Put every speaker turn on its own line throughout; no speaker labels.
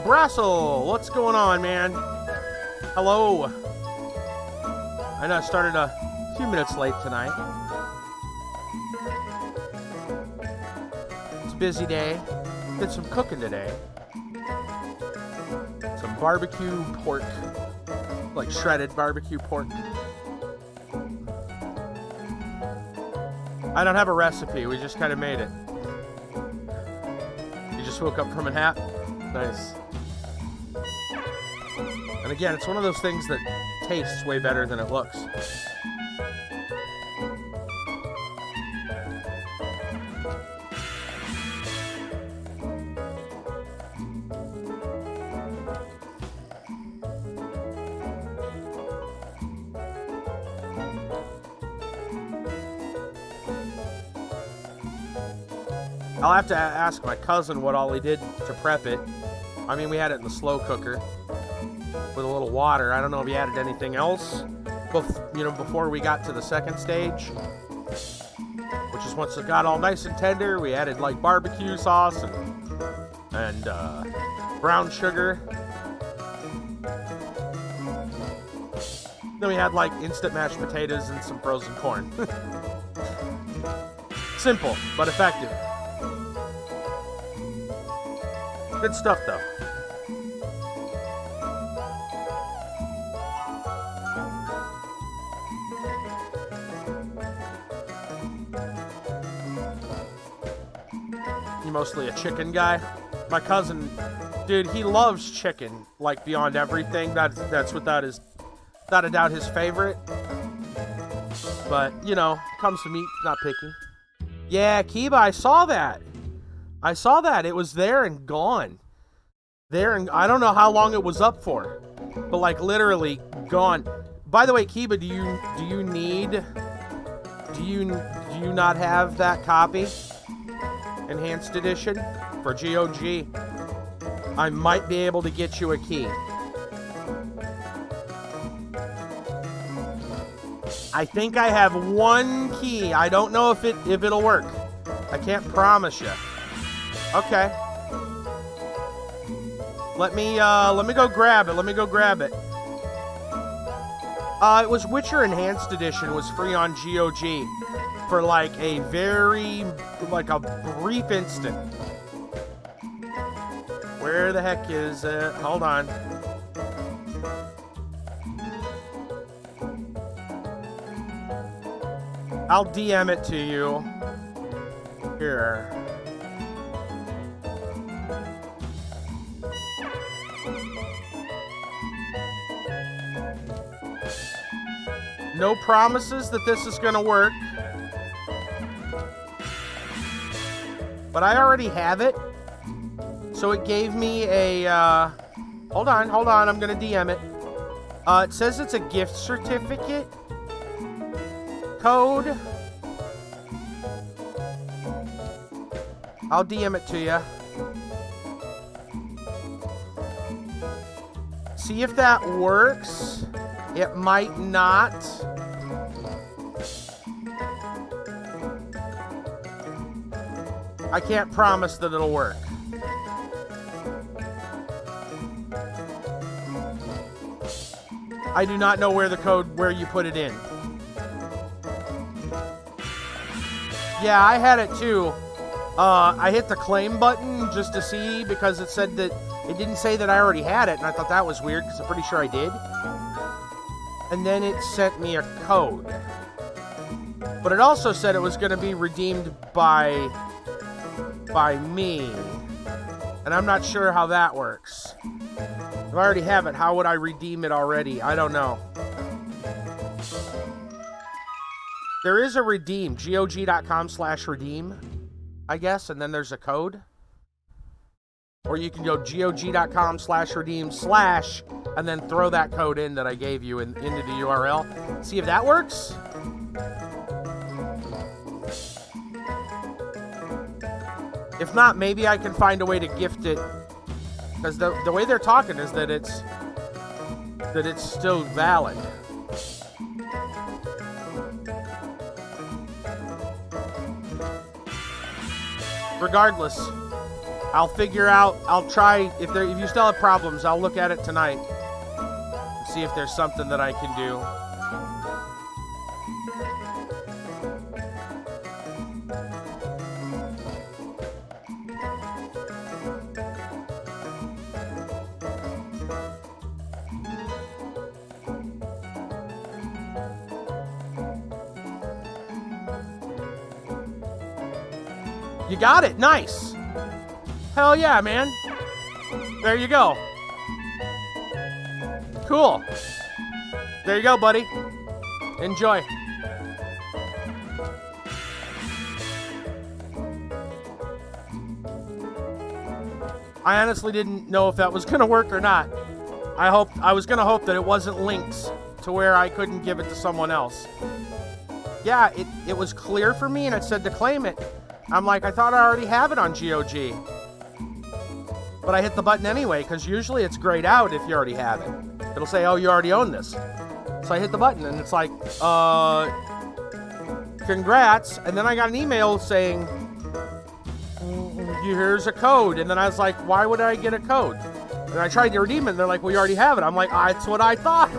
Brassel, what's going on, man? Hello. I know I started a few minutes late tonight. It's a busy day. Did some cooking today. Some barbecue pork. Like shredded barbecue pork. I don't have a recipe. We just kind of made it. You just woke up from a nap? Nice. And again, it's one of those things that tastes way better than it looks. I'll have to ask my cousin what all he did to prep it. I mean, we had it in the slow cooker with a little water. I don't know if he added anything else, before we got to the second stage, which is once it got all nice and tender, we added like barbecue sauce and brown sugar. Then we had like instant mashed potatoes and some frozen corn. Simple, but effective. Good stuff, though. You mostly a chicken guy? My cousin, dude, he loves chicken, like beyond everything. That's without a doubt his favorite. But, comes to meat, not picky. Yeah, Kiba, I saw that. It was there and gone. I don't know how long it was up for, but like literally gone. By the way, Kiba, do you not have that copy? Enhanced edition for GOG. I might be able to get you a key. I think I have one key. I don't know if it'll work. I can't promise you. Okay. Let me go grab it. It was Witcher Enhanced Edition. Was free on GOG for like a brief instant. Where the heck is it? Hold on. I'll DM it to you. Here. No promises that this is going to work. But I already have it. So it gave me a... Hold on. I'm going to DM it. It says it's a gift certificate. Code. I'll DM it to you. See if that works. It might not. I can't promise that it'll work. I do not know where you put it in. Yeah, I had it too. I hit the claim button just to see because it said that it didn't say that I already had it, and I thought that was weird because I'm pretty sure I did. And then it sent me a code. But it also said it was going to be redeemed by me. And I'm not sure how that works. If I already have it, how would I redeem it already? I don't know. There is a redeem. GOG.com/redeem, I guess. And then there's a code. or you can go gog.com/redeem/ and then throw that code in that I gave you into the URL. See if that works. If not, maybe I can find a way to gift it, because the way they're talking is that it's still valid. Regardless, I'll figure out. I'll try if you still have problems. I'll look at it tonight and see if there's something that I can do. You got it. Nice. Hell yeah, man. There you go. Cool. There you go, buddy. Enjoy. I honestly didn't know if that was going to work or not. I was going to hope that it wasn't links to where I couldn't give it to someone else. Yeah, it was clear for me and it said to claim it. I'm like, I thought I already have it on GOG. But I hit the button anyway, because usually it's grayed out if you already have it. It'll say, oh, you already own this. So I hit the button, and it's like, congrats. And then I got an email saying, here's a code. And then I was like, why would I get a code? And I tried to redeem it, and they're like, well, you already have it. I'm like, that's what I thought.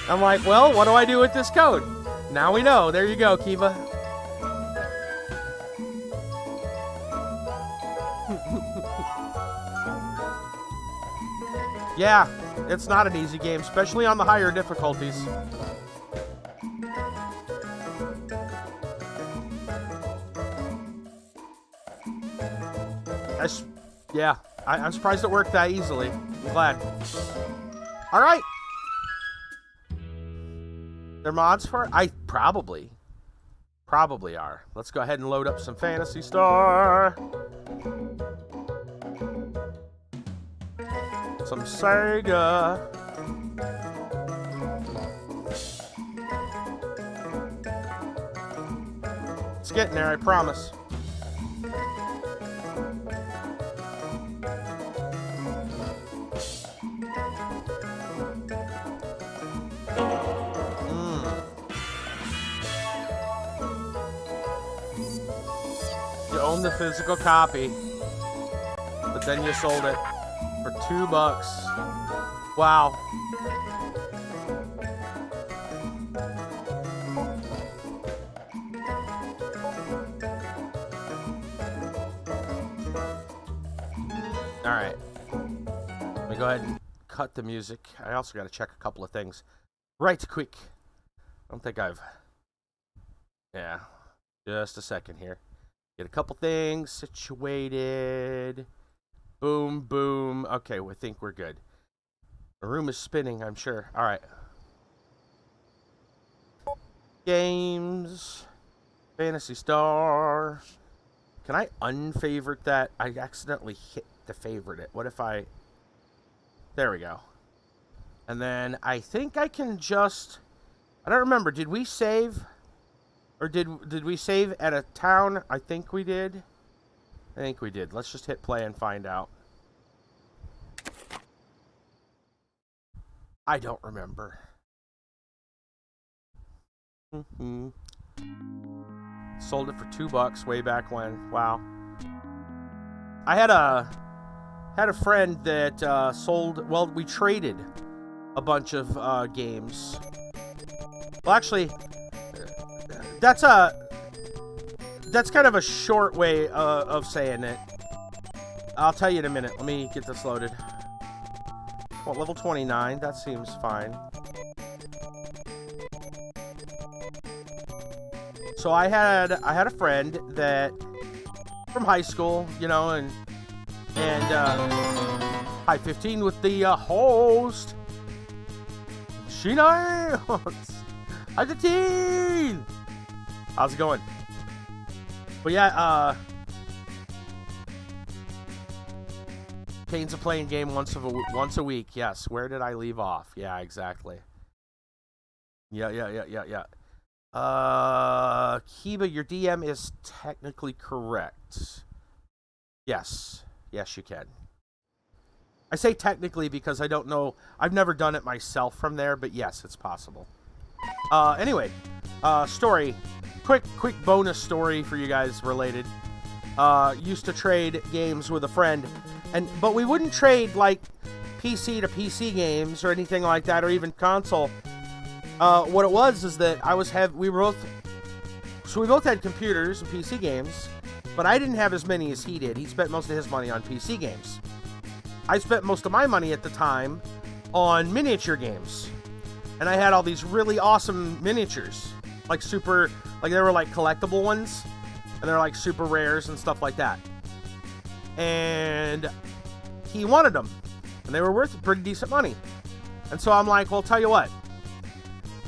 I'm like, well, what do I do with this code? Now we know. There you go, Kiva. Yeah, it's not an easy game, especially on the higher difficulties. I'm surprised it worked that easily. I'm glad. All right. They're mods for it? I probably are. Let's go ahead and load up some Phantasy Star. Some Sega. It's getting there, I promise. You own the physical copy, but then you sold it for $2. Wow. All right. Let me go ahead and cut the music. I also got to check a couple of things right quick. I don't think I've... Yeah. Just a second here. Get a couple things situated. Boom, boom. Okay, we think we're good. The room is spinning, I'm sure. All right. Games. Phantasy Star. Can I unfavorite that? I accidentally hit the favorite it. What if I... There we go. And then I think I can just... I don't remember. Did we save... Or did we save at a town? I think we did. I think we did. Let's just hit play and find out. I don't remember. Sold it for $2 way back when. Wow. I had a friend that sold... Well, we traded a bunch of games. Well, actually... That's kind of a short way of saying it. I'll tell you in a minute. Let me get this loaded. Well, level 29. That seems fine. So I had a friend that from high school, you know, and high 15 with the host. Sheena. High 15. How's it going? But yeah, Pains of playing game once a week. Yes. Where did I leave off? Yeah, exactly. Yeah. Kiba, your DM is technically correct. Yes. Yes, you can. I say technically because I don't know. I've never done it myself from there, but yes, it's possible. Anyway, story. Quick bonus story for you guys related. Used to trade games with a friend, but we wouldn't trade like PC to PC games or anything like that, or even console. What it was is that we both had computers and PC games, but I didn't have as many as he did. He spent most of his money on PC games. I spent most of my money at the time on miniature games, and I had all these really awesome miniatures, like they were like collectible ones, and they're like super rares and stuff like that. And he wanted them, and they were worth pretty decent money. And so I'm like, well, tell you what,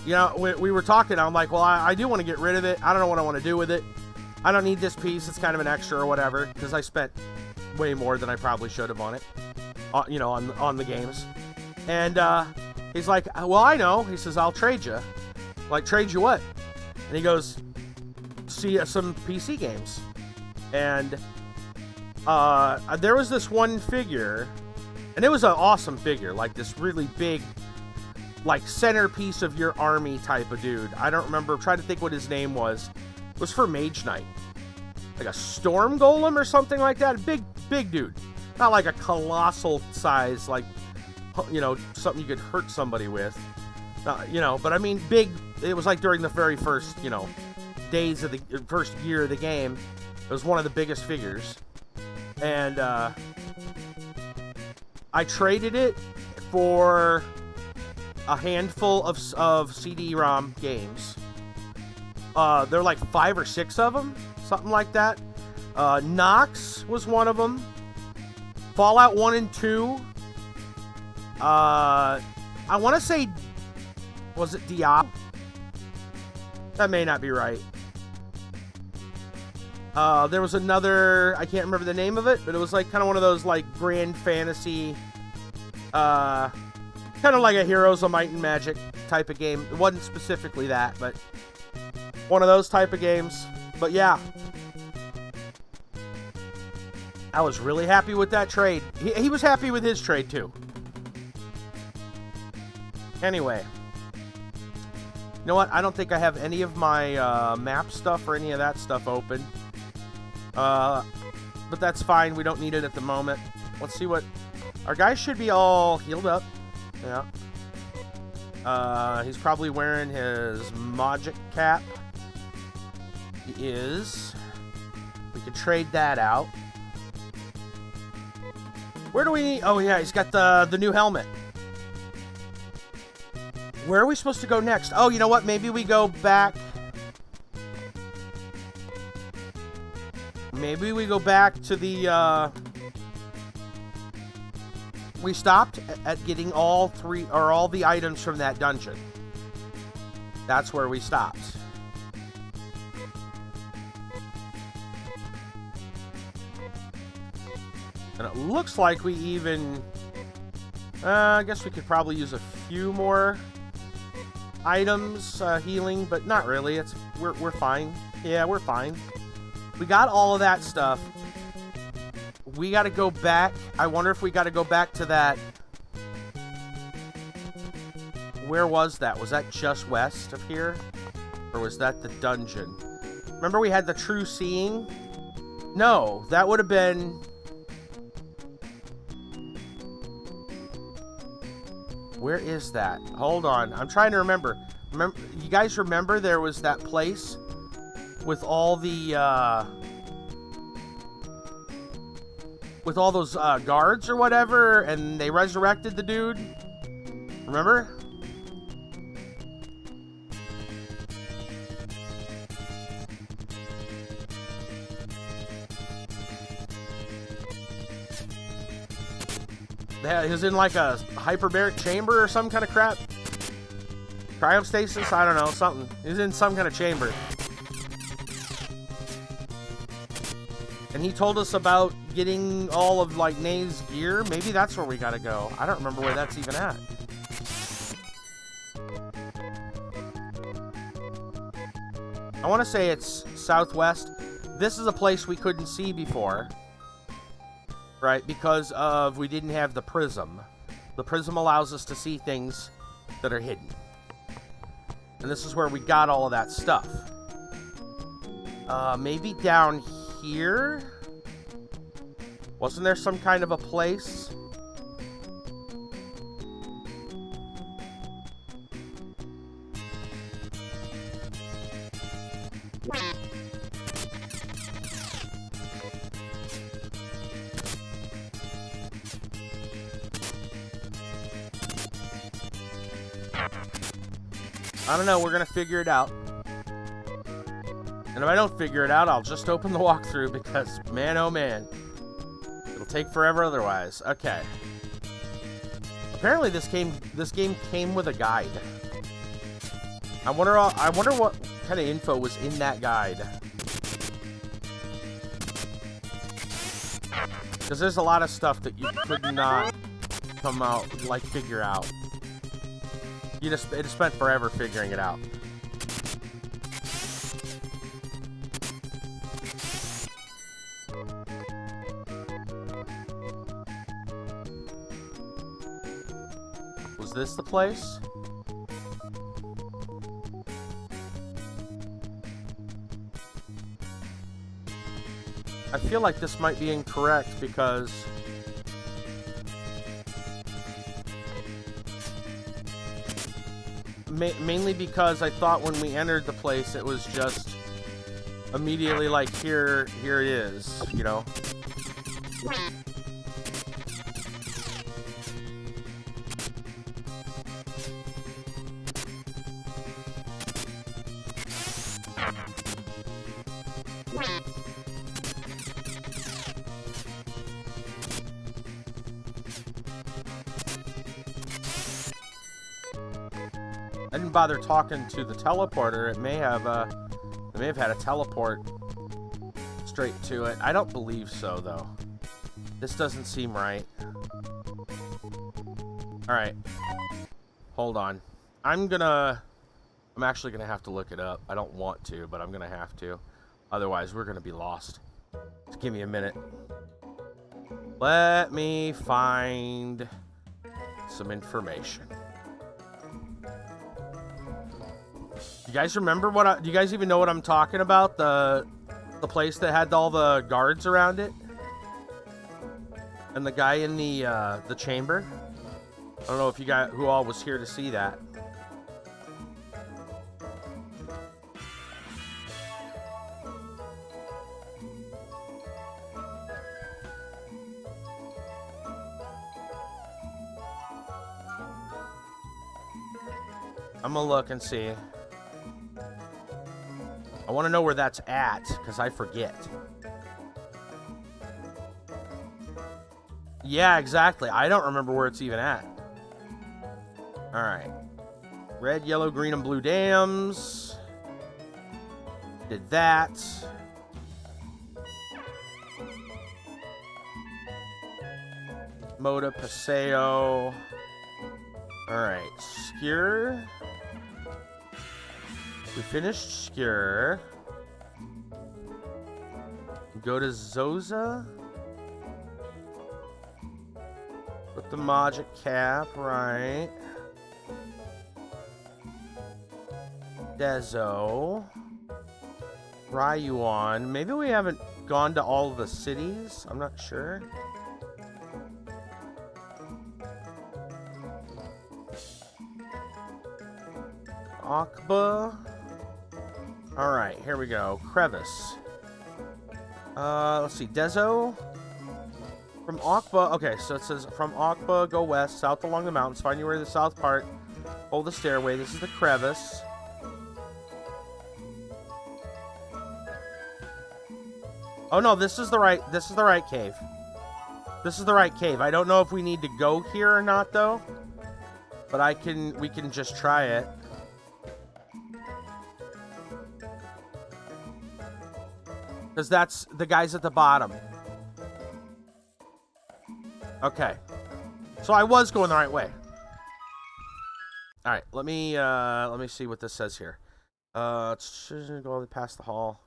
you know, we were talking. I'm like, well, I do want to get rid of it. I don't know what I want to do with it. I don't need this piece. It's kind of an extra or whatever, because I spent way more than I probably should have on it, you know, on the games. And he's like, well, I know. He says, I'll trade you. Like, trade you what? And he goes, see some PC games. And there was this one figure, and it was an awesome figure, like this really big, like centerpiece of your army type of dude. I don't remember. I'm trying to think what his name was. It was for Mage Knight, like a storm golem or something like that. Big dude, not like a colossal size, like, you know, something you could hurt somebody with, you know. But I mean, big. It was like during the very first, you know, days of the first year of the game. It was one of the biggest figures, and I traded it for a handful of CD-ROM games. There are like 5 or 6 of them, something like that. Nox was one of them. Fallout 1 and 2. I want to say, was it Diablo? That may not be right. There was another, I can't remember the name of it, but it was like kind of one of those like grand fantasy, kind of like a Heroes of Might and Magic type of game. It wasn't specifically that, but one of those type of games. But yeah, I was really happy with that trade. He was happy with his trade too. Anyway, you know what? I don't think I have any of my map stuff or any of that stuff open. But that's fine. We don't need it at the moment. Let's see what... Our guy should be all healed up. Yeah. He's probably wearing his magic cap. He is. We could trade that out. Where do we need... Oh, yeah, he's got the new helmet. Where are we supposed to go next? Oh, you know what? Maybe we go back... Maybe we go back to the, we stopped at getting all the items from that dungeon. That's where we stopped. And it looks like we even, I guess we could probably use a few more items, healing, but not really. We're fine. Yeah, we're fine. We got all of that stuff. We got to go back. I wonder if we got to go back to that. Where was that? Was that just west of here? Or was that the dungeon? Remember we had the true seeing? No, that would have been... Where is that? Hold on. I'm trying to remember. You guys remember there was that place with all the, with all those, guards or whatever, and they resurrected the dude? Remember? Yeah, he was in like a hyperbaric chamber or some kind of crap. Cryostasis? I don't know, something. He was in some kind of chamber. And he told us about getting all of, like, Nay's gear. Maybe that's where we gotta go. I don't remember where that's even at. I want to say it's southwest. This is a place we couldn't see before. Right? Because of we didn't have the prism. The prism allows us to see things that are hidden. And this is where we got all of that stuff. Maybe down here? Wasn't there some kind of a place? I don't know, we're gonna figure it out. And if I don't figure it out, I'll just open the walkthrough because, man, oh man. It'll take forever otherwise. Okay. Apparently this game came with a guide. I wonder what kind of info was in that guide. Because there's a lot of stuff that you could not come out, like, figure out. It just spent forever figuring it out. Was this the place? I feel like this might be incorrect because mainly because I thought when we entered the place it was just immediately like here it is, you know. I didn't bother talking to the teleporter. It may have had a teleport straight to it. I don't believe so, though. This doesn't seem right. Alright. Hold on. I'm actually gonna have to look it up. I don't want to, but I'm gonna have to. Otherwise, we're gonna be lost. Just give me a minute. Let me find some information. You guys remember do you guys even know what I'm talking about? The place that had all the guards around it? And the guy in the chamber? I don't know if you guys who all was here to see that. I'm gonna look and see. I want to know where that's at, because I forget. Yeah, exactly. I don't remember where it's even at. Alright. Red, yellow, green, and blue dams. Did that. Moda Paseo. Alright. Skewer. We finished Skewer. Go to Zoza. Put the magic cap, right. Dezo. Ryuan. Maybe we haven't gone to all the cities. I'm not sure. Akba. Alright, here we go. Crevice. Let's see. Dezo. From Akba. Okay, so it says from Akba, go west, south along the mountains. Find your way to the south part. Hold the stairway. This is the crevice. Oh no, this is the right cave. This is the right cave. I don't know if we need to go here or not though. But we can just try it. Because that's the guys at the bottom. Okay. So I was going the right way. All right, let me see what this says here. Go past the hall.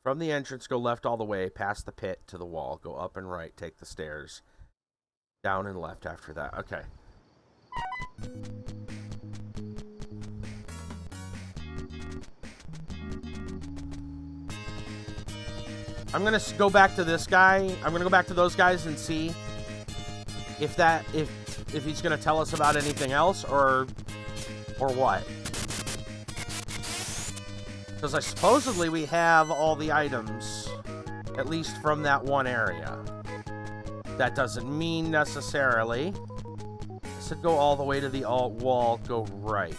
From the entrance, go left all the way, past the pit to the wall. Go up and right, take the stairs. Down and left after that. Okay. I'm gonna go back to this guy. I'm gonna go back to those guys and see if he's gonna tell us about anything else or what. Because supposedly we have all the items, at least from that one area. That doesn't mean necessarily. I said go all the way to the alt wall, go right.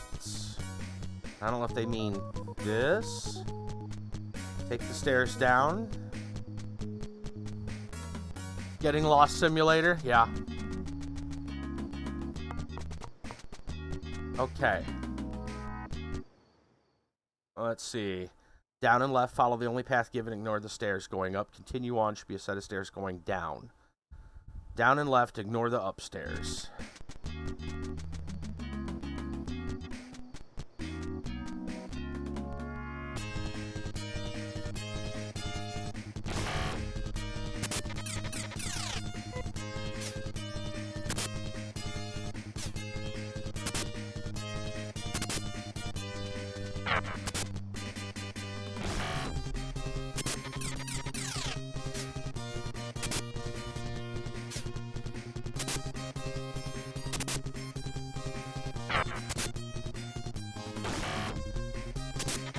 I don't know if they mean this. Take the stairs down. Getting lost simulator? Yeah. Okay. Let's see. Down and left, follow the only path given, ignore the stairs. Going up, continue on, should be a set of stairs going down. Down and left, ignore the upstairs.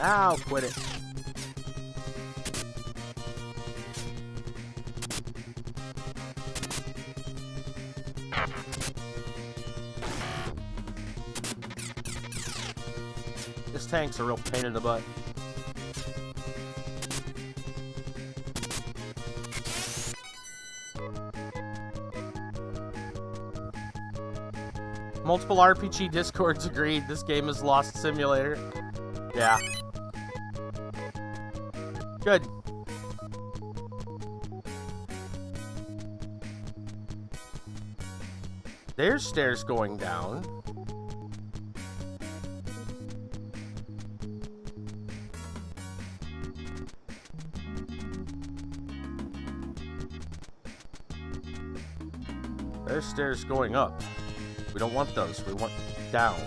Ow, quit it. This tank's a real pain in the butt. Multiple RPG discords agreed this game is Lost Simulator. Yeah. Good. There's stairs going down. There's stairs going up. We don't want those. We want down.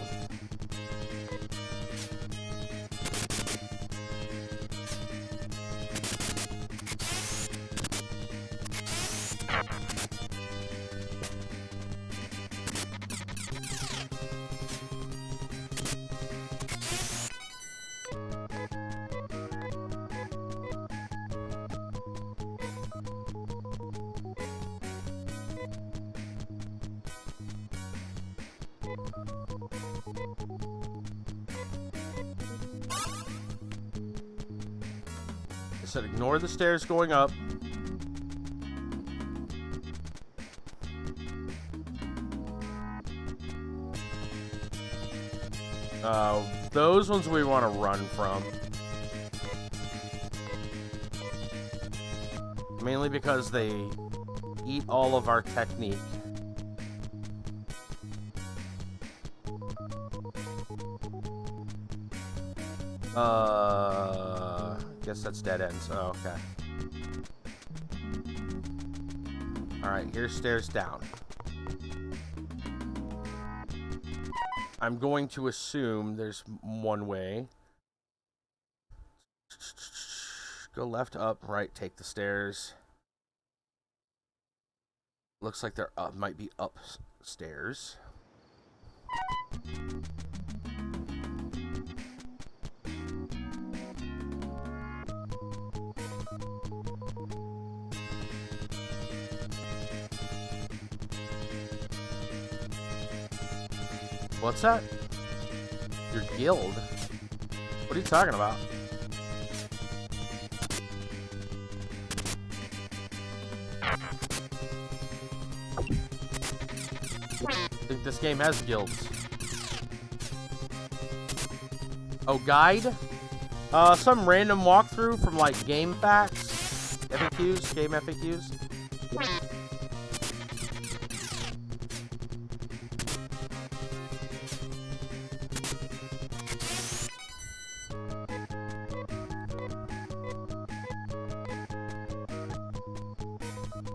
I said ignore the stairs going up. Those ones we want to run from. Mainly because they eat all of our technique. Guess that's dead ends. Oh, okay. Alright, here's stairs down. I'm going to assume there's one way. Go left, up, right, take the stairs. Looks like they're up, might be upstairs. What's that? Your guild? What are you talking about? I think this game has guilds. Oh, guide? Some random walkthrough from like game facts, FAQs, game FAQs.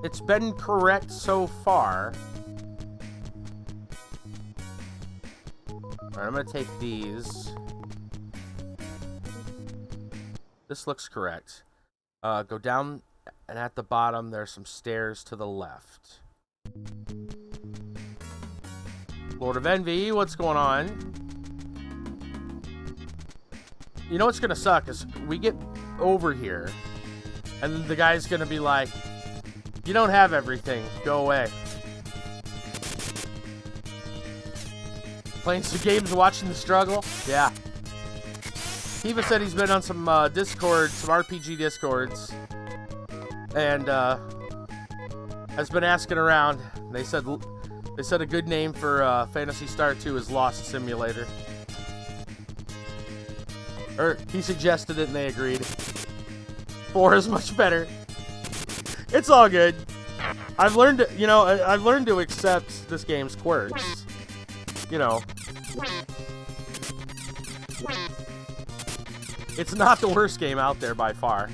It's been correct so far. Alright, I'm gonna take these. This looks correct. Go down, and at the bottom, there's some stairs to the left. Lord of Envy, what's going on? You know what's gonna suck is we get over here, and the guy's gonna be like, you don't have everything, go away. Playing some games, watching the struggle? Yeah. He even said he's been on some Discord, some RPG Discords, and has been asking around. They said a good name for Phantasy Star 2 is Lost Simulator. Or he suggested it and they agreed. 4 is much better. It's all good. I've learned to accept this game's quirks. You know. It's not the worst game out there by far.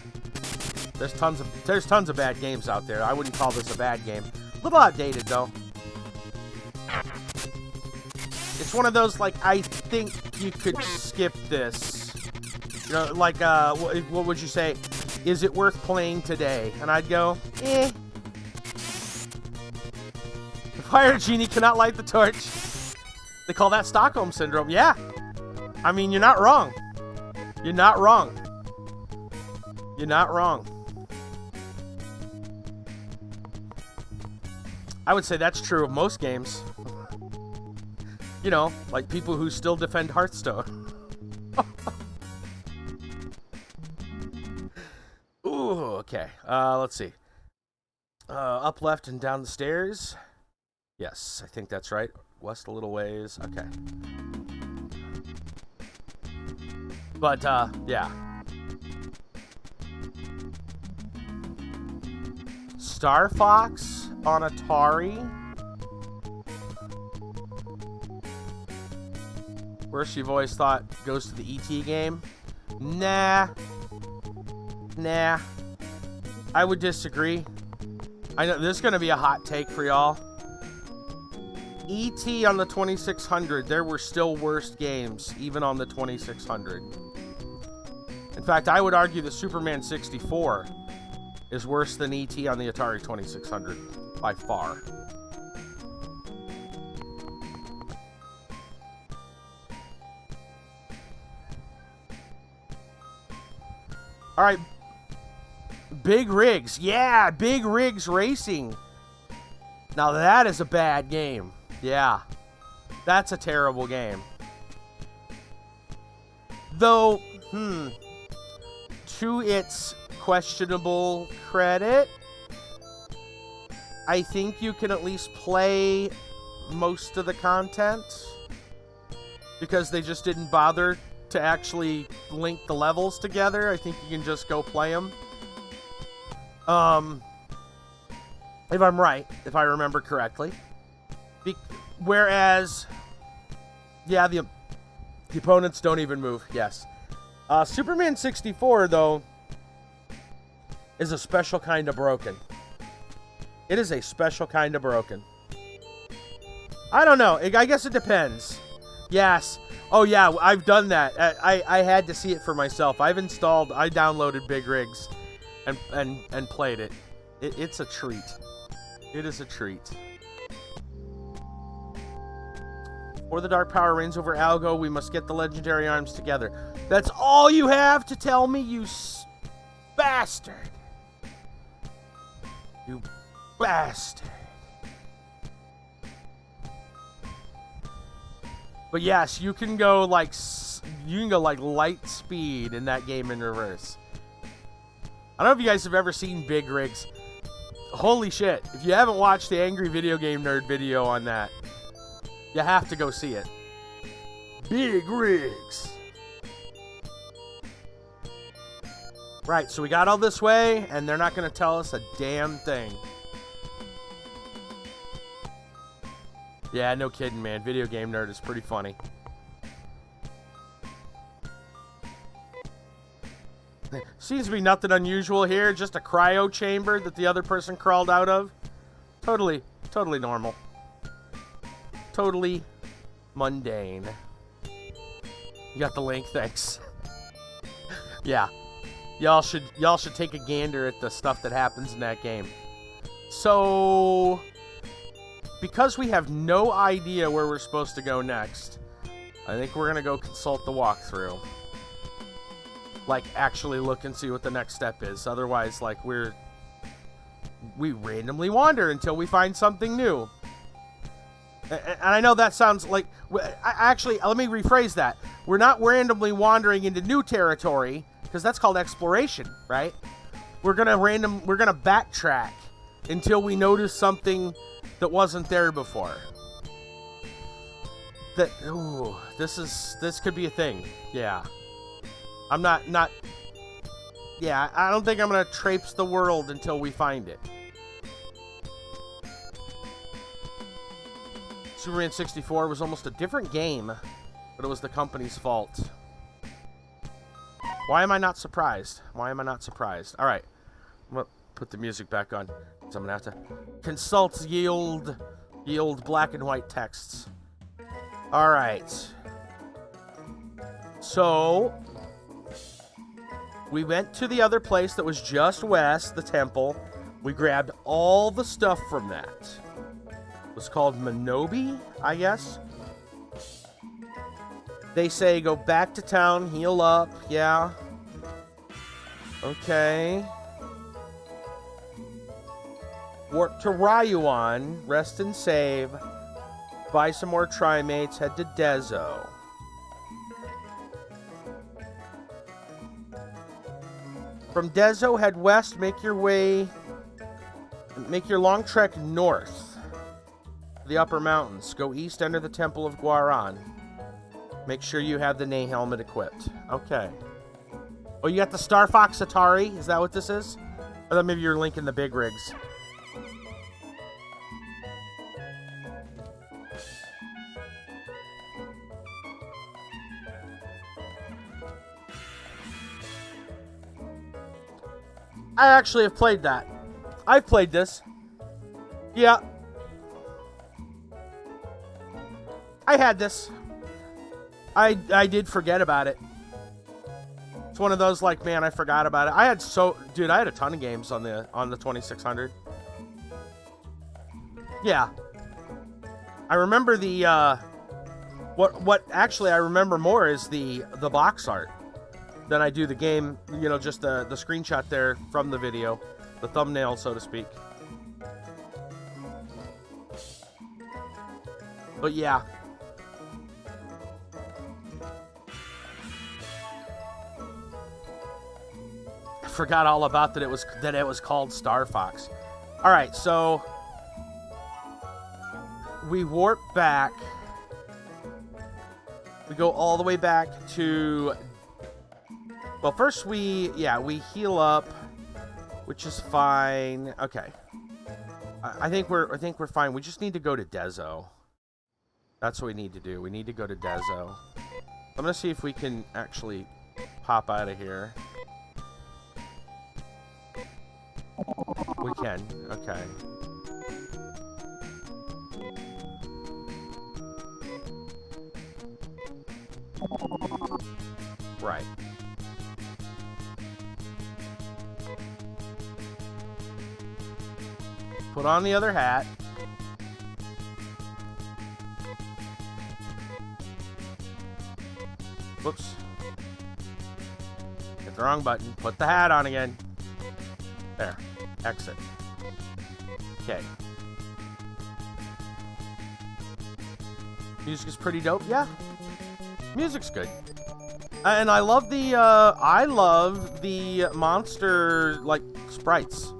There's tons of bad games out there. I wouldn't call this a bad game. A little outdated though. It's one of those like I think you could skip this. You know, like what would you say? Is it worth playing today? And I'd go, eh. The fire genie cannot light the torch. They call that Stockholm Syndrome. Yeah. I mean, you're not wrong. You're not wrong. You're not wrong. I would say that's true of most games. You know, like people who still defend Hearthstone. Ooh, okay. Let's see. Up left and down the stairs. Yes, I think that's right. West a little ways. Okay. But, yeah. Star Fox on Atari. Worst you've always thought goes to the ET game? Nah. Nah. I would disagree. I know this is going to be a hot take for y'all. ET on the 2600, there were still worse games, even on the 2600. In fact, I would argue that Superman 64 is worse than ET on the Atari 2600, by far. Alright. Big Rigs. Yeah, Big Rigs Racing. Now that is a bad game. Yeah. That's a terrible game. Though, to its questionable credit, I think you can at least play most of the content. Because they just didn't bother to actually link the levels together. I think you can just go play them. If I'm right, if I remember correctly. Whereas, yeah, the opponents don't even move. Yes. Superman 64, though, is a special kind of broken. It is a special kind of broken. I don't know. I guess it depends. Yes. Oh, yeah, I've done that. I had to see it for myself. I downloaded Big Rigs and played it. It's a treat. It is a treat. Or the dark power reigns over Algo, we must get the legendary arms together. That's all you have to tell me, you bastard. You bastard. But yes, you can go like light speed in that game in reverse. I don't know if you guys have ever seen Big Rigs. Holy shit. If you haven't watched the Angry Video Game Nerd video on that, you have to go see it. Big Rigs. Right, so we got all this way, and they're not going to tell us a damn thing. Yeah, no kidding, man. Video Game Nerd is pretty funny. Seems to be nothing unusual here. Just a cryo chamber that the other person crawled out of. Totally normal. Totally mundane. You got the link, thanks. Yeah. Y'all should take a gander at the stuff that happens in that game. So, because we have no idea where we're supposed to go next, I think we're gonna go consult the walkthrough. Like, actually look and see what the next step is. Otherwise, like, we randomly wander until we find something new. And I know that sounds like... Actually, let me rephrase that. We're not randomly wandering into new territory, because that's called exploration, right? We're gonna backtrack until we notice something that wasn't there before. This could be a thing. Yeah. I'm not... Yeah, I don't think I'm gonna traipse the world until we find it. Superman 64 was almost a different game, but it was the company's fault. Why am I not surprised? Why am I not surprised? Alright. I'm gonna put the music back on. So I'm gonna have to consult yield black and white texts. Alright. So... we went to the other place that was just west, the temple. We grabbed all the stuff from that. It was called Minobi, I guess. They say go back to town, heal up, yeah. Okay. Warp to Ryuan, rest and save. Buy some more Trimates, head to Dezo. From Dezo, head west, make your long trek north. The upper mountains. Go east, enter the Temple of Guaran. Make sure you have the Nay helmet equipped. Okay. Oh, you got the Star Fox Atari? Is that what this is? Or that maybe you're linking the big rigs. I actually have played that. I've played this. Yeah. I had this. I did forget about it. It's one of those like, man, I forgot about it. I had a ton of games on the 2600. Yeah. I remember the what actually I remember more is the box art than I do the game, you know, just the screenshot there from the video, the thumbnail, so to speak. But yeah. I forgot all about that it was called Star Fox. All right, so we warp back. We go all the way back to... Well, first we heal up, which is fine. Okay, I think we're fine. We just need to go to Dezo. That's what we need to do. We need to go to Dezo. I'm gonna see if we can actually pop out of here. We can. Okay. Right. Put on the other hat. Whoops. Hit the wrong button. Put the hat on again. There. Exit. Okay. Music is pretty dope. Yeah. Music's good. And I love the monster, like, sprites.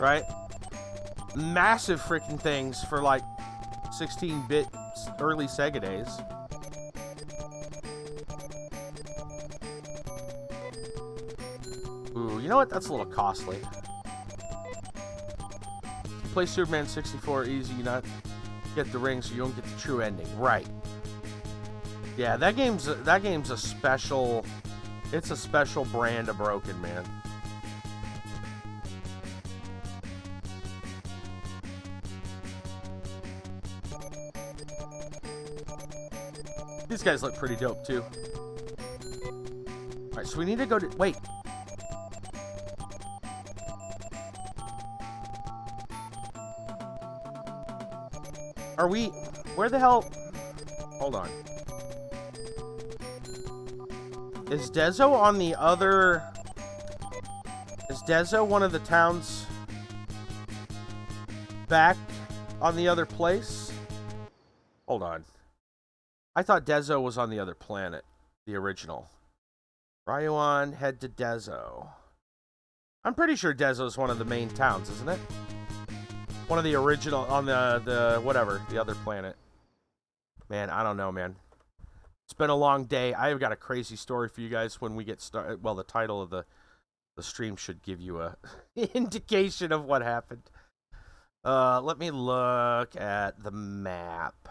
Right? Massive freaking things for, like, 16-bit early Sega days. Ooh, you know what? That's a little costly. You play Superman 64 easy, you not get the ring, so you don't get the true ending. Right. Yeah, that game's a special It's a special brand of broken, man. These guys look pretty dope, too. Alright, so we need to go to... Wait. Are we... Where the hell... Hold on. Is Dezo on the other... Is Dezo one of the towns... back on the other place? Hold on. I thought Dezo was on the other planet. The original. Ryuan, head to Dezo. I'm pretty sure Dezo's one of the main towns, isn't it? One of the original, on the whatever, the other planet. Man, I don't know, man. It's been a long day. I've got a crazy story for you guys when we get started. Well, the title of the stream should give you a indication of what happened. Let me look at the map.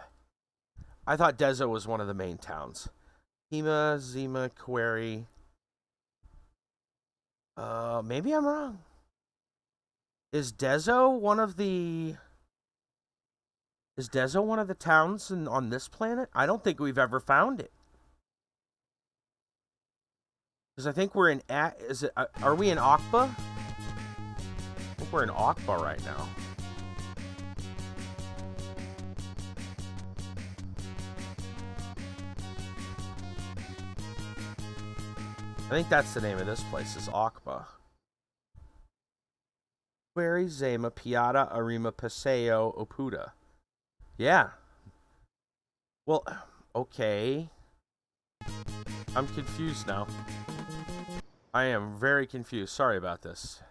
I thought Dezo was one of the main towns. Hima, Zima, Query. Maybe I'm wrong. Is Dezo one of the... Is Dezo one of the towns on this planet? I don't think we've ever found it. Because I think we're in... Is it? Are we in Akba? I think we're in Akba right now. I think that's the name of this place, is Akba. Query, Zema, Piata, Arima, Paseo, Opuda. Yeah. Well, okay. I'm confused now. I am very confused. Sorry about this.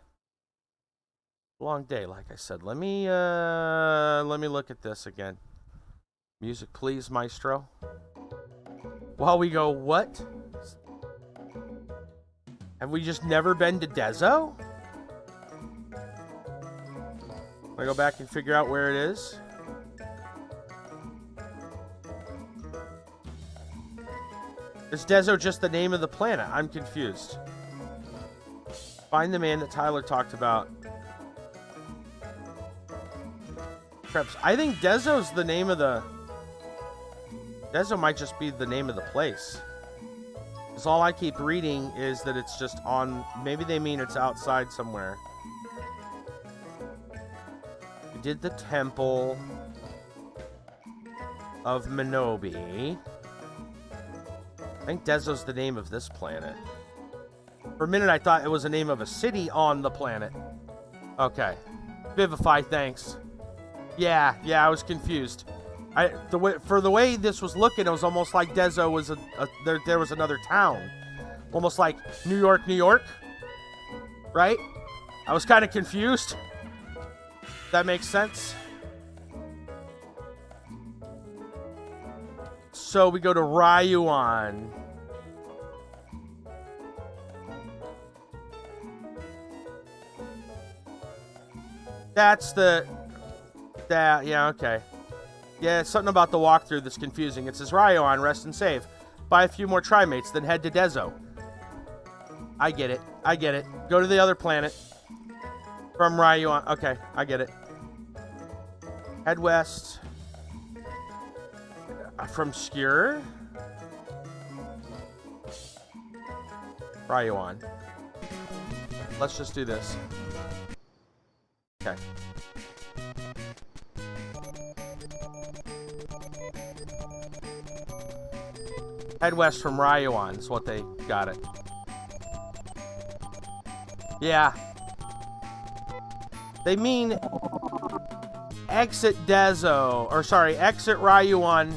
Long day, like I said. Let me look at this again. Music, please, maestro. While we go, what? Have we just never been to Dezo? I go back and figure out where it is. Is Dezo just the name of the planet? I'm confused. Find the man that Tyler talked about. Preps. I think Dezo's the name of the... Dezo might just be the name of the place. Because all I keep reading is that it's just on... Maybe they mean it's outside somewhere. We did the Temple of Minobi. I think Dezo's the name of this planet. For a minute, I thought it was the name of a city on the planet. Okay. Vivify, thanks. Yeah, I was confused. For the way this was looking, it was almost like Dezo was there was another town. Almost like New York. Right? I was kind of confused. That makes sense. So we go to Ryuan. That's the... yeah, okay. Yeah, it's something about the walkthrough that's confusing. It says, Ryuan, rest and save. Buy a few more trimates, then head to Dezo. I get it. Go to the other planet. From Ryuan. Okay, I get it. Head west. From Skur? Ryuan. Let's just do this. Okay. Head west from Ryuan is what they got it. Yeah. They mean exit Dezo. Or sorry, exit Ryuan.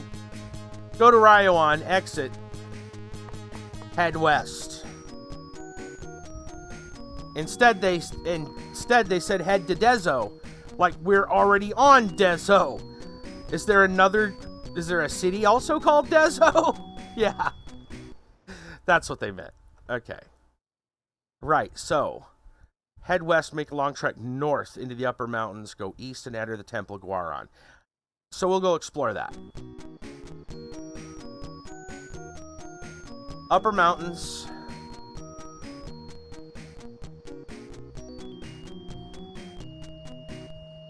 Go to Ryuan, exit. Head west. Instead they said head to Dezo. Like we're already on Dezo. Is there a city also called Dezo? Yeah. That's what they meant. Okay. Right, so head west, make a long trek north into the upper mountains, go east and enter the Temple of Guaran. So we'll go explore that. Upper mountains.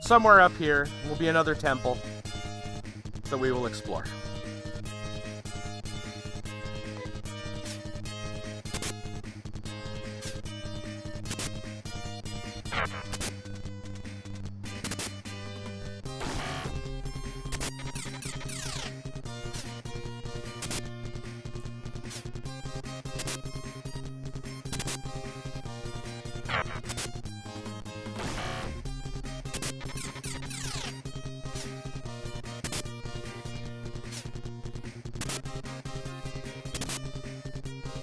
somewhere up here will be another temple that we will explore.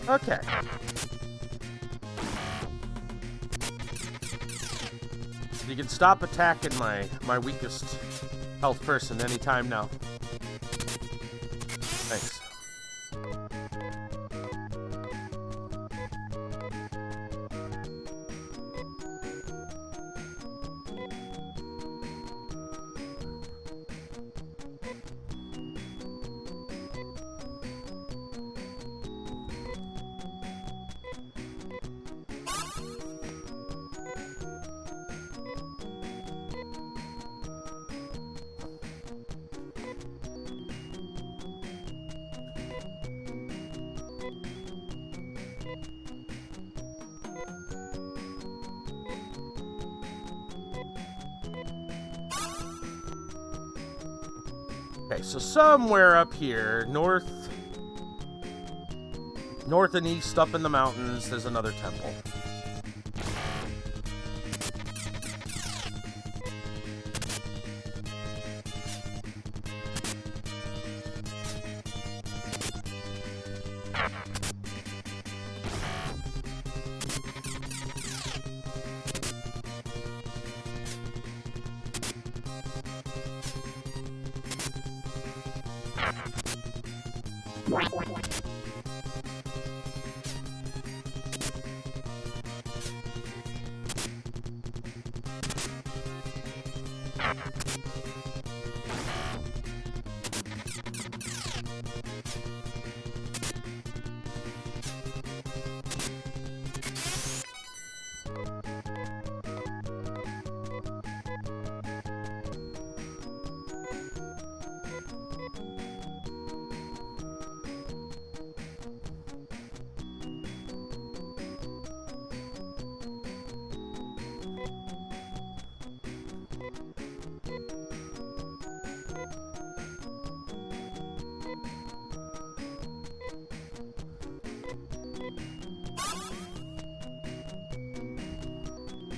Okay. You can stop attacking my weakest health person anytime now. Thanks. Okay, so somewhere up here, north and east up in the mountains, there's another temple.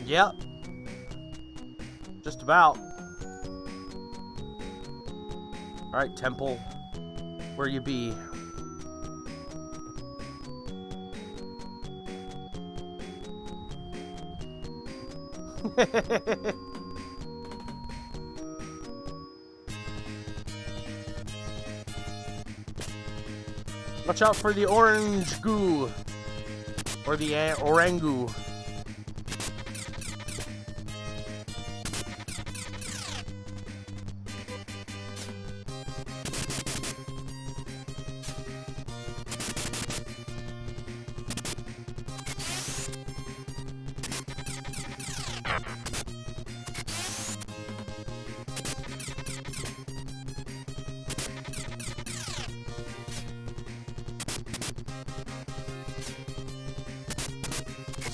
Yep. Just about. Alright, temple. Where you be? Watch out for the orange goo. Or the orangu.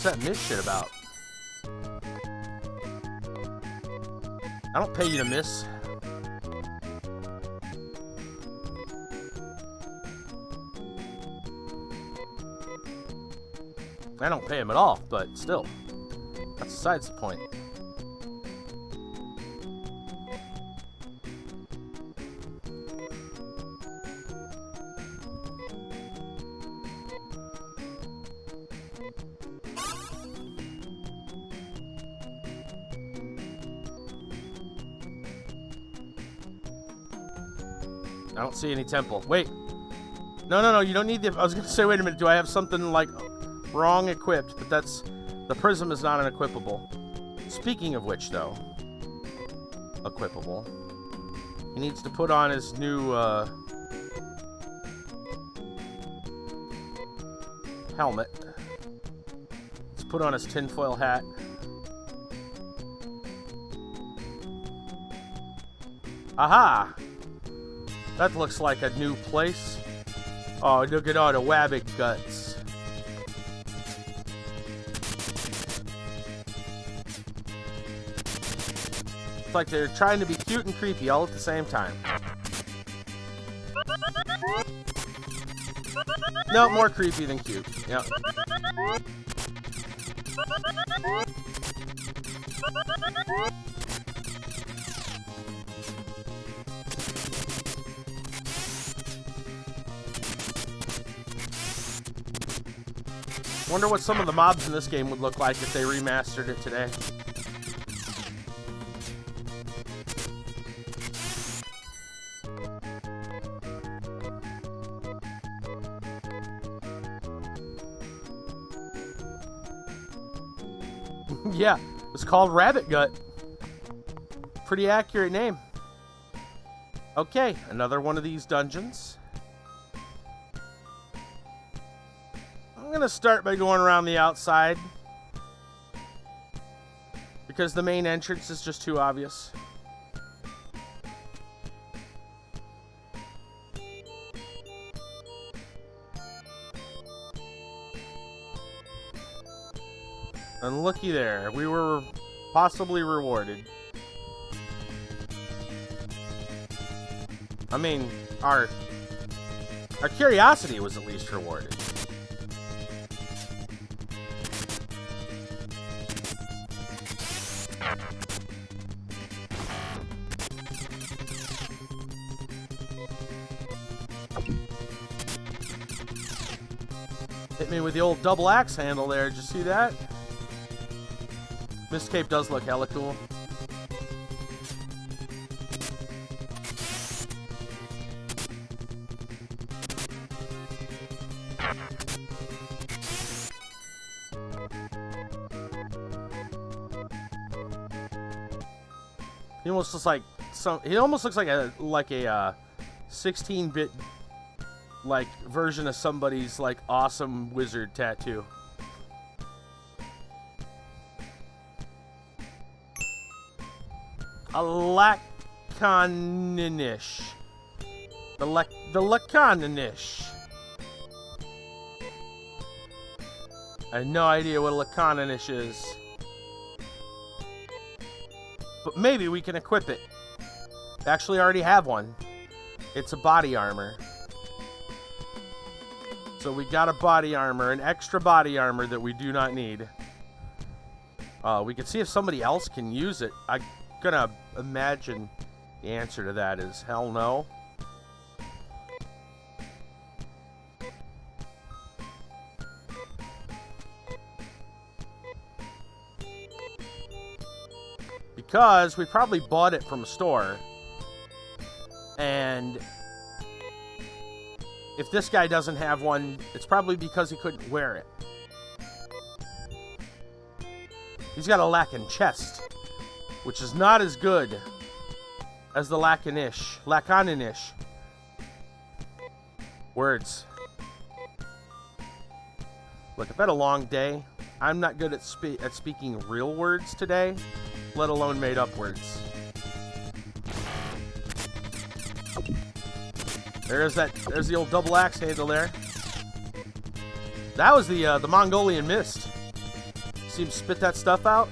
What's that miss shit about? I don't pay you to miss. I don't pay him at all, but still. That's besides the point. I don't see any temple. Wait. No, you don't need the... I was going to say, wait a minute, do I have something, like, wrong equipped? But that's... The prism is not an equipable. Speaking of which, though... Equipable. He needs to put on his new, helmet. Let's put on his tinfoil hat. Aha! That looks like a new place. Oh, look at all the wabbit guts. It's like they're trying to be cute and creepy all at the same time. No, more creepy than cute. Yep. Wonder what some of the mobs in this game would look like if they remastered it today. Yeah, it's called Rabbit Gut. Pretty accurate name. Okay, another one of these dungeons. I'm gonna start by going around the outside because the main entrance is just too obvious. And looky there, we were possibly rewarded. I mean, our curiosity was at least rewarded. Hit me with the old double axe handle there, did you see that? Mist Cape does look hella cool. He almost looks like he almost looks like a 16-bit like version of somebody's like awesome wizard tattoo. A lacaninish. The lacaninish. I have no idea what a lacaninish is. But maybe we can equip it. I actually already have one. It's a body armor. So we got a body armor, an extra body armor that we do not need. We can see if somebody else can use it. I'm gonna imagine the answer to that is hell no. Because we probably bought it from a store. And if this guy doesn't have one, it's probably because he couldn't wear it. He's got a lacking chest, which is not as good as the lacaninish. Words. Look, I've had a long day. I'm not good at speaking real words today, let alone made up words. There's the old double axe handle there. That was the Mongolian mist. See him spit that stuff out?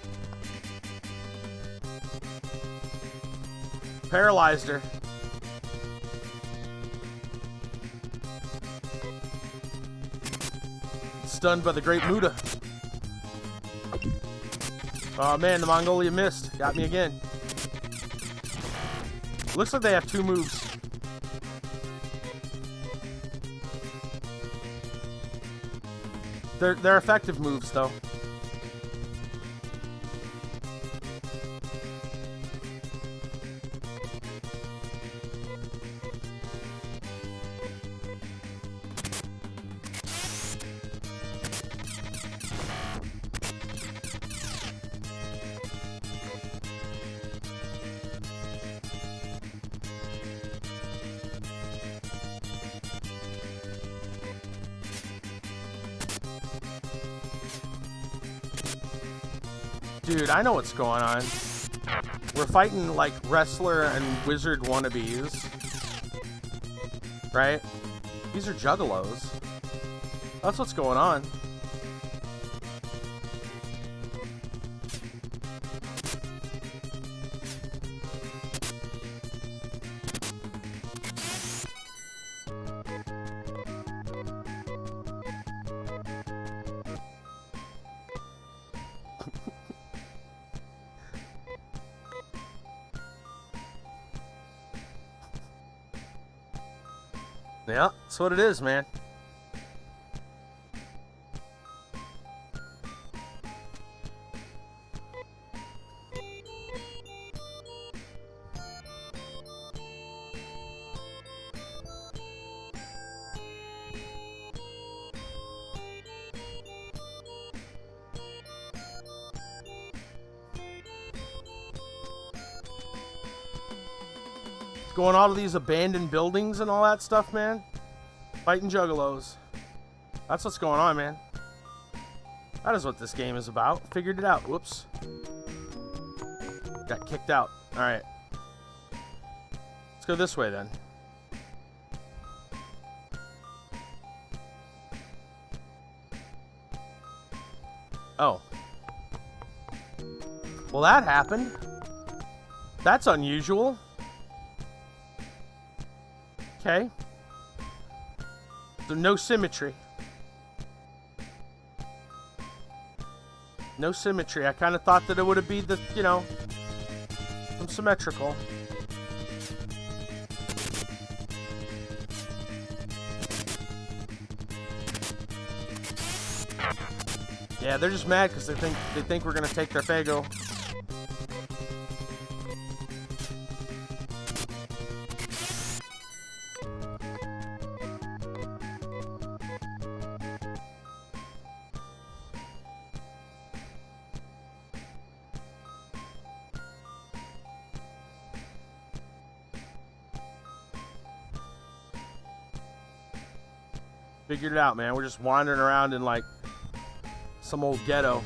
Paralyzed her. Stunned by the Great Muda. Oh man, the Mongolian mist got me again. Looks like they have two moves. They're effective moves, though. Dude, I know what's going on. We're fighting, like, wrestler and wizard wannabes. Right? These are juggalos. That's what's going on. Yeah, that's what it is, man. Going out of these abandoned buildings and all that stuff, man. Fighting juggalos. That's what's going on, man. That is what this game is about. Figured it out. Whoops. Got kicked out. Alright. Let's go this way, then. Oh. Well, that happened. That's unusual. Okay. So no symmetry. No symmetry. I kind of thought that it would have been the, you know, some symmetrical. Yeah, they're just mad because they think we're gonna take their Fago. Figured it out, man. We're just wandering around in like some old ghetto.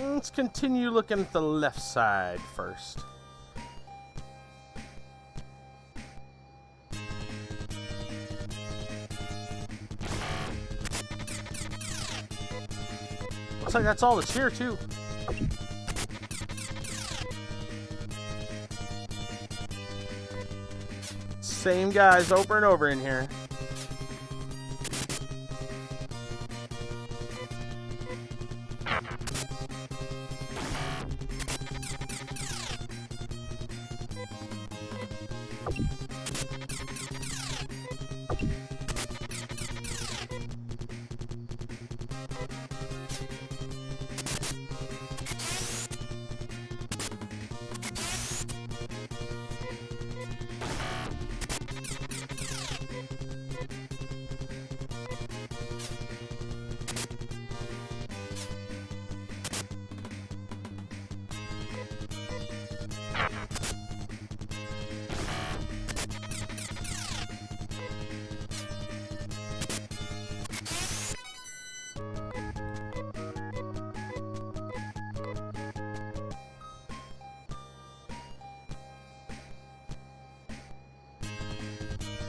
Let's continue looking at the left side first. Looks like that's all that's here, too. Same guys over and over in here.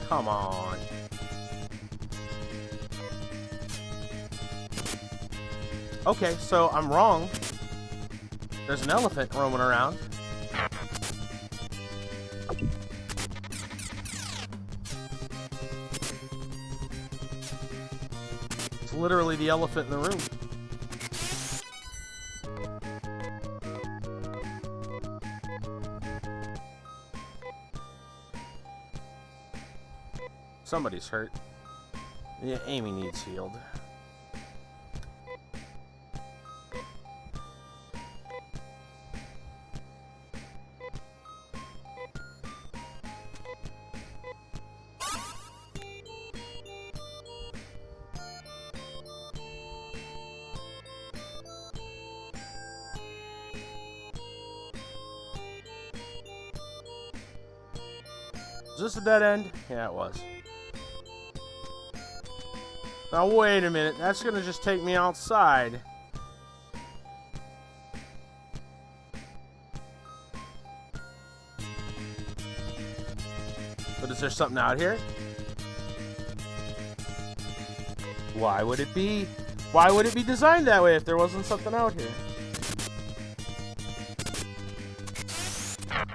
Come on. Okay, so I'm wrong. There's an elephant roaming around. It's literally the elephant in the room. Somebody's hurt. Yeah, Amy needs healed. Is this a dead end? Yeah, it was. Now, wait a minute. That's going to just take me outside. But is there something out here? Why would it be? Why would it be designed that way if there wasn't something out here?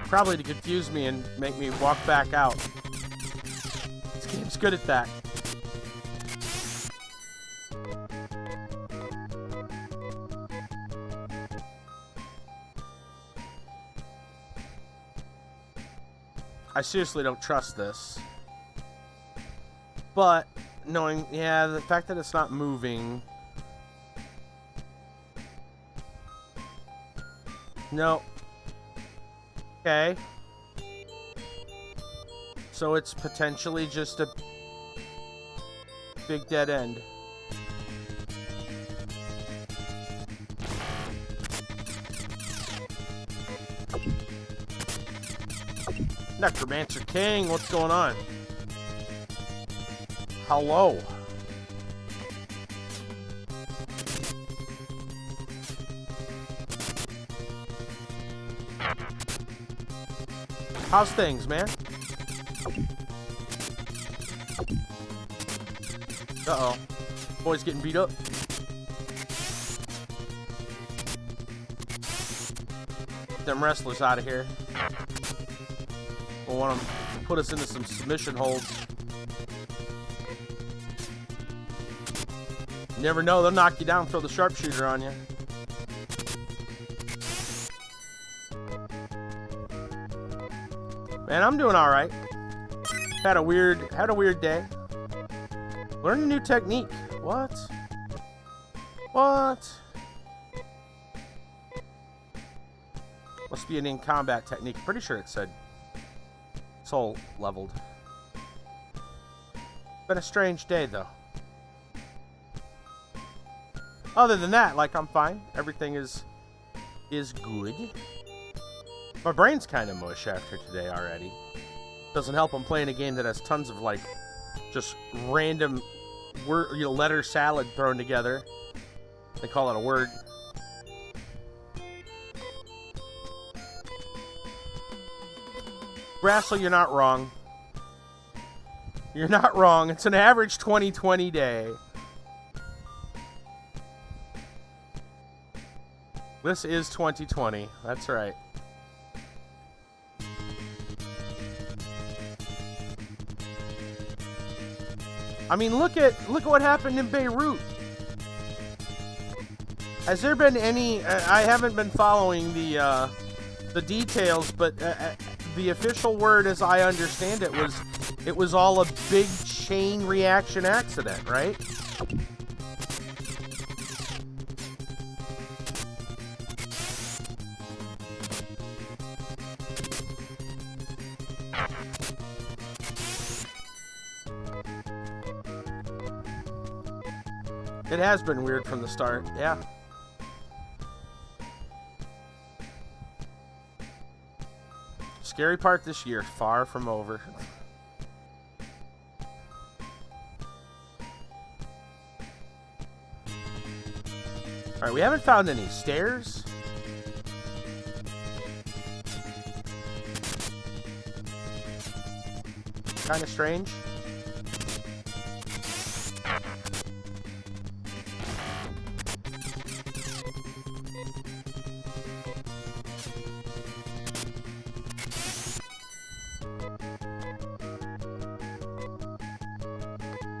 Probably to confuse me and make me walk back out. This game's good at that. I seriously don't trust this. But, knowing, yeah, the fact that it's not moving... No. Okay. So it's potentially just a big dead end. Necromancer King, what's going on? Hello. How's things, man? Uh-oh. Boy's getting beat up. Get them wrestlers out of here. We'll want them to put us into some submission holds. You never know, they'll knock you down and throw the sharpshooter on you. Man, I'm doing all right. Had a weird day. Learned a new technique. What? What? Must be an in-combat technique. Pretty sure it said soul leveled. Been a strange day, though. Other than that, like, I'm fine. Everything is good. My brain's kind of mush after today already. Doesn't help I'm playing a game that has tons of, like, just random word, letter salad thrown together. They call it a word. Brassel, you're not wrong. You're not wrong. It's an average 2020 day. This is 2020. That's right. I mean, look at what happened in Beirut. Has there been any? I haven't been following the details, but the official word, as I understand it was all a big chain reaction accident, right? It has been weird from the start, yeah. Scary part this year, far from over. Alright, we haven't found any stairs. Kind of strange.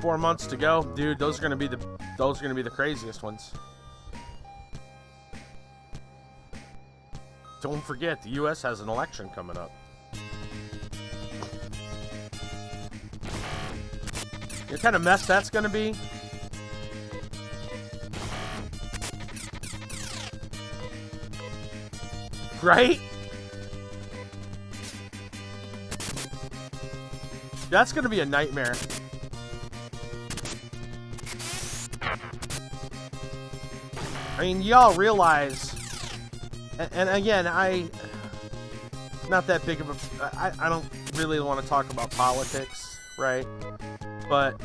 Four months to go, dude. Those are gonna be the craziest ones. Don't forget, the U.S. has an election coming up. What kind of mess that's gonna be? Right? That's gonna be a nightmare. I mean, y'all realize, and again, not that big of a, I don't really want to talk about politics, right? But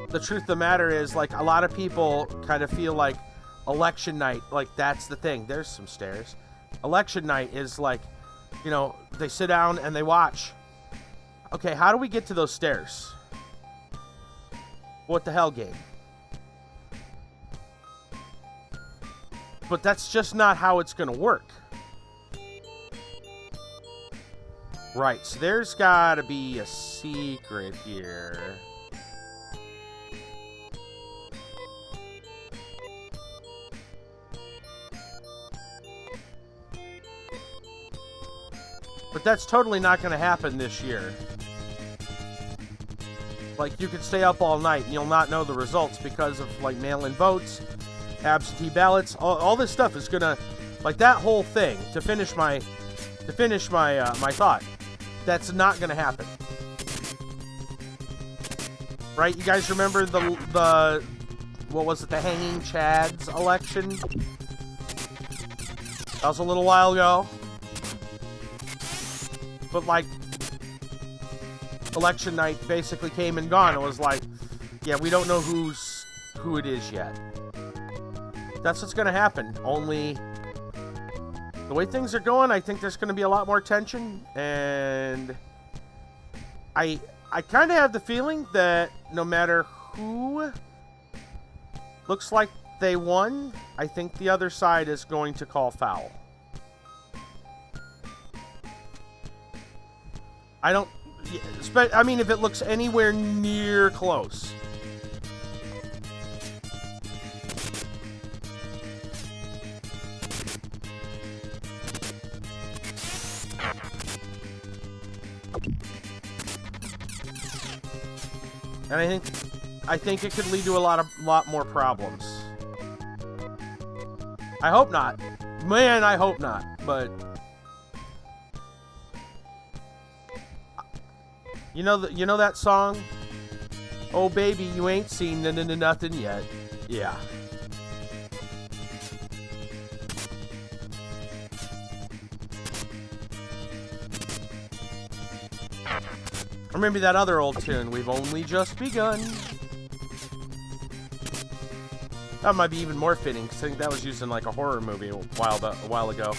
the truth of the matter is, like, a lot of people kind of feel like election night, like, that's the thing. There's some stairs. Election night is like, you know, they sit down and they watch. Okay, how do we get to those stairs? What the hell, game? But that's just not how it's going to work. Right, so there's got to be a secret here. But that's totally not going to happen this year. Like, you could stay up all night and you'll not know the results because of, like, mail-in votes, absentee ballots. All this stuff is going to, like, that whole thing, to finish my my thought, that's not going to happen. Right? You guys remember the what was it, the Hanging Chad's election? That was a little while ago. But, like, election night basically came and gone. It was like, yeah, we don't know who it is yet. That's what's going to happen. Only the way things are going, I think there's going to be a lot more tension. And I kind of have the feeling that no matter who looks like they won, I think the other side is going to call foul. I mean, if it looks anywhere near close. And I think it could lead to a lot more problems. I hope not. Man, I hope not. But you know that song? Oh baby, you ain't seen nothing yet. Yeah. Or maybe that other old tune, We've Only Just Begun. That might be even more fitting, because I think that was used in like a horror movie a while ago.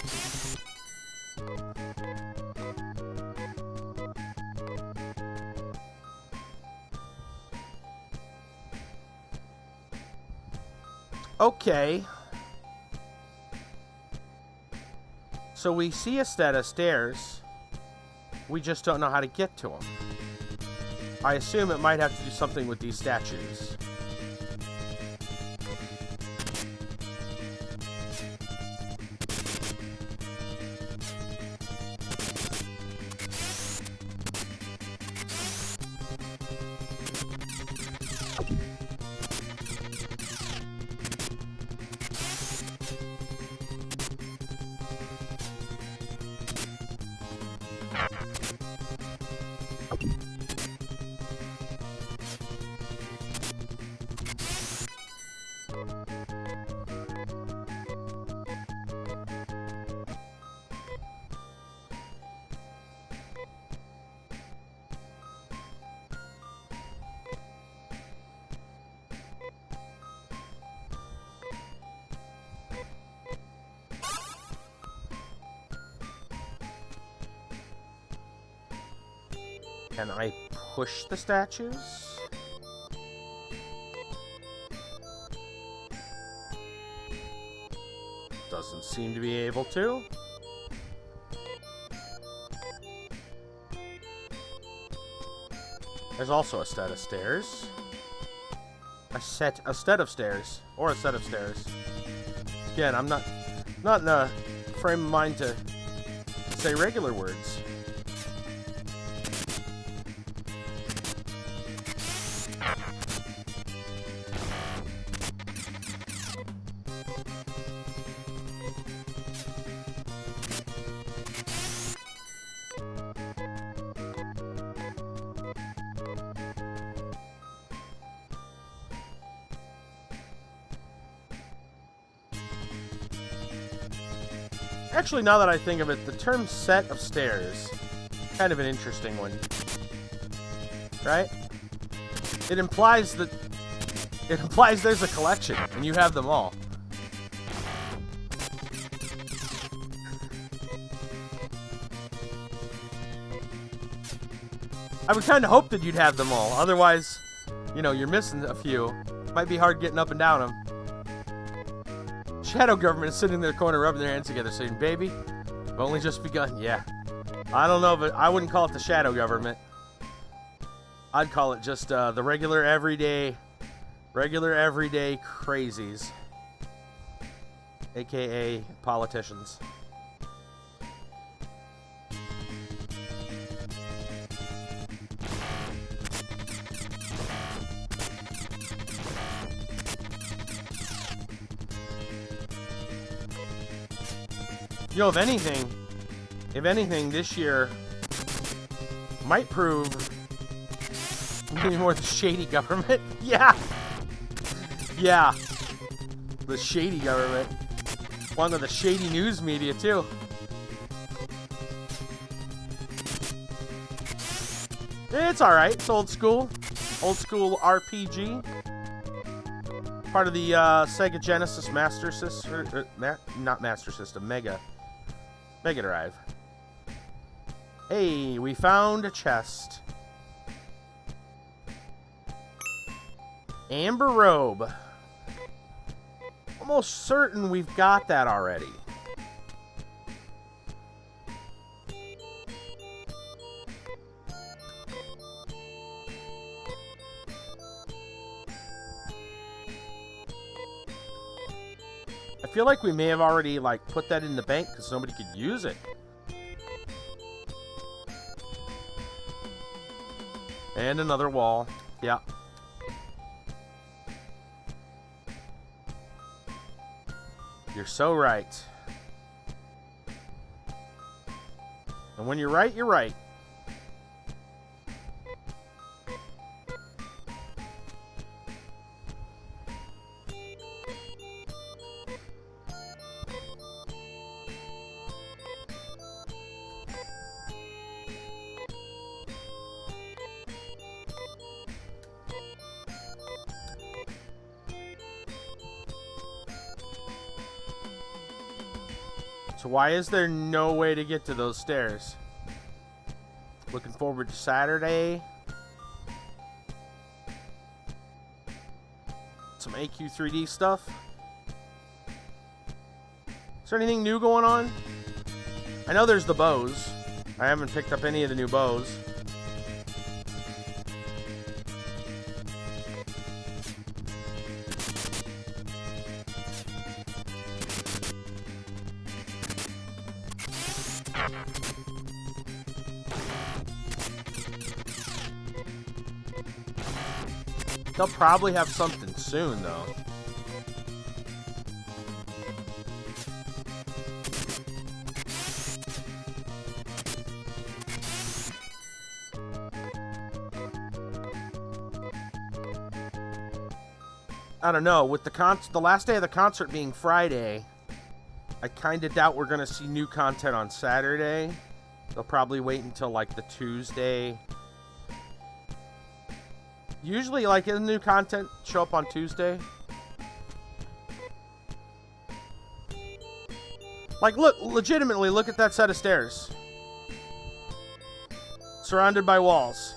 Okay. So we see a set of stairs. We just don't know how to get to them. I assume it might have to do something with these statues. Can I push the statues? Doesn't seem to be able to. There's also a set of stairs. A set of stairs. Or a set of stairs. Again, I'm not in a frame of mind to say regular words. Actually, now that I think of it, the term set of stairs, kind of an interesting one. Right? It implies there's a collection, and you have them all. I would kind of hope that you'd have them all. Otherwise, you know, you're missing a few. Might be hard getting up and down them. Shadow government is sitting in their corner rubbing their hands together saying, baby, we've only just begun. Yeah. I don't know, but I wouldn't call it the shadow government. I'd call it just the regular everyday crazies. AKA politicians. You know, if anything, this year might prove maybe more the shady government. Yeah. Yeah. The shady government. One of the shady news media, too. It's alright. It's old school. Old school RPG. Part of the Sega Genesis Master System. Not Master System. Mega Drive. Hey, we found a chest. Amber robe. Almost certain we've got that already. I feel like we may have already, like, put that in the bank because nobody could use it. And another wall. Yeah. You're so right. And when you're right, you're right. So why is there no way to get to those stairs? Looking forward to Saturday. Some AQ3D stuff. Is there anything new going on? I know there's the bows. I haven't picked up any of the new bows. They'll probably have something soon, though. I don't know. With the last day of the concert being Friday, I kind of doubt we're going to see new content on Saturday. They'll probably wait until, like, the Tuesday. Usually, like, the new content show up on Tuesday. Like, look, legitimately, look at that set of stairs. Surrounded by walls.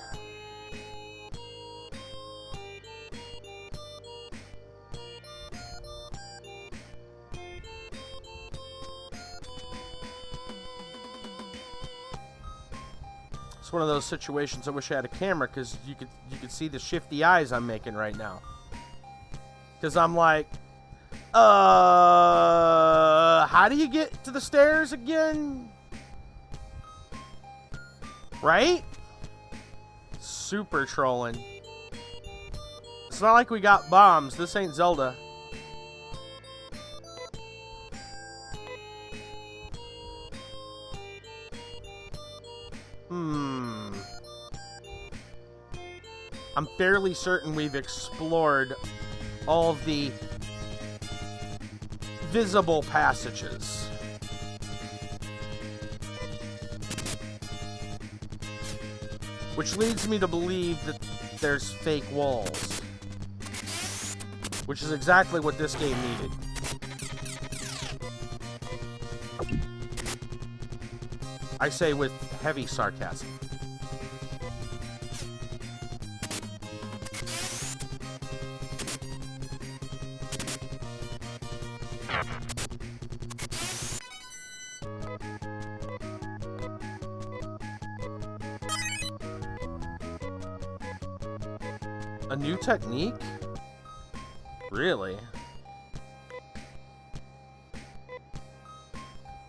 It's one of those situations I wish I had a camera, because you could see the shifty eyes I'm making right now. Because I'm like, how do you get to the stairs again? Right? Super trolling. It's not like we got bombs. This ain't Zelda. I'm fairly certain we've explored all of the visible passages. Which leads me to believe that there's fake walls. Which is exactly what this game needed. I say with heavy sarcasm. A new technique? Really?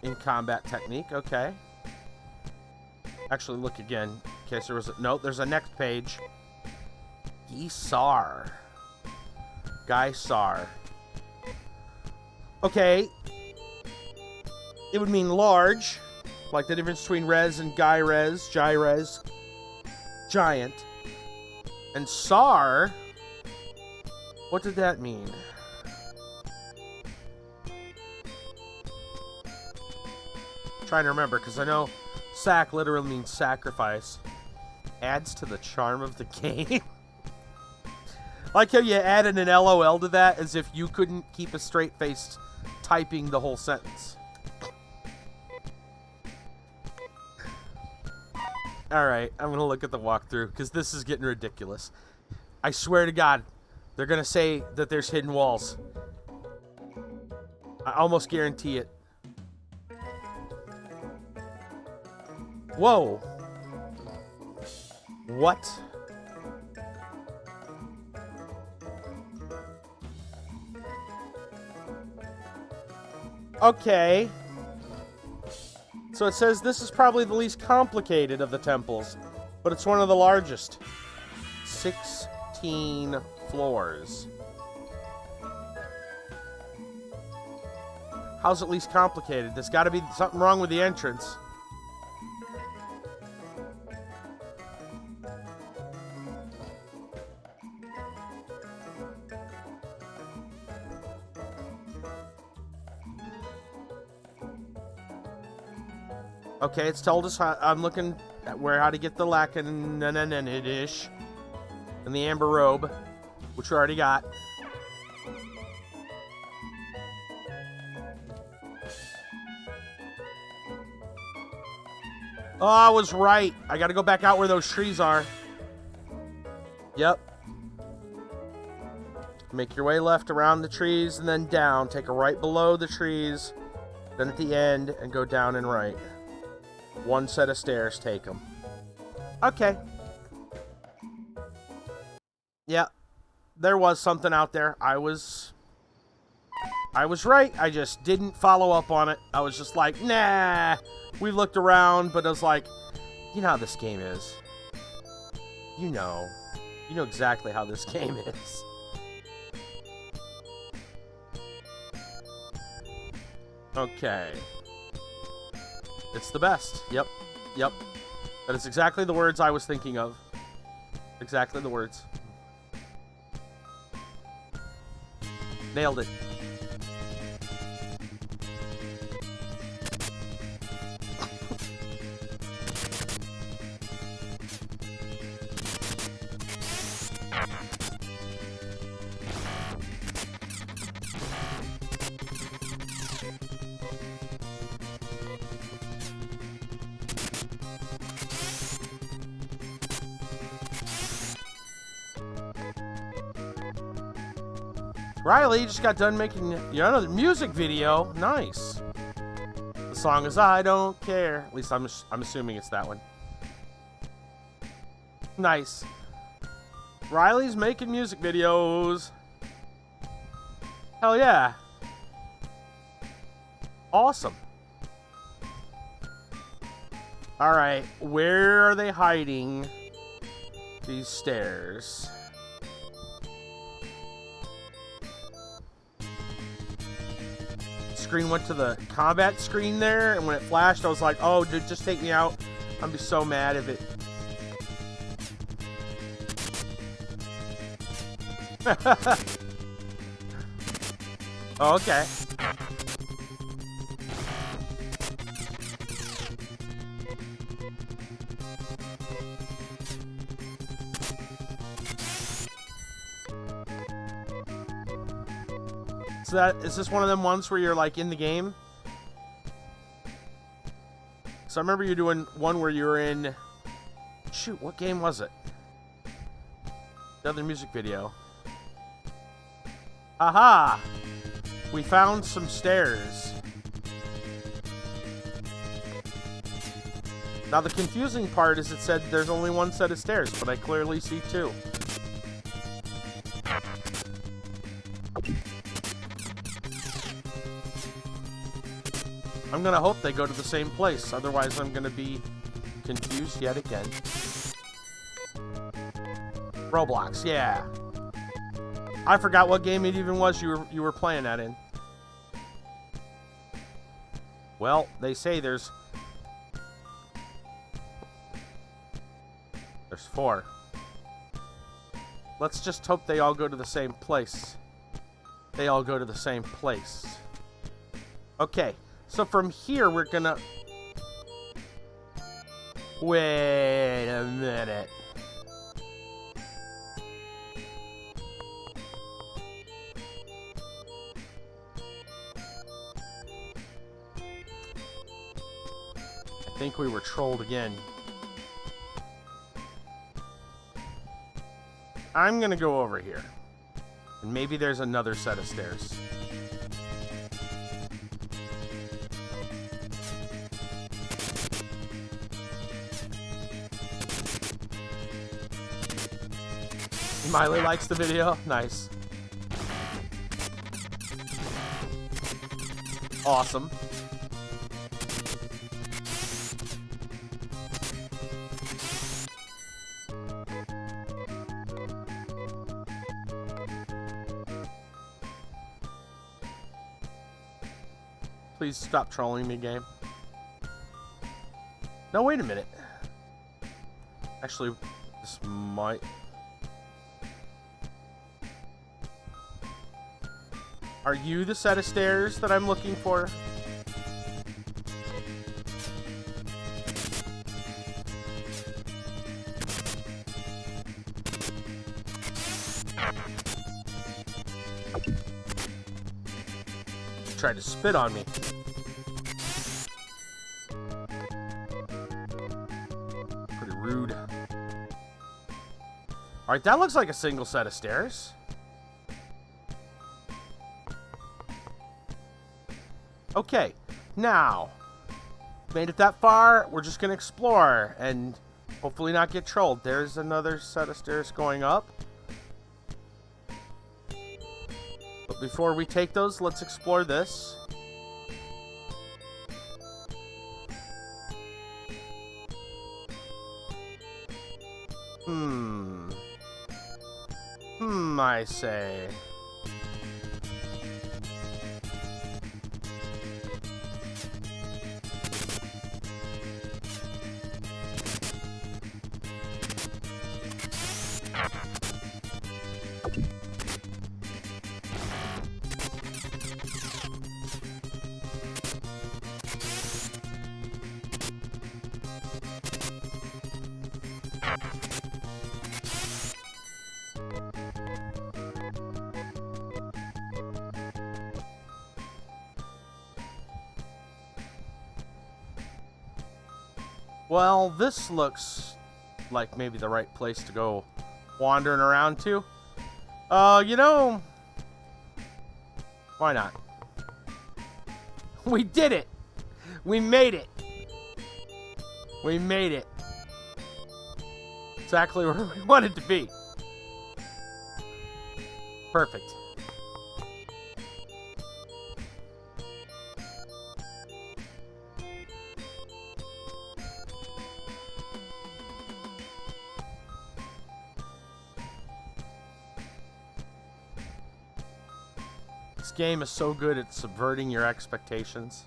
In combat technique, okay. Actually, look again. In case there was a... No, there's a next page. Gisar. Gisar. Okay. It would mean large. Like the difference between res and res, res. Giant. And Sar, what did that mean? I'm trying to remember, because I know sack literally means sacrifice. Adds to the charm of the game. Like how you added an LOL to that, as if you couldn't keep a straight face typing the whole sentence. Alright, I'm gonna look at the walkthrough, because this is getting ridiculous. I swear to God, they're gonna say that there's hidden walls. I almost guarantee it. Whoa! What? Okay. So it says this is probably the least complicated of the temples, but it's one of the largest. 16 floors. How's it least complicated? There's got to be something wrong with the entrance. Okay, it's told us how, I'm looking at how to get the Lacananish and the amber robe, which we already got. Oh, I was right. I gotta go back out where those trees are. Yep. Make your way left around the trees and then down. Take a right below the trees, then at the end, and go down and right. One set of stairs, take them. Okay. Yeah. There was something out there. I was right. I just didn't follow up on it. I was just like, nah. We looked around, but I was like, you know how this game is. You know exactly how this game is. Okay. It's the best. Yep. Yep. That is exactly the words I was thinking of. Exactly the words. Nailed it. Riley just got done making another music video. Nice. The song is I Don't Care. At least I'm assuming it's that one. Nice. Riley's making music videos. Hell yeah. Awesome. Alright, where are they hiding these stairs? Screen went to the combat screen there, and when it flashed, I was like, oh, dude, just take me out. I'd be so mad if it... Oh, okay. Is this one of them ones where you're like in the game? So I remember you doing one where you were in... Shoot, what game was it? The other music video. Aha! We found some stairs. Now the confusing part is it said there's only one set of stairs, but I clearly see two. I'm gonna hope they go to the same place, otherwise I'm gonna be confused yet again. Roblox, yeah. I forgot what game it even was you were playing that in. Well, they say there's 4. Let's just hope they all go to the same place. They all go to the same place. Okay, so from here we're gonna... Wait a minute. I think we were trolled again. I'm gonna go over here. And maybe there's another set of stairs. Miley likes the video. Nice. Awesome. Please stop trolling me, game. No, wait a minute. Actually, this might... Are you the set of stairs that I'm looking for? Tried to spit on me. Pretty rude. Alright, that looks like a single set of stairs. Okay, now, made it that far, we're just gonna explore and hopefully not get trolled. There's another set of stairs going up. But before we take those, let's explore this. I say. Well, this looks like maybe the right place to go wandering around to. You know, why not? We did it! We made it! We made it. Exactly where we wanted to be. Perfect. This game is so good at subverting your expectations.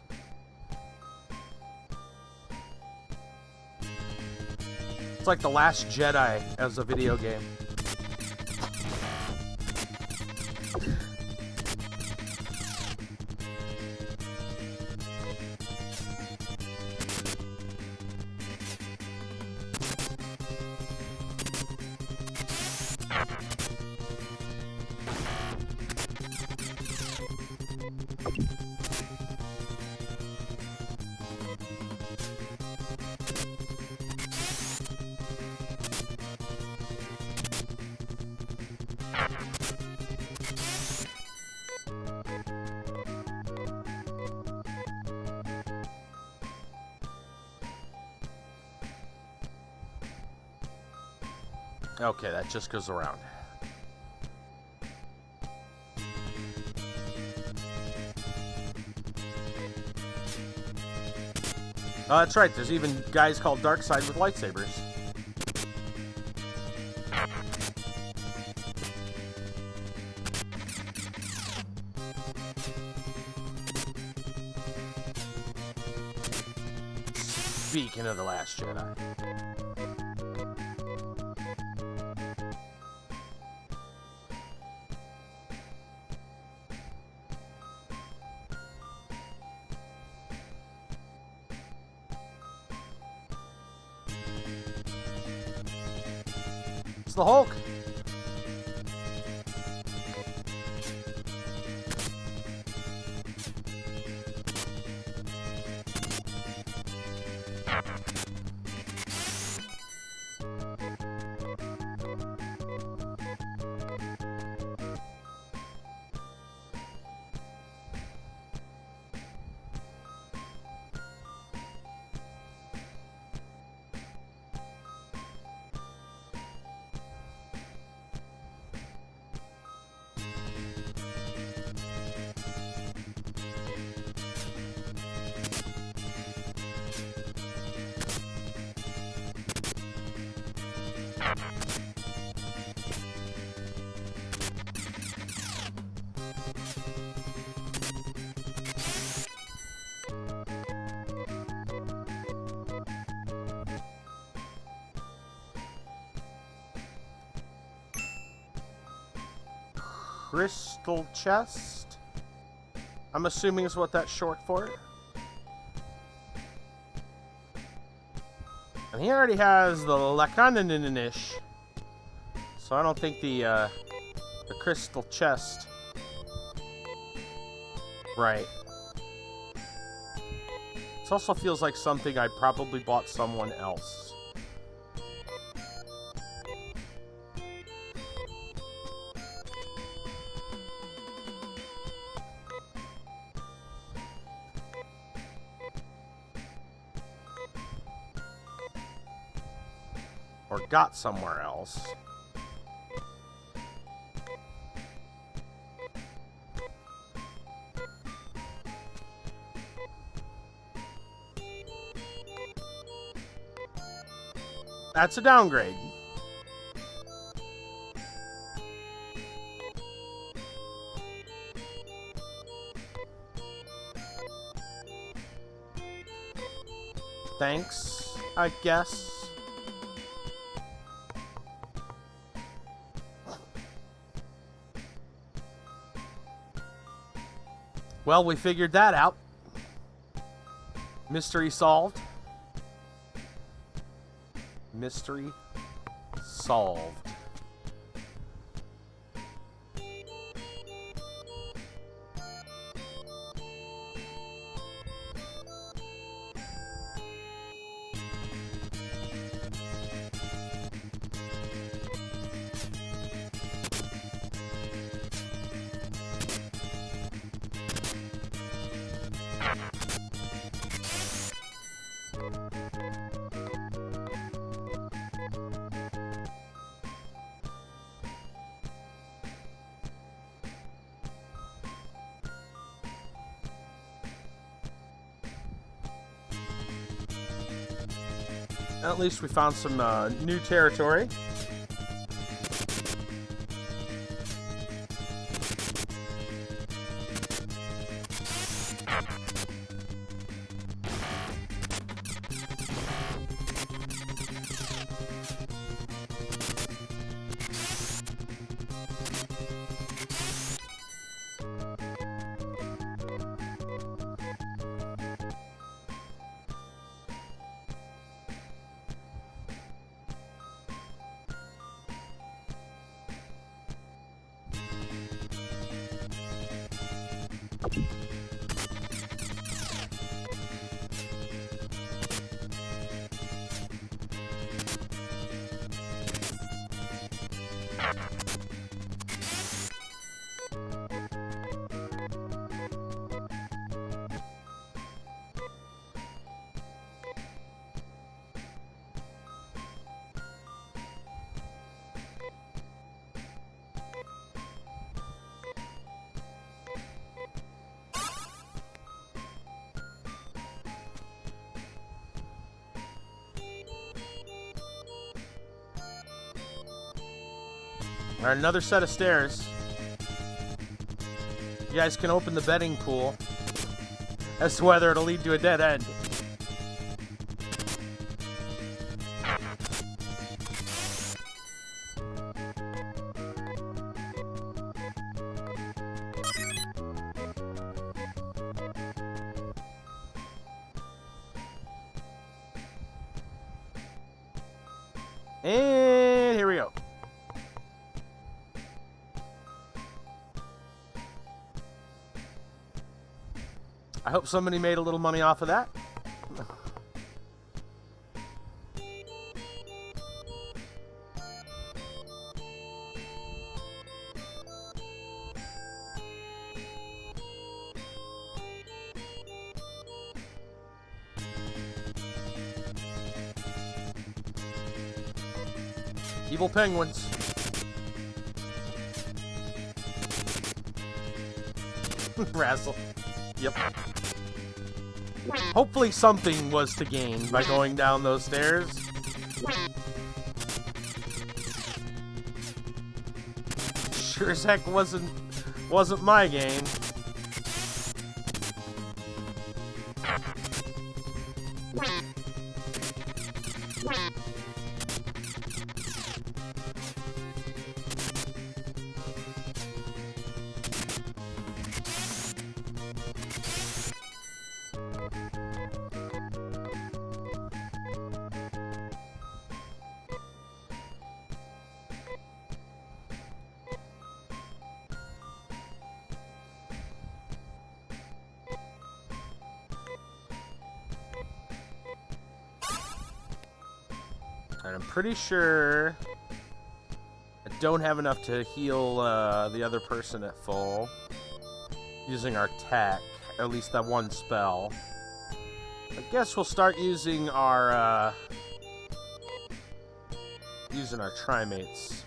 It's like The Last Jedi as a video game. Okay, that just goes around. Oh, that's right. There's even guys called Darkseid with lightsabers. Speaking of The Last Jedi. It's the Hulk. Crystal chest? I'm assuming is what that's short for. And he already has the Lakaninish. So I don't think the crystal chest. Right. This also feels like something I probably bought someone else. Or got somewhere else. That's a downgrade. Thanks, I guess. Well, we figured that out. Mystery solved. Mystery solved. At least we found some new territory. Alright, another set of stairs. You guys can open the betting pool as to whether it'll lead to a dead end. And here we go. I hope somebody made a little money off of that. Evil penguins. Razzle. Yep. Hopefully something was to gain by going down those stairs. Sure as heck wasn't my game. And I'm pretty sure I don't have enough to heal the other person at full using our tech, at least that one spell. I guess we'll start using our trimates.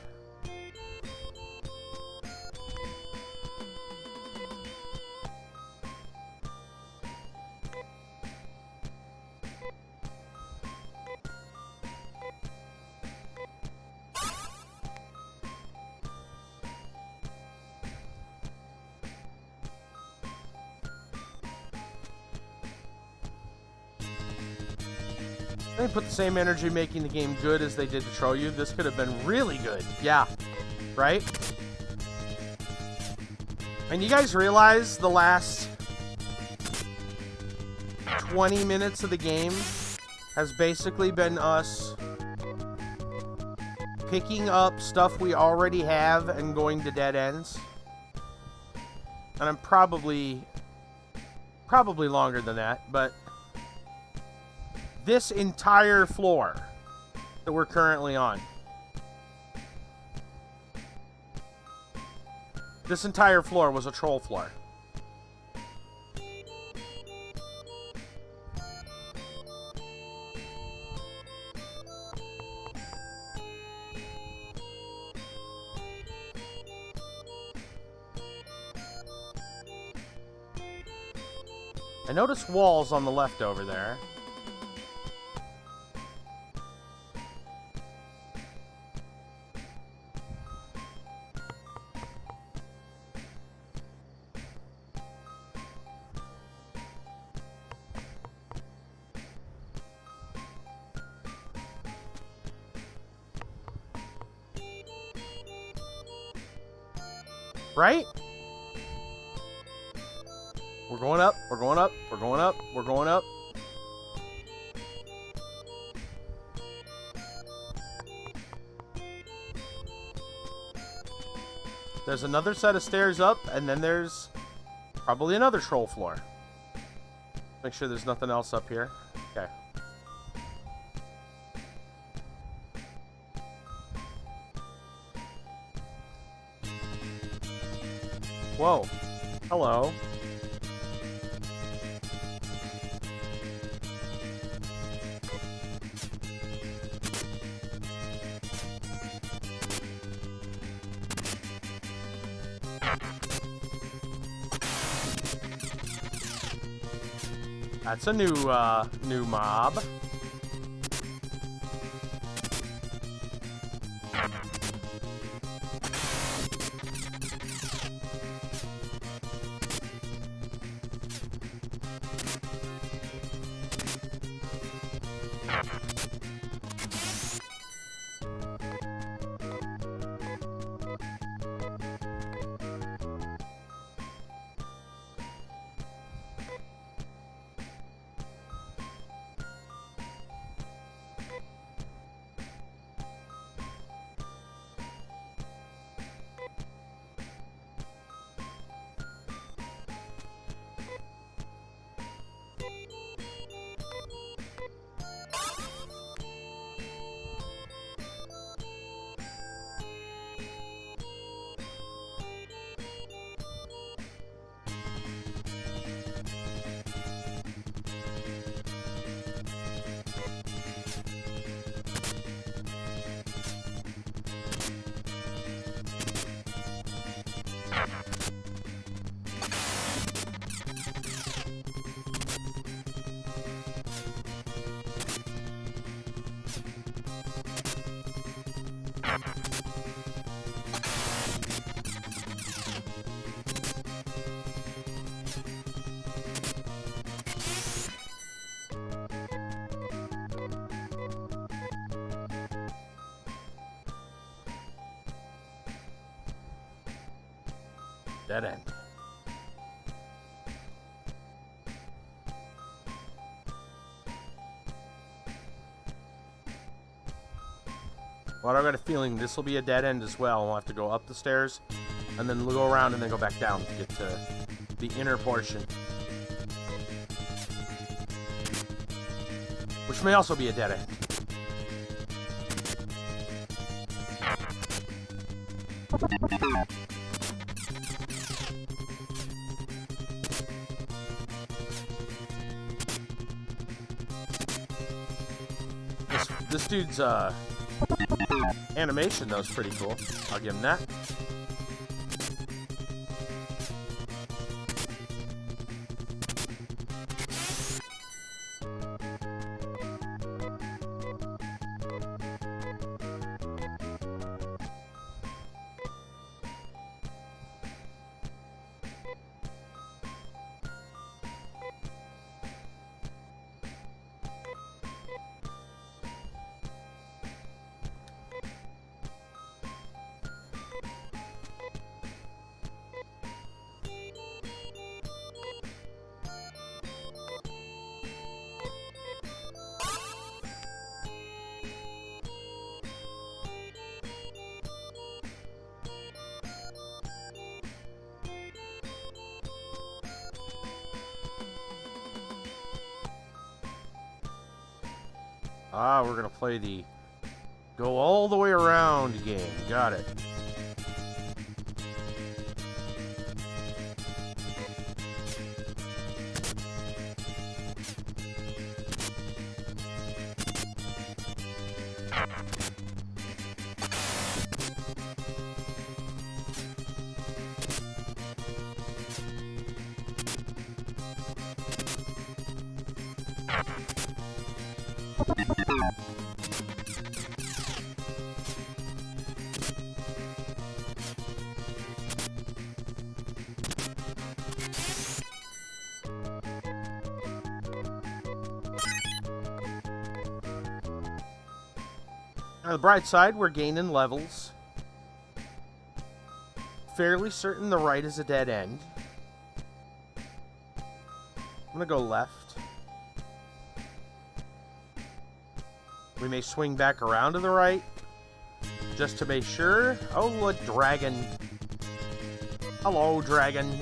They put the same energy making the game good as they did to troll you. This could have been really good. Yeah. Right? And you guys realize the last 20 minutes of the game has basically been us picking up stuff we already have and going to dead ends? And I'm probably longer than that, but this entire floor that we're currently on. This entire floor was a troll floor. I noticed walls on the left over there. Right? We're going up, we're going up, we're going up, we're going up. There's another set of stairs up, and then there's probably another troll floor. Make sure there's nothing else up here. Okay. Whoa. Hello. That's a new mob. Dead end. Well, I got a feeling this will be a dead end as well. We'll have to go up the stairs, and then go around and then go back down to get to the inner portion. Which may also be a dead end. This dude's animation, though, is pretty cool. I'll give him that. Ah, we're gonna play the go all the way around game. Got it. On the bright side, we're gaining levels. Fairly certain the right is a dead end. I'm gonna go left. We may swing back around to the right, just to make sure. Oh, look, dragon. Hello, dragon.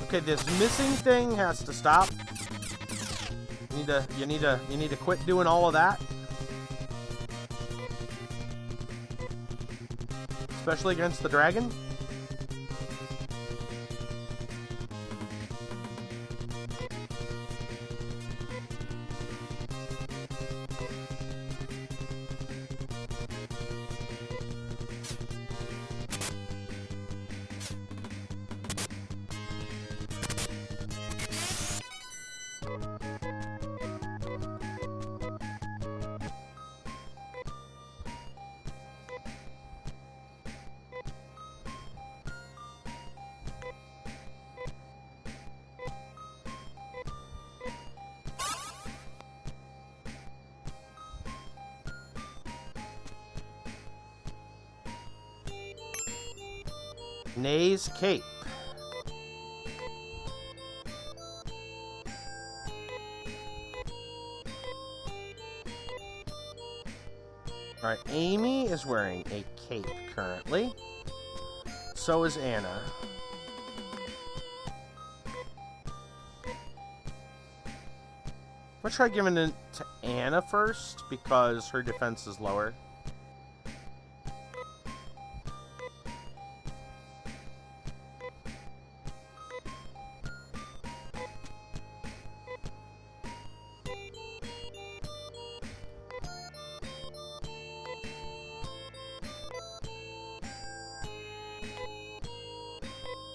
Okay, this missing thing has to stop. You need to quit doing all of that. Especially against the dragon. Nay's Cape. Alright, Amy is wearing a cape currently. So is Anna. I'm gonna try giving it to Anna first because her defense is lower.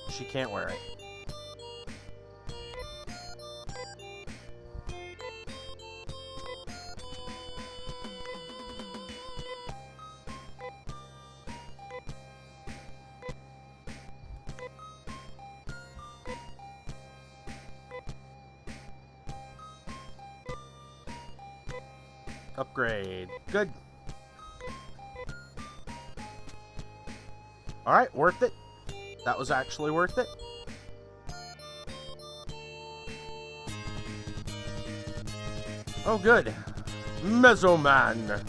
She can't wear it. Upgrade. Good. Alright, worth it. That was actually worth it. Oh, good. Mesoman.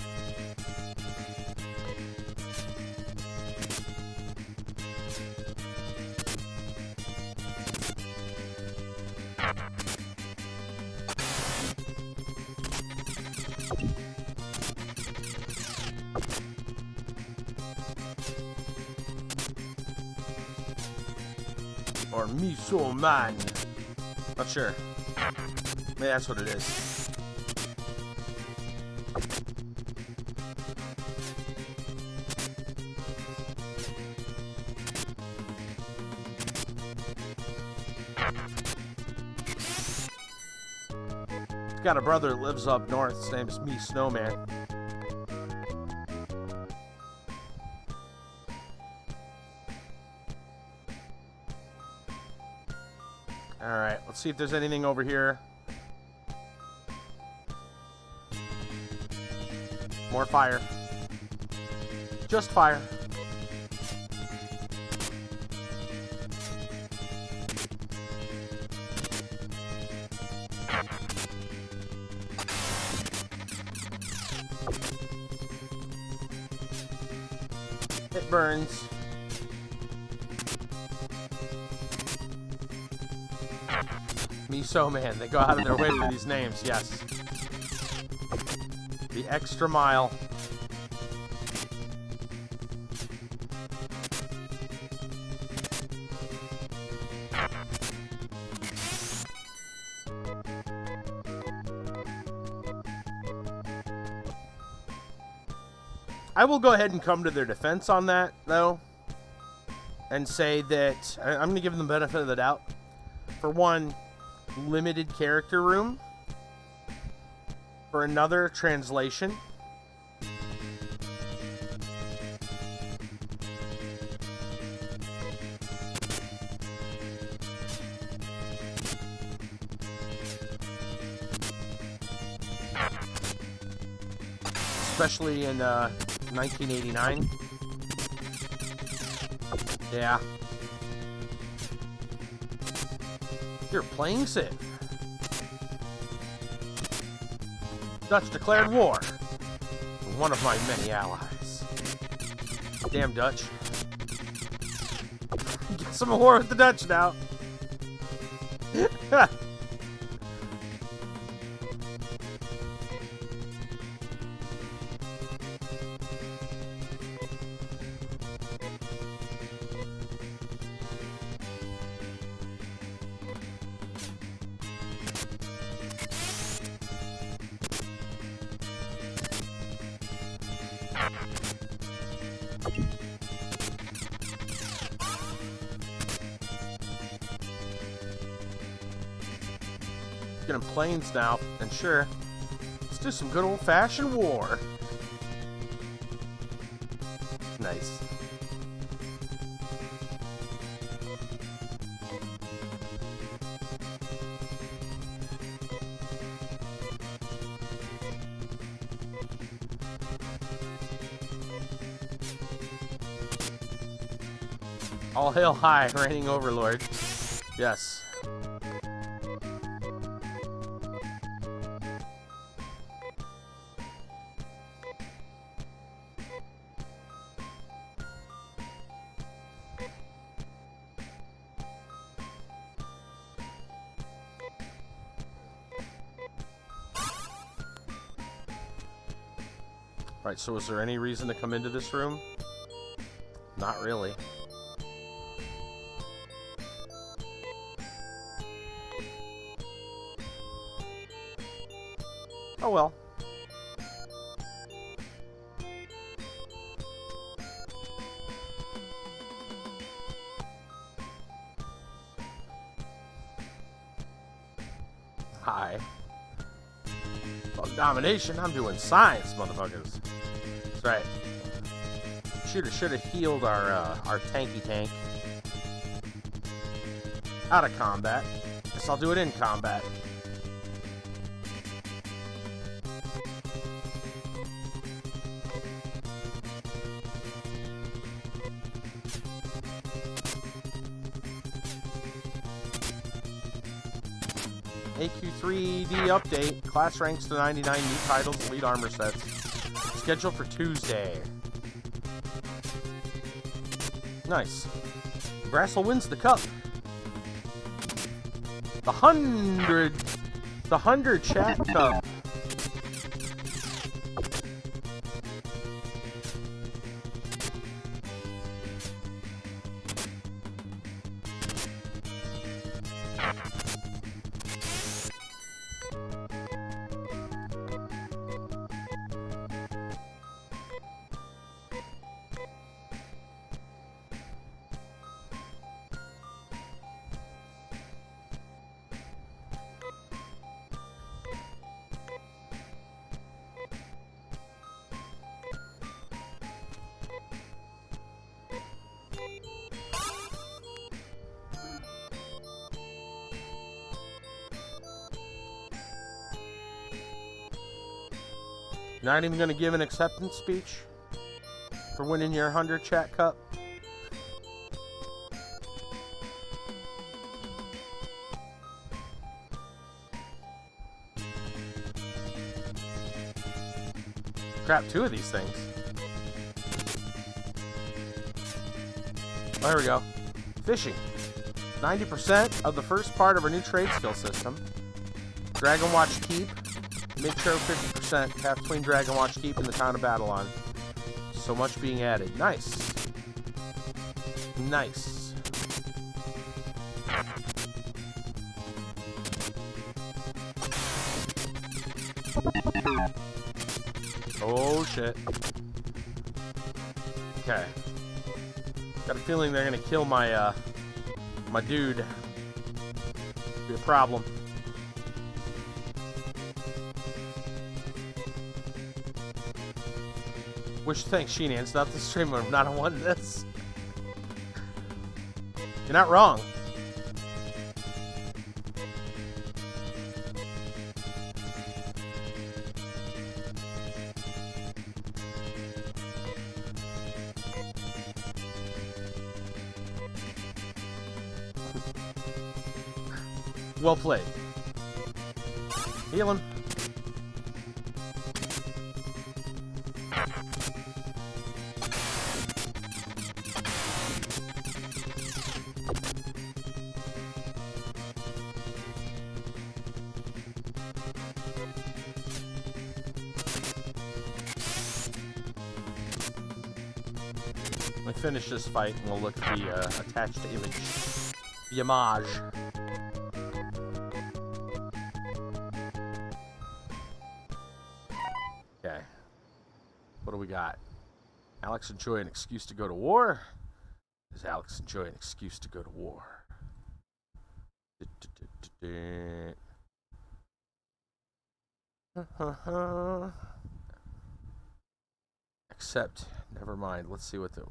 Or Mesoman. Not sure. Maybe that's what it is. Got a brother that lives up north. His name is Me Snowman. Alright, let's see if there's anything over here. More fire. Just fire. It burns. Mesoman, they go out of their way for these names, yes. The extra mile. I will go ahead and come to their defense on that, though, and say that I'm going to give them the benefit of the doubt. For one, limited character room. For another, translation. Especially in 1989. Yeah. You're playing safe. Dutch declared war on one of my many allies. Damn Dutch. Get some war with the Dutch now. Get them planes now, and sure, let's do some good old-fashioned war. Nice. All hail high, reigning overlord. Yes. Right, so is there any reason to come into this room? Not really. Oh well. Hi. Well, domination, I'm doing science, motherfuckers. That's right. Should have healed our tanky tank. Out of combat. Guess I'll do it in combat. AQ3D update. Class ranks to 99. New titles, elite armor sets. Scheduled for Tuesday. Nice. Brassel wins the cup. The 100 chat cup. Not even gonna give an acceptance speech for winning your 100 chat cup. Crap, 2 of these things. There we go. Fishing. 90% of the first part of our new trade skill system. Dragon Watch Keep. Mid-show 50%, half between Dragon Watch Keep and the town of Babylon. So much being added. Nice. Nice. Oh shit. Okay. Got a feeling they're gonna kill my my dude. Be a problem. Wish thanks, Sheenan. Stop the stream. I'm not on this. You're not wrong. Well played. Heal him. Finish this fight and we'll look at the attached image. The image. Okay. What do we got? Alex enjoy an excuse to go to war? Does Alex enjoy an excuse to go to war? Except, never mind. Let's see what the...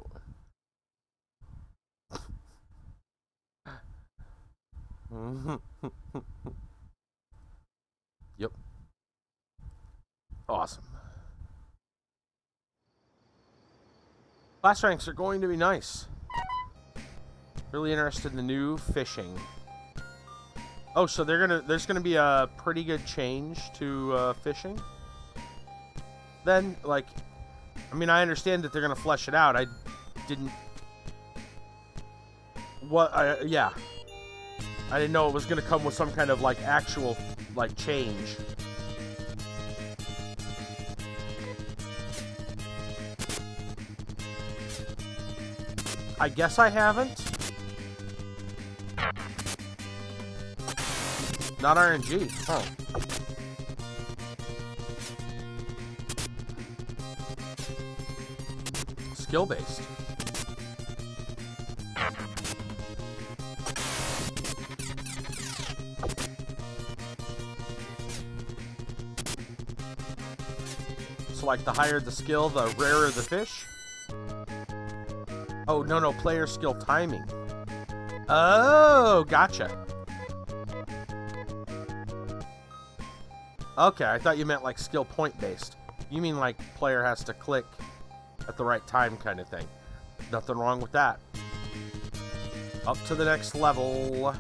Yep. Awesome. Class ranks are going to be nice. Really interested in the new fishing. Oh, so there's gonna be a pretty good change to fishing. Then, like, I mean, I understand that they're gonna flesh it out. I didn't. What? Yeah. I didn't know it was gonna come with some kind of like actual like change. I guess I haven't. Not RNG. Huh. Skill-based. So like the higher the skill, the rarer the fish? Oh, no, player skill timing. Oh, gotcha. Okay, I thought you meant like skill point based. You mean like player has to click at the right time kind of thing. Nothing wrong with that. Up to the next level.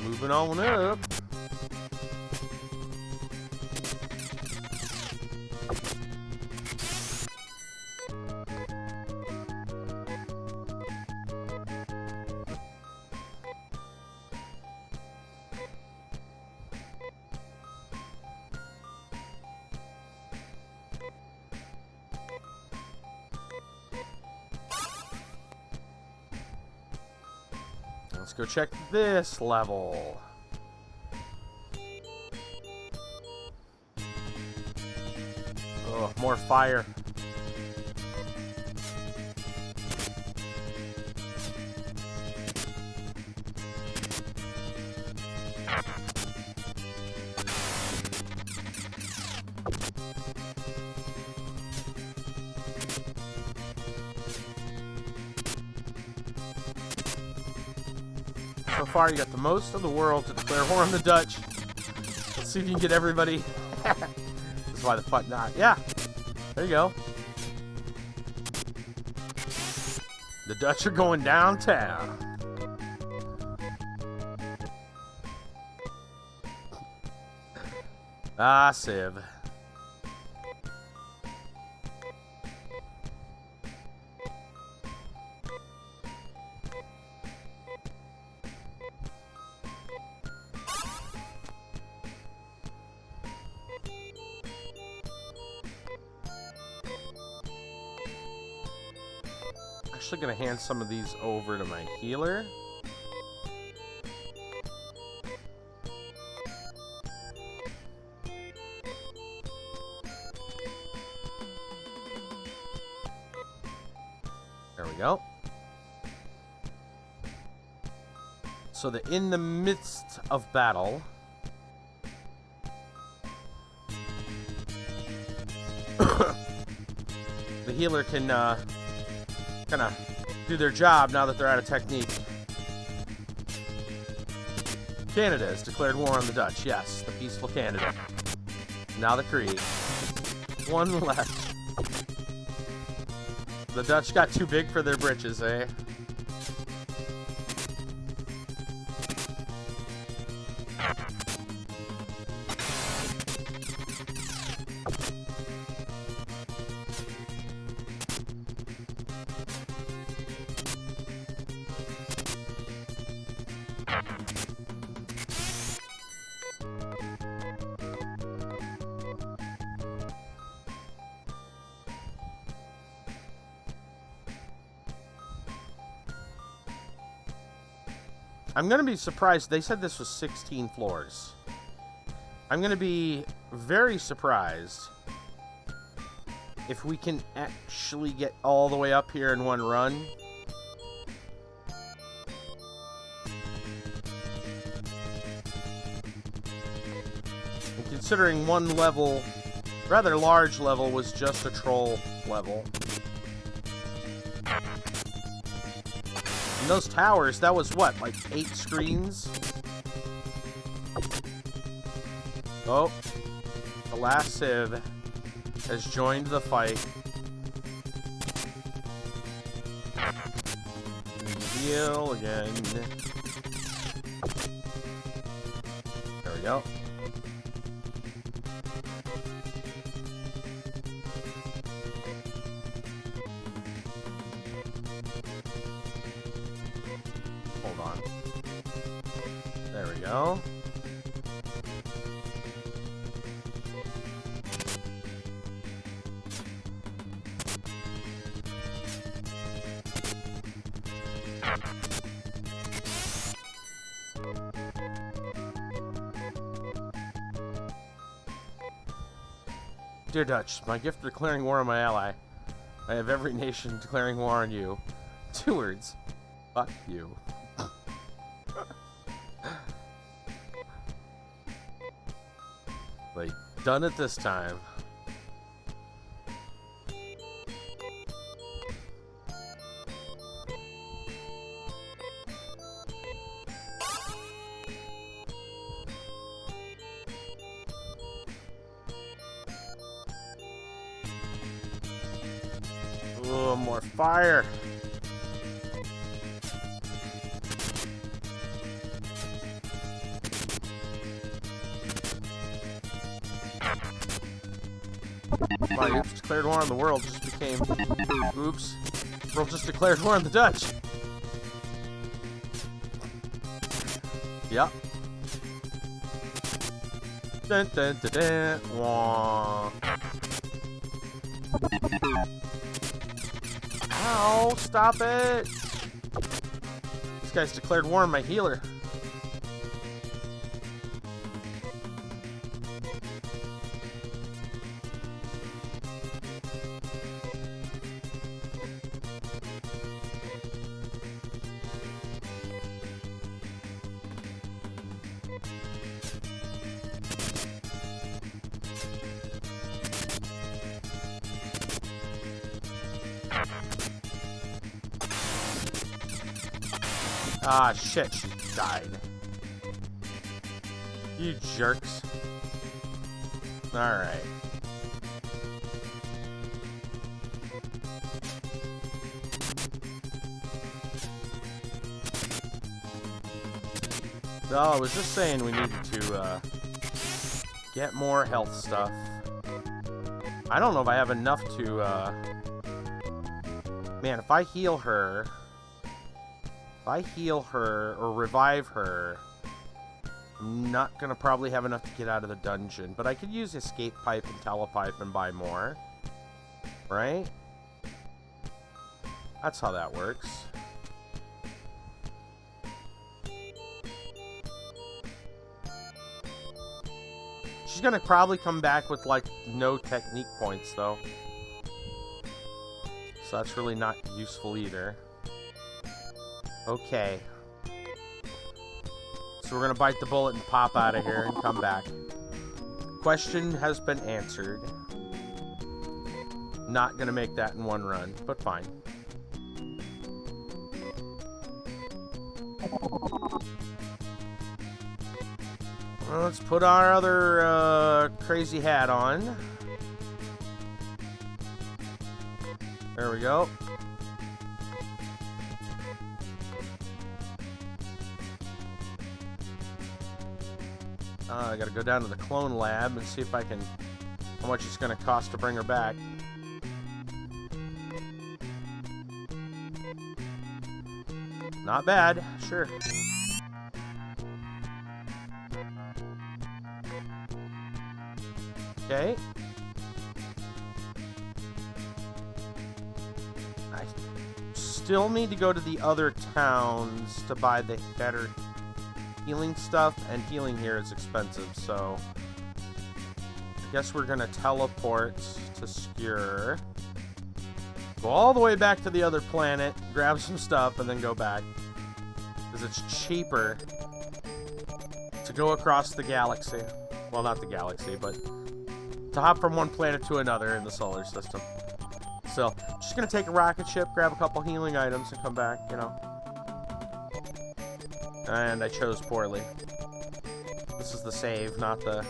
Moving on up. Let's go check this level. Oh, more fire. So far, you got the most of the world to declare war on the Dutch. Let's see if you can get everybody. This is why the fuck not. Yeah, there you go. The Dutch are going downtown. Ah, Civ. Actually gonna hand some of these over to my healer. There we go. So that in the midst of battle, the healer can kind of do their job now that they're out of technique. Canada has declared war on the Dutch. Yes, the peaceful Canada. Now the Creed. One left. The Dutch got too big for their britches, eh? I'm going to be surprised. They said this was 16 floors. I'm going to be very surprised if we can actually get all the way up here in one run. And considering one level, rather large level, was just a troll level. Those towers, that was what, like 8 screens? Oh, the last Civ has joined the fight. Heal again. There we go. There we go. Dear Dutch, my gift for declaring war on my ally. I have every nation declaring war on you. 2 words. Fuck you. Like, done it this time. Oh, more fire. My oops, declared war on the world just became... Oops. World just declared war on the Dutch. Yep. Dun dun dun dun. Wah. Ow, stop it! This guy's declared war on my healer. Ah, shit, she died. You jerks. Alright. Oh, I was just saying we needed to, get more health stuff. I don't know if I have enough to, Man, if I heal her... If I heal her, or revive her, I'm not gonna probably have enough to get out of the dungeon. But I could use escape pipe and telepipe and buy more. Right? That's how that works. She's gonna probably come back with, like, no technique points, though. So that's really not useful either. Okay. So we're gonna bite the bullet and pop out of here and come back. Question has been answered. Not gonna make that in one run, but fine. Well, let's put our other crazy hat on. There we go. I gotta go down to the clone lab and see if I can... How much it's gonna cost to bring her back. Not bad, sure. Okay. I still need to go to the other towns to buy the better healing stuff, and healing here is expensive, so I guess we're gonna teleport to Skewer, go all the way back to the other planet, grab some stuff, and then go back, because it's cheaper to go across the galaxy. Well, not the galaxy, but to hop from one planet to another in the solar system. So, just gonna take a rocket ship, grab a couple healing items, and come back, you know. And I chose poorly. This is the save, not the...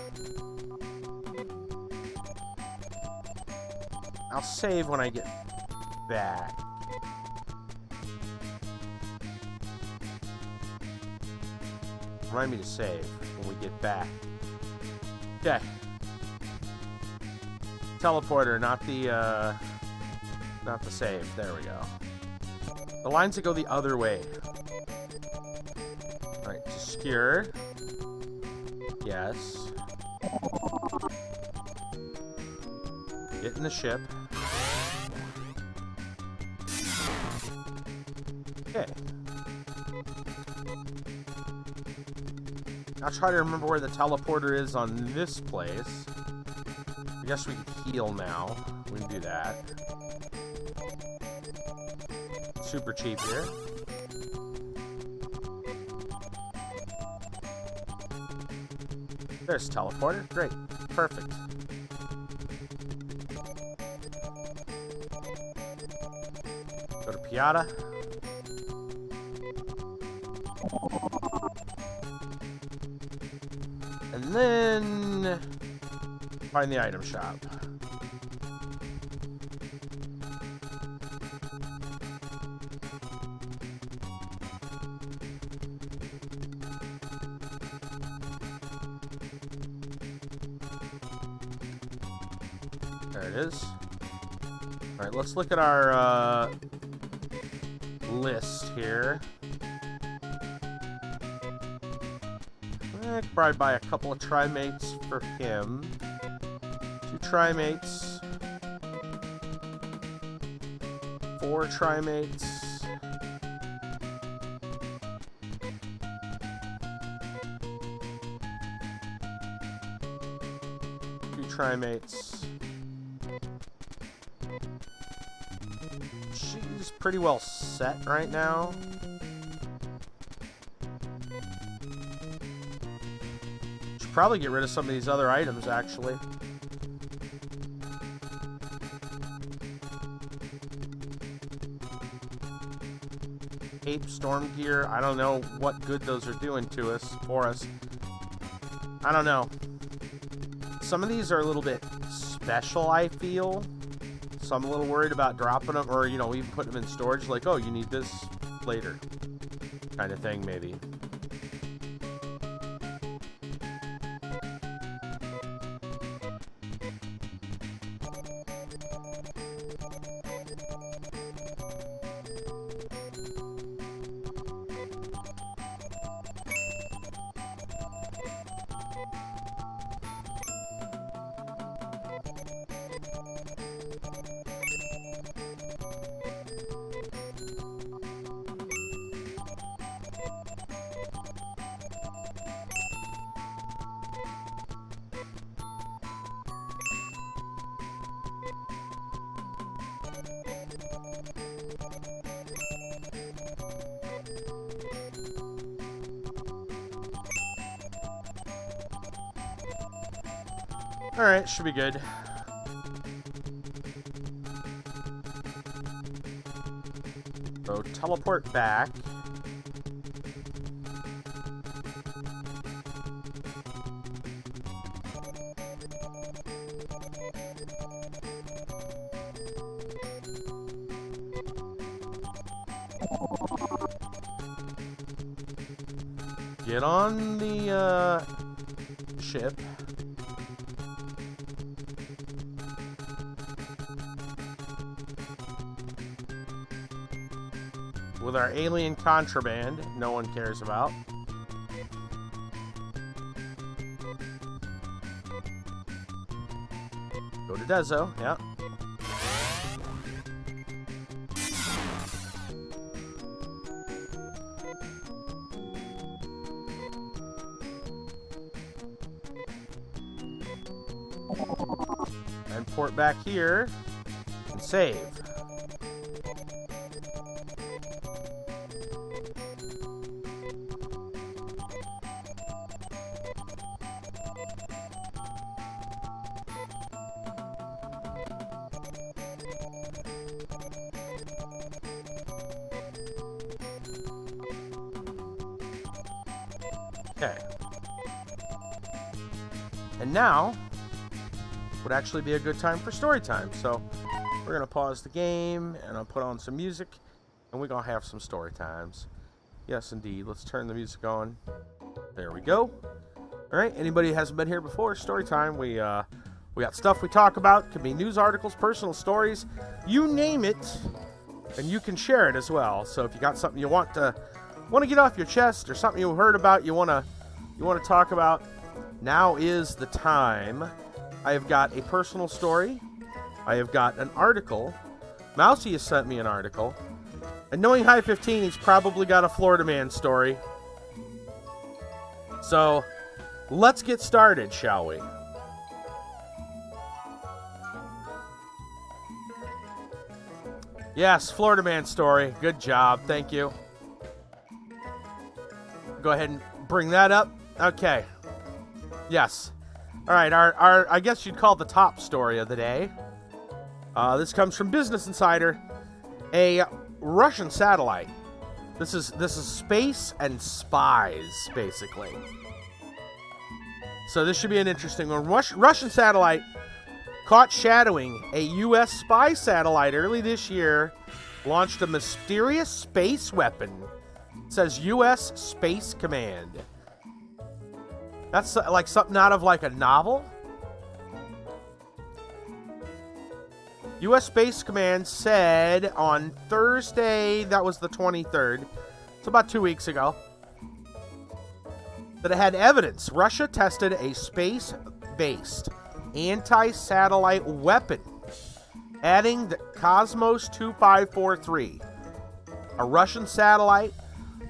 I'll save when I get back. Remind me to save when we get back. Okay. Teleporter, not the save. There we go. The lines that go the other way. Alright, to Skewer. Yes. Get in the ship. Okay. I'll try to remember where the teleporter is on this place. I guess we can heal now. We can do that. Super cheap here. There's teleporter. Great. Perfect. Go to Piata. And then find the item shop. There it is. Alright, let's look at our list here. I could probably buy a couple of trimates for him. 2 trimates. 4 trimates. 2 trimates. She's pretty well set right now. Should probably get rid of some of these other items, actually. Ape storm gear. I don't know what good those are doing to us, for us. I don't know. Some of these are a little bit special, I feel. So I'm a little worried about dropping them, or, you know, even putting them in storage. Like, oh, you need this later. Kind of thing, maybe. Alright, should be good. So, teleport back. Get on the, ship. With our alien contraband, no one cares about. Go to Dezo, yeah. And port back here and save. Okay. And now would actually be a good time for story time. So we're going to pause the game and I'll put on some music and we're going to have some story times. Yes, indeed. Let's turn the music on. There we go. All right. Anybody who hasn't been here before, story time. We got stuff we talk about. Could be news articles, personal stories, you name it, and you can share it as well. So if you got something you want to get off your chest or something you heard about you want to talk about, now is the time. I have got a personal story. I have got an article. Mousy has sent me an article. And knowing High 15, he's probably got a Florida man story. So, let's get started, shall we? Yes, Florida man story. Good job. Thank you. Go ahead and bring that up. Okay. Yes. All right. Our I guess you'd call it the top story of the day. This comes from Business Insider. A Russian satellite. This is space and spies, basically. So this should be an interesting one. Russian satellite caught shadowing a U.S. spy satellite early this year. Launched a mysterious space weapon. It says U.S. Space Command. That's like something out of like a novel. U.S. Space Command said on Thursday, that was the 23rd, it's about 2 weeks ago, that it had evidence Russia tested a space-based anti-satellite weapon, adding the Cosmos 2543, a Russian satellite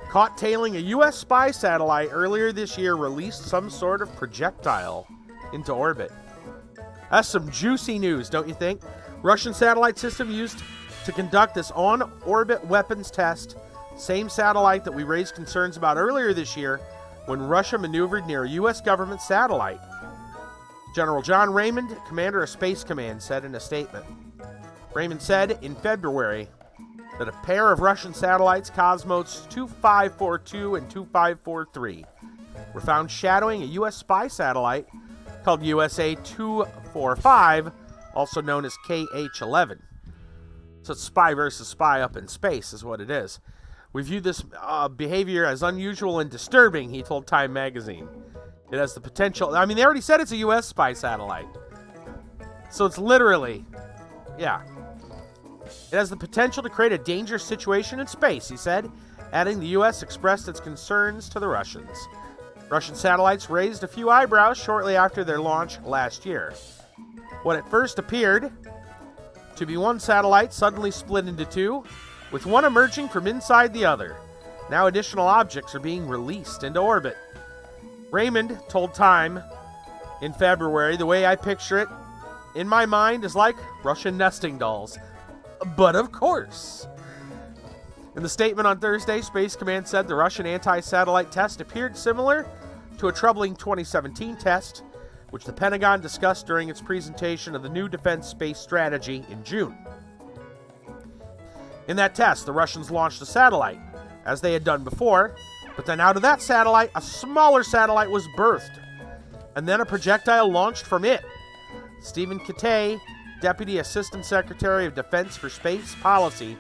caught tailing a U.S. spy satellite earlier this year, released some sort of projectile into orbit. That's some juicy news, don't you think? Russian satellite system used to conduct this on-orbit weapons test, same satellite that we raised concerns about earlier this year when Russia maneuvered near a U.S. government satellite. General John Raymond, commander of Space Command, said in a statement. Raymond said in February that a pair of Russian satellites, Cosmos 2542 and 2543, were found shadowing a U.S. spy satellite called USA 245, also known as KH-11. So it's spy versus spy up in space is what it is. We view this behavior as unusual and disturbing, he told Time magazine. It has the potential... I mean, they already said it's a U.S. spy satellite. So it's literally... Yeah. It has the potential to create a dangerous situation in space, he said, adding the U.S. expressed its concerns to the Russians. Russian satellites raised a few eyebrows shortly after their launch last year. What at first appeared to be one satellite suddenly split into two, with one emerging from inside the other. Now additional objects are being released into orbit. Raymond told Time in February, the way I picture it in my mind is like Russian nesting dolls. But of course. In the statement on Thursday, Space Command said the Russian anti-satellite test appeared similar to a troubling 2017 test, which the Pentagon discussed during its presentation of the new defense space strategy in June. In that test, the Russians launched a satellite, as they had done before, but then out of that satellite, a smaller satellite was birthed, and then a projectile launched from it. Stephen Kittay, Deputy Assistant Secretary of Defense for Space Policy,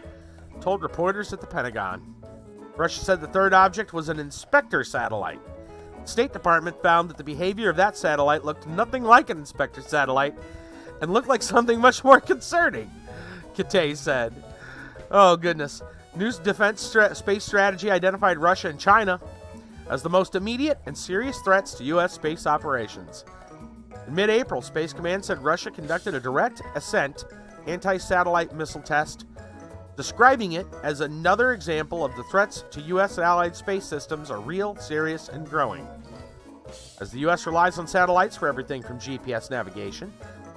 told reporters at the Pentagon. Russia said the third object was an inspector satellite. The State Department found that the behavior of that satellite looked nothing like an inspector satellite and looked like something much more concerning, Kittay said. Oh, goodness. New defense space strategy identified Russia and China as the most immediate and serious threats to U.S. space operations. In mid-April, Space Command said Russia conducted a direct ascent anti-satellite missile test, describing it as another example of the threats to U.S. allied space systems are real, serious, and growing. As the U.S. relies on satellites for everything from GPS navigation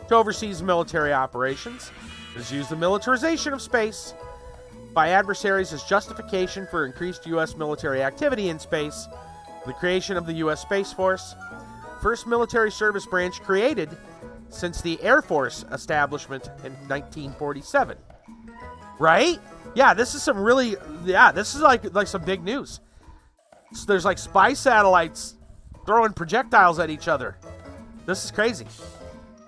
to overseas military operations, it has used the militarization of space by adversaries as justification for increased U.S. military activity in space, the creation of the U.S. Space Force, first military service branch created since the Air Force establishment in 1947. Right? Yeah, this is some really... Yeah, this is like some big news. So there's like spy satellites throwing projectiles at each other. This is crazy.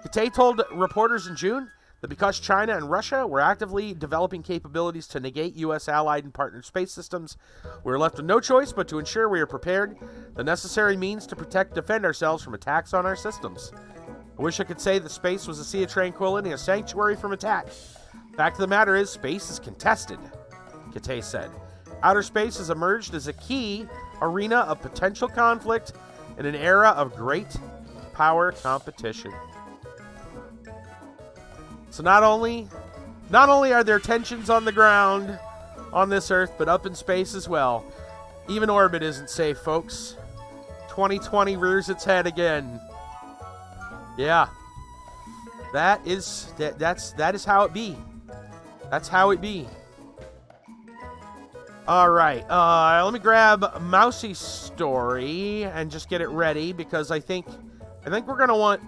Kittay told reporters in June that because China and Russia were actively developing capabilities to negate U.S. allied and partnered space systems, we were left with no choice but to ensure we are prepared, the necessary means to protect and defend ourselves from attacks on our systems. I wish I could say that space was a sea of tranquility, a sanctuary from attack. Fact of the matter is, space is contested, Kittay said. Outer space has emerged as a key arena of potential conflict in an era of great power competition. So not only are there tensions on the ground on this Earth, but up in space as well. Even orbit isn't safe, folks. 2020 rears its head again. Yeah. That is how it be. That's how it be. All right. Let me grab Mousie's story and just get it ready because I think we're gonna want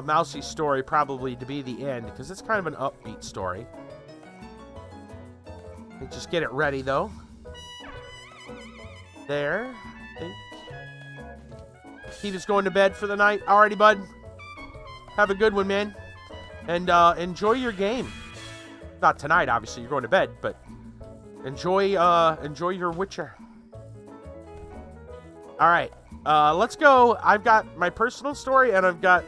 Mousie's story probably to be the end because it's kind of an upbeat story. Let me just get it ready though. There. I think. He was going to bed for the night. Alrighty, bud. Have a good one, man. And enjoy your game. Not tonight, obviously. You're going to bed, but enjoy your Witcher. All right, let's go. I've got my personal story, and I've got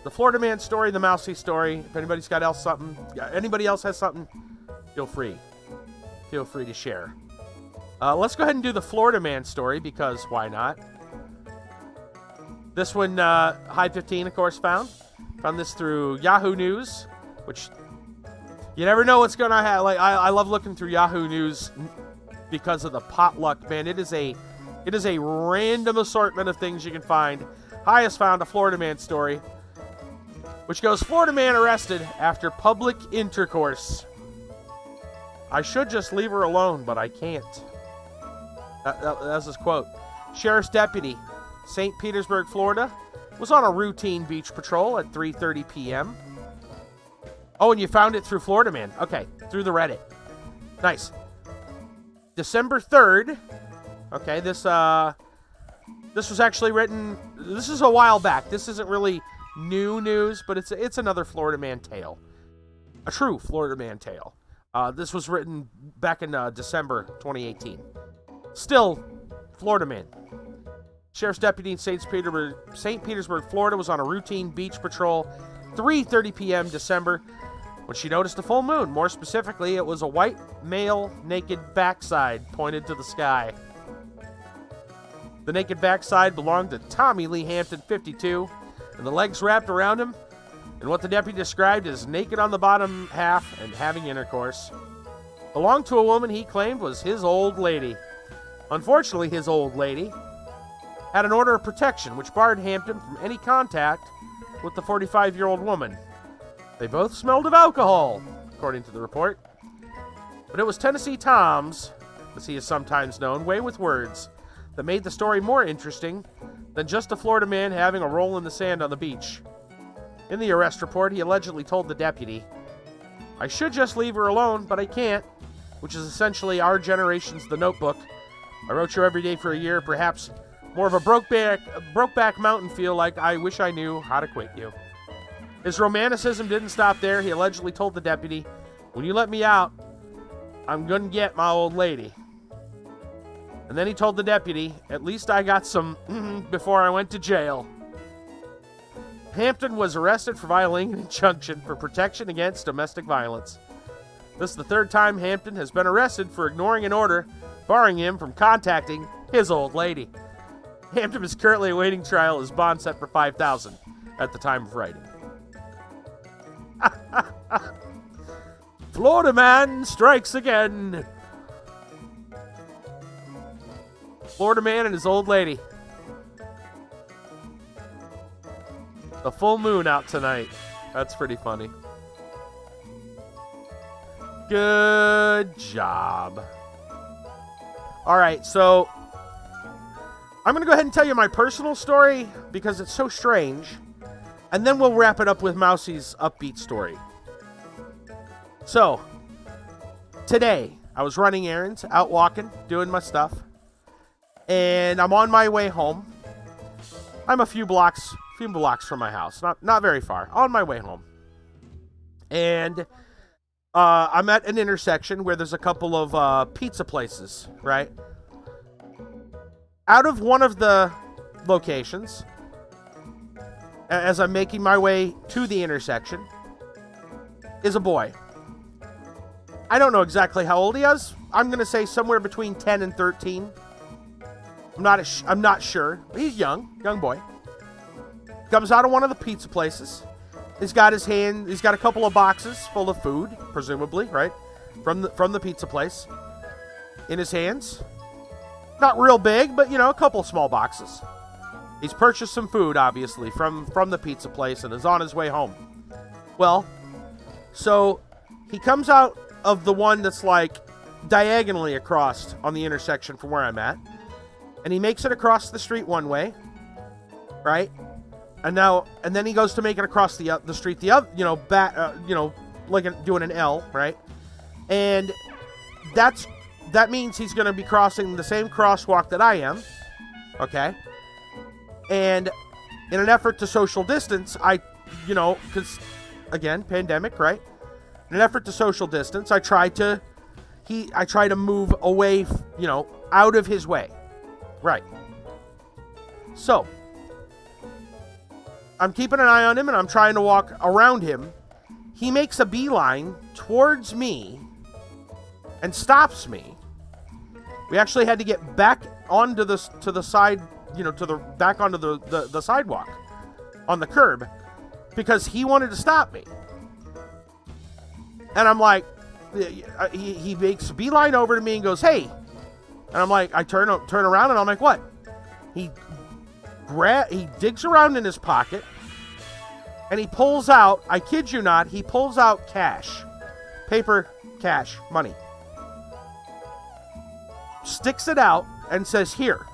the Florida Man story, the Mousy story. If anybody else has something, feel free to share. Let's go ahead and do the Florida Man story, because why not? This one, Hide 15, of course, found this through Yahoo News, which you never know what's gonna happen. Like, I love looking through Yahoo News because of the potluck, man. It is a random assortment of things you can find. Highest found a Florida Man story, which goes, Florida man arrested after public intercourse. I should just leave her alone, but I can't. That's his quote. Sheriff's deputy, St. Petersburg, Florida, was on a routine beach patrol at 3:30 p.m. Oh, and you found it through Florida Man. Okay, through the Reddit. Nice. December 3rd. Okay, this was actually written. This is a while back. This isn't really new news, but it's another Florida Man tale. A true Florida Man tale. This was written back in December 2018. Still, Florida Man. Sheriff's deputy in St. Petersburg, Florida, was on a routine beach patrol 3:30 p.m. December when she noticed a full moon. More specifically, it was a white male naked backside pointed to the sky. The naked backside belonged to Tommy Lee Hampton, 52, and the legs wrapped around him, and what the deputy described as naked on the bottom half and having intercourse. Belonged to a woman he claimed was his old lady. Unfortunately, his old lady had an order of protection which barred Hampton from any contact with the 45-year-old woman. They both smelled of alcohol, according to the report. But it was Tennessee Tom's, as he is sometimes known, way with words that made the story more interesting than just a Florida man having a roll in the sand on the beach. In the arrest report, he allegedly told the deputy, "I should just leave her alone, but I can't," which is essentially our generation's The Notebook. I wrote you every day for a year, perhaps more of a Brokeback Mountain feel, like I wish I knew how to quit you. His romanticism didn't stop there. He allegedly told the deputy, "When you let me out, I'm gonna get my old lady." And then he told the deputy, "At least I got some before I went to jail." Hampton was arrested for violating an injunction for protection against domestic violence. This is the third time Hampton has been arrested for ignoring an order barring him from contacting his old lady. Hampton is currently awaiting trial. His bond set for $5,000 at the time of writing. Florida man strikes again. Florida man and his old lady. The full moon out tonight. That's pretty funny. Good job. All right, so I'm going to go ahead and tell you my personal story because it's so strange, and then we'll wrap it up with Mousy's upbeat story. So, today, I was running errands, out walking, doing my stuff, and I'm on my way home. I'm a few blocks from my house, not very far, on my way home. And I'm at an intersection where there's a couple of pizza places, right? Out of one of the locations, as I'm making my way to the intersection, is a boy. I don't know exactly how old he is. I'm going to say somewhere between 10 and 13. I'm not sure. He's young boy. Comes out of one of the pizza places. He's got a couple of boxes full of food, presumably, right? From the pizza place in his hands. Not real big, but a couple of small boxes. He's purchased some food, obviously, from the pizza place and is on his way home. Well, so he comes out of the one that's like diagonally across on the intersection from where I'm at, and he makes it across the street one way, right? And then he goes to make it across the street the other, like doing an L, right? And that means he's going to be crossing the same crosswalk that I am, okay? And in an effort to social distance, because again, pandemic, right? In an effort to social distance, I try to move away, out of his way, right? So I'm keeping an eye on him, and I'm trying to walk around him. He makes a beeline towards me and stops me. We actually had to get back onto the side, back onto the sidewalk on the curb because he wanted to stop me. And I'm like, he makes a beeline over to me and goes, "Hey." And I'm like, I turn around and I'm like, "What?" He digs around in his pocket and he pulls out, I kid you not, he pulls out cash. Paper, cash, money. Sticks it out and says, "Here."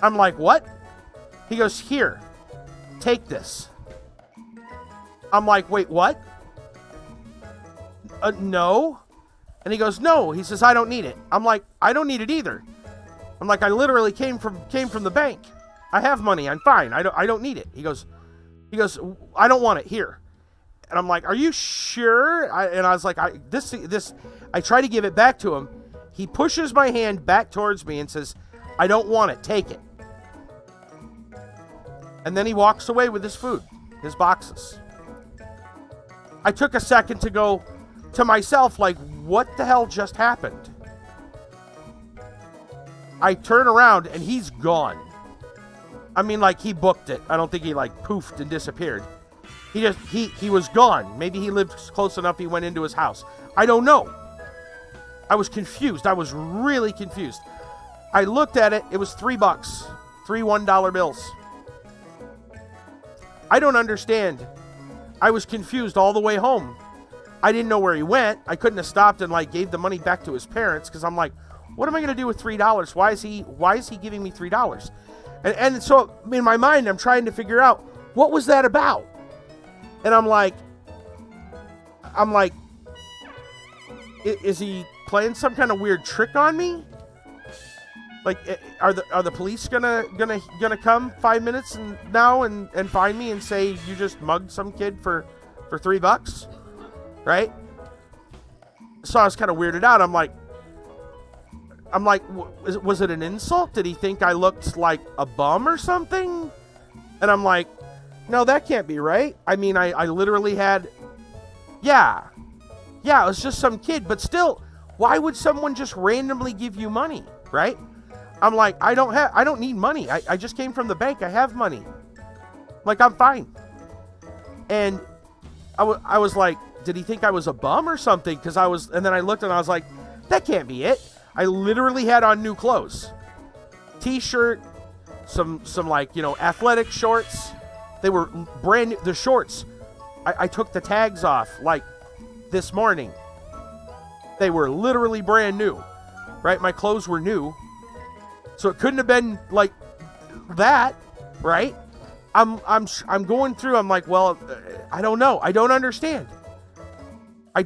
I'm like, "What?" He goes, "Here, take this." I'm like, "Wait, what?" "No." And he goes, "No." He says, "I don't need it." I'm like, "I don't need it either." I'm like, "I literally came from the bank. I have money. I'm fine. I don't need it." He goes, "I don't want it. Here." And I'm like, "Are you sure?" And I was like, I try to give it back to him. He pushes my hand back towards me and says, "I don't want it. Take it." And then he walks away with his food, his boxes. I took a second to go to myself, like, what the hell just happened? I turn around and he's gone. I mean, like, he booked it. I don't think he, like, poofed and disappeared. He was gone. Maybe he lived close enough he went into his house. I don't know. I was confused. I was really confused. I looked at it. It was $3. 3 $1 bills. I don't understand. I was confused all the way home. I didn't know where he went. I couldn't have stopped and, like, gave the money back to his parents because I'm like, what am I going to do with $3? Why is he giving me $3? And so in my mind, I'm trying to figure out what was that about. And I'm like, is he playing some kind of weird trick on me? Like, are the police gonna come 5 minutes now and find me and say you just mugged some kid for $3, right? So I was kind of weirded out. I'm like, was it an insult? Did he think I looked like a bum or something? And I'm like, no, that can't be right. I mean, I literally had, yeah, it was just some kid, but still, why would someone just randomly give you money, right? I'm like, I don't need money. I just came from the bank. I have money. Like, I'm fine. And I was like, did he think I was a bum or something? And then I looked and I was like, that can't be it. I literally had on new clothes. T-shirt, some like, athletic shorts. They were brand new. The shorts, I took the tags off like this morning. They were literally brand new, right? My clothes were new. So it couldn't have been like that, right? I'm going through, I'm like, well, I don't know. I don't understand. I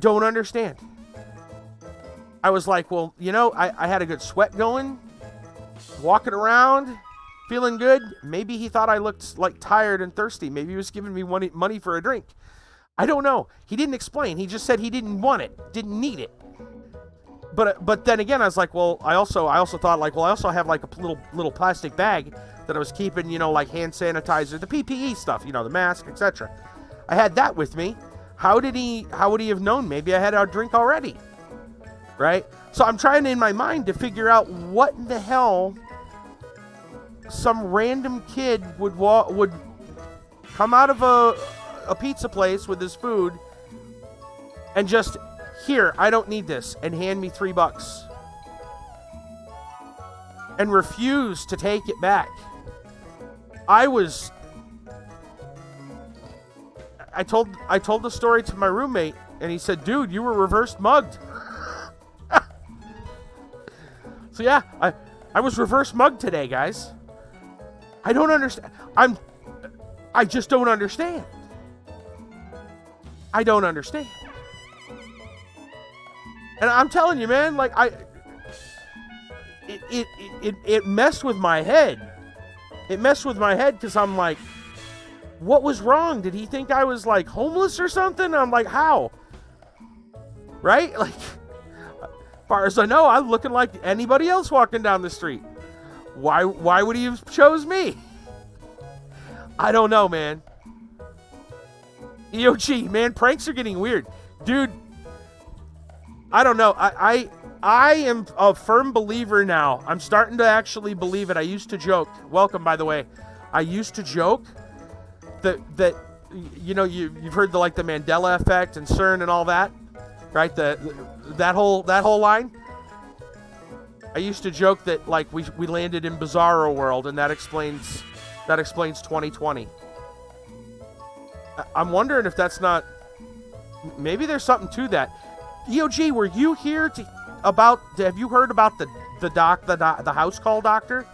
was like, well, I had a good sweat going, walking around, feeling good. Maybe he thought I looked like tired and thirsty. Maybe he was giving me money for a drink. I don't know. He didn't explain. He just said he didn't want it, didn't need it. But then again, I was like, well, I also thought, like, well, I also have like a little plastic bag that I was keeping, like hand sanitizer, the PPE stuff, the mask, etc. I had that with me. How would he have known? Maybe I had a drink already, right? So I'm trying in my mind to figure out what in the hell some random kid would come out of a pizza place with his food and just, here, I don't need this, and hand me $3 and refuse to take it back. I told the story to my roommate, and he said, dude, you were reverse mugged. So yeah, I was reverse mugged today, guys. I don't understand. I just don't understand. I don't understand. And I'm telling you, man, like, it messed with my head. It messed with my head because I'm like, what was wrong? Did he think I was like homeless or something? I'm like, how? Right? Like, as far as I know, I'm looking like anybody else walking down the street. Why would he have chose me? I don't know, man. EOG, man, pranks are getting weird. Dude, I don't know. I am a firm believer now. I'm starting to actually believe it. I used to joke. Welcome, by the way. I used to joke that you know, you've heard the Mandela effect and CERN and all that, right? That whole line. I used to joke that like we landed in Bizarro World, and that explains 2020. I'm wondering if that's not, maybe there's something to that. EOG, were you here have you heard about the house call doctor?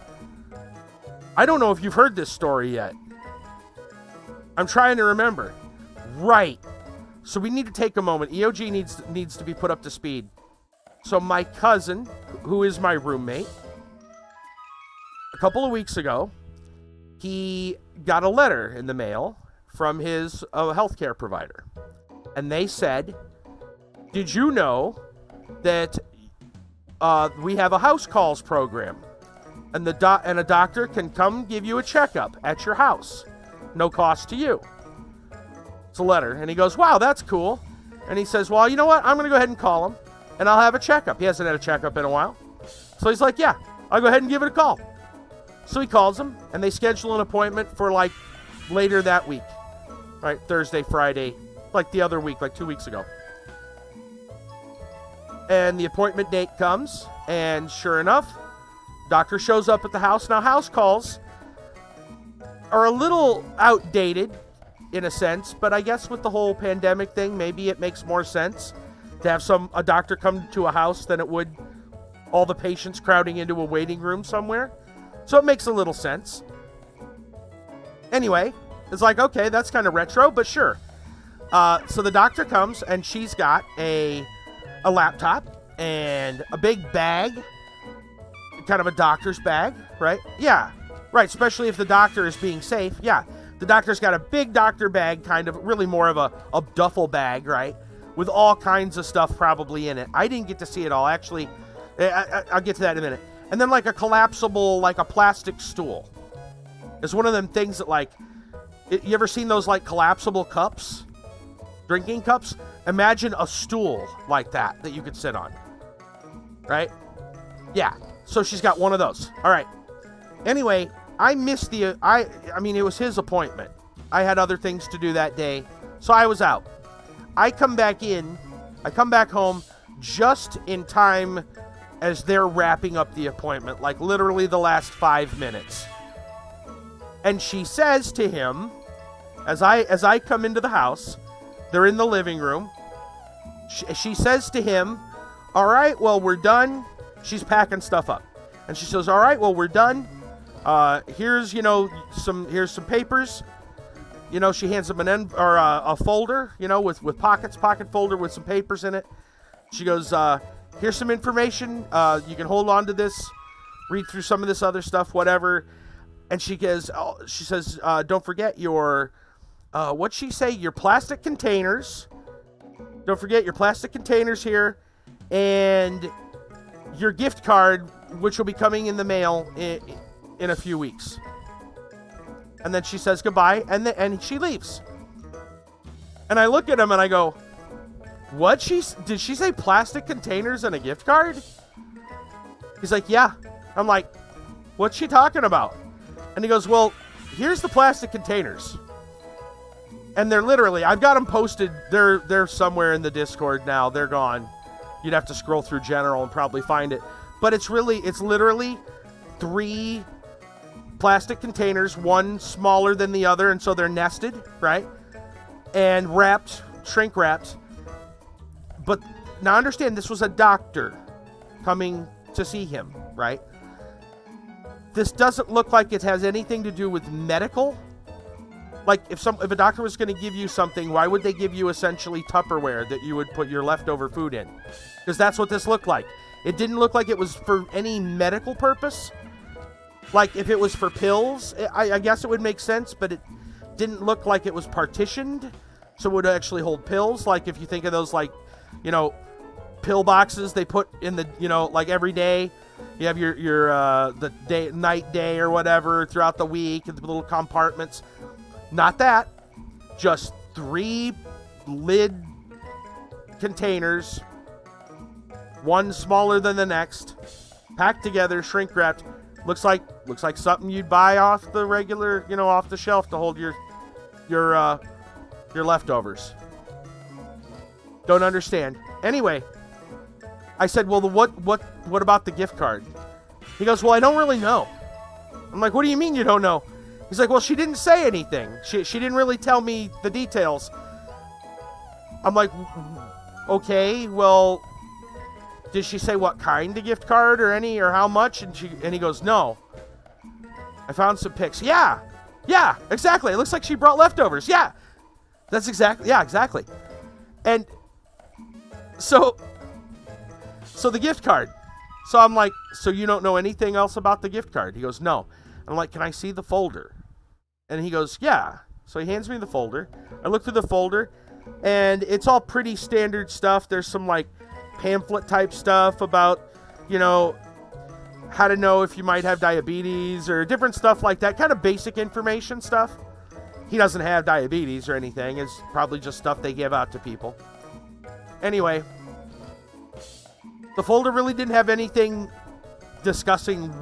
I don't know if you've heard this story yet. I'm trying to remember. Right. So we need to take a moment. EOG needs to be put up to speed. So my cousin, who is my roommate, a couple of weeks ago, he got a letter in the mail from his healthcare provider. And they said, did you know that we have a house calls program? And a doctor can come give you a checkup at your house. No cost to you. It's a letter. And he goes, wow, that's cool. And he says, well, you know what? I'm going to go ahead and call him, and I'll have a checkup. He hasn't had a checkup in a while. So he's like, yeah, I'll go ahead and give it a call. So he calls him, and they schedule an appointment for like later that week. Right? Thursday, Friday, like the other week, like 2 weeks ago. And the appointment date comes, and sure enough, doctor shows up at the house. Now, house calls are a little outdated in a sense, but I guess with the whole pandemic thing, maybe it makes more sense to have a doctor come to a house than it would all the patients crowding into a waiting room somewhere. So it makes a little sense. Anyway, it's like, okay, that's kind of retro, but sure. So the doctor comes, and she's got a laptop and a big bag, kind of a doctor's bag, right? Yeah, right, especially if the doctor is being safe. Yeah, the doctor's got a big doctor bag, kind of really more of a duffel bag, right? With all kinds of stuff probably in it. I didn't get to see it all, actually. I'll get to that in a minute. And then like a collapsible, like a plastic stool. It's one of them things that like, you ever seen those like collapsible cups? Drinking cups? Imagine a stool like that you could sit on. Right? Yeah. So she's got one of those. All right. Anyway, I missed I mean, it was his appointment. I had other things to do that day, so I was out. I come back home just in time as they're wrapping up the appointment, like literally the last 5 minutes. And she says to him, as I come into the house, they're in the living room. She says to him, all right, well, we're done. She's packing stuff up. And she says, all right, well, we're done. Here's some papers. You know, she hands him a folder, you know, with pocket folder with some papers in it. She goes, here's some information. You can hold on to this, read through some of this other stuff, whatever. And she says, don't forget your, what'd she say? Your plastic containers. Don't forget your plastic containers here, and your gift card, which will be coming in the mail in a few weeks. And then she says goodbye, and she leaves. And I look at him and I go, what? Did she say plastic containers and a gift card? He's like, yeah. I'm like, what's she talking about? And he goes, well, here's the plastic containers. And they're literally, I've got them posted. They're somewhere in the Discord now. They're gone. You'd have to scroll through general and probably find it. But it's literally 3 plastic containers, one smaller than the other, and so they're nested, right? And shrink wrapped. But now understand, this was a doctor coming to see him, right? This doesn't look like it has anything to do with medical. Like, if a doctor was going to give you something, why would they give you essentially Tupperware that you would put your leftover food in? Because that's what this looked like. It didn't look like it was for any medical purpose. Like, if it was for pills, I guess it would make sense, but it didn't look like it was partitioned, so it would actually hold pills. Like, if you think of those, like, you know, pill boxes they put in the, you know, like every day. You have your the night, day, or whatever throughout the week, and the little compartments. Not that. Just 3 lid containers, one smaller than the next, packed together, shrink wrapped. Looks like something you'd buy off the regular, off the shelf to hold your leftovers. Don't understand. Anyway, I said, well, what about the gift card? He goes, well, I don't really know. I'm like, what do you mean you don't know? He's like, well, she didn't say anything. She didn't really tell me the details. I'm like, okay, well, did she say what kind of gift card or how much? And he goes, no. I found some pics. Yeah, exactly. It looks like she brought leftovers. Yeah, exactly. And so the gift card. So I'm like, so you don't know anything else about the gift card? He goes, no. I'm like, can I see the folder? And he goes, yeah. So he hands me the folder. I look through the folder, and it's all pretty standard stuff. There's some like pamphlet type stuff about, how to know if you might have diabetes or different stuff like that. Kind of basic information stuff. He doesn't have diabetes or anything. It's probably just stuff they give out to people. Anyway, the folder really didn't have anything discussing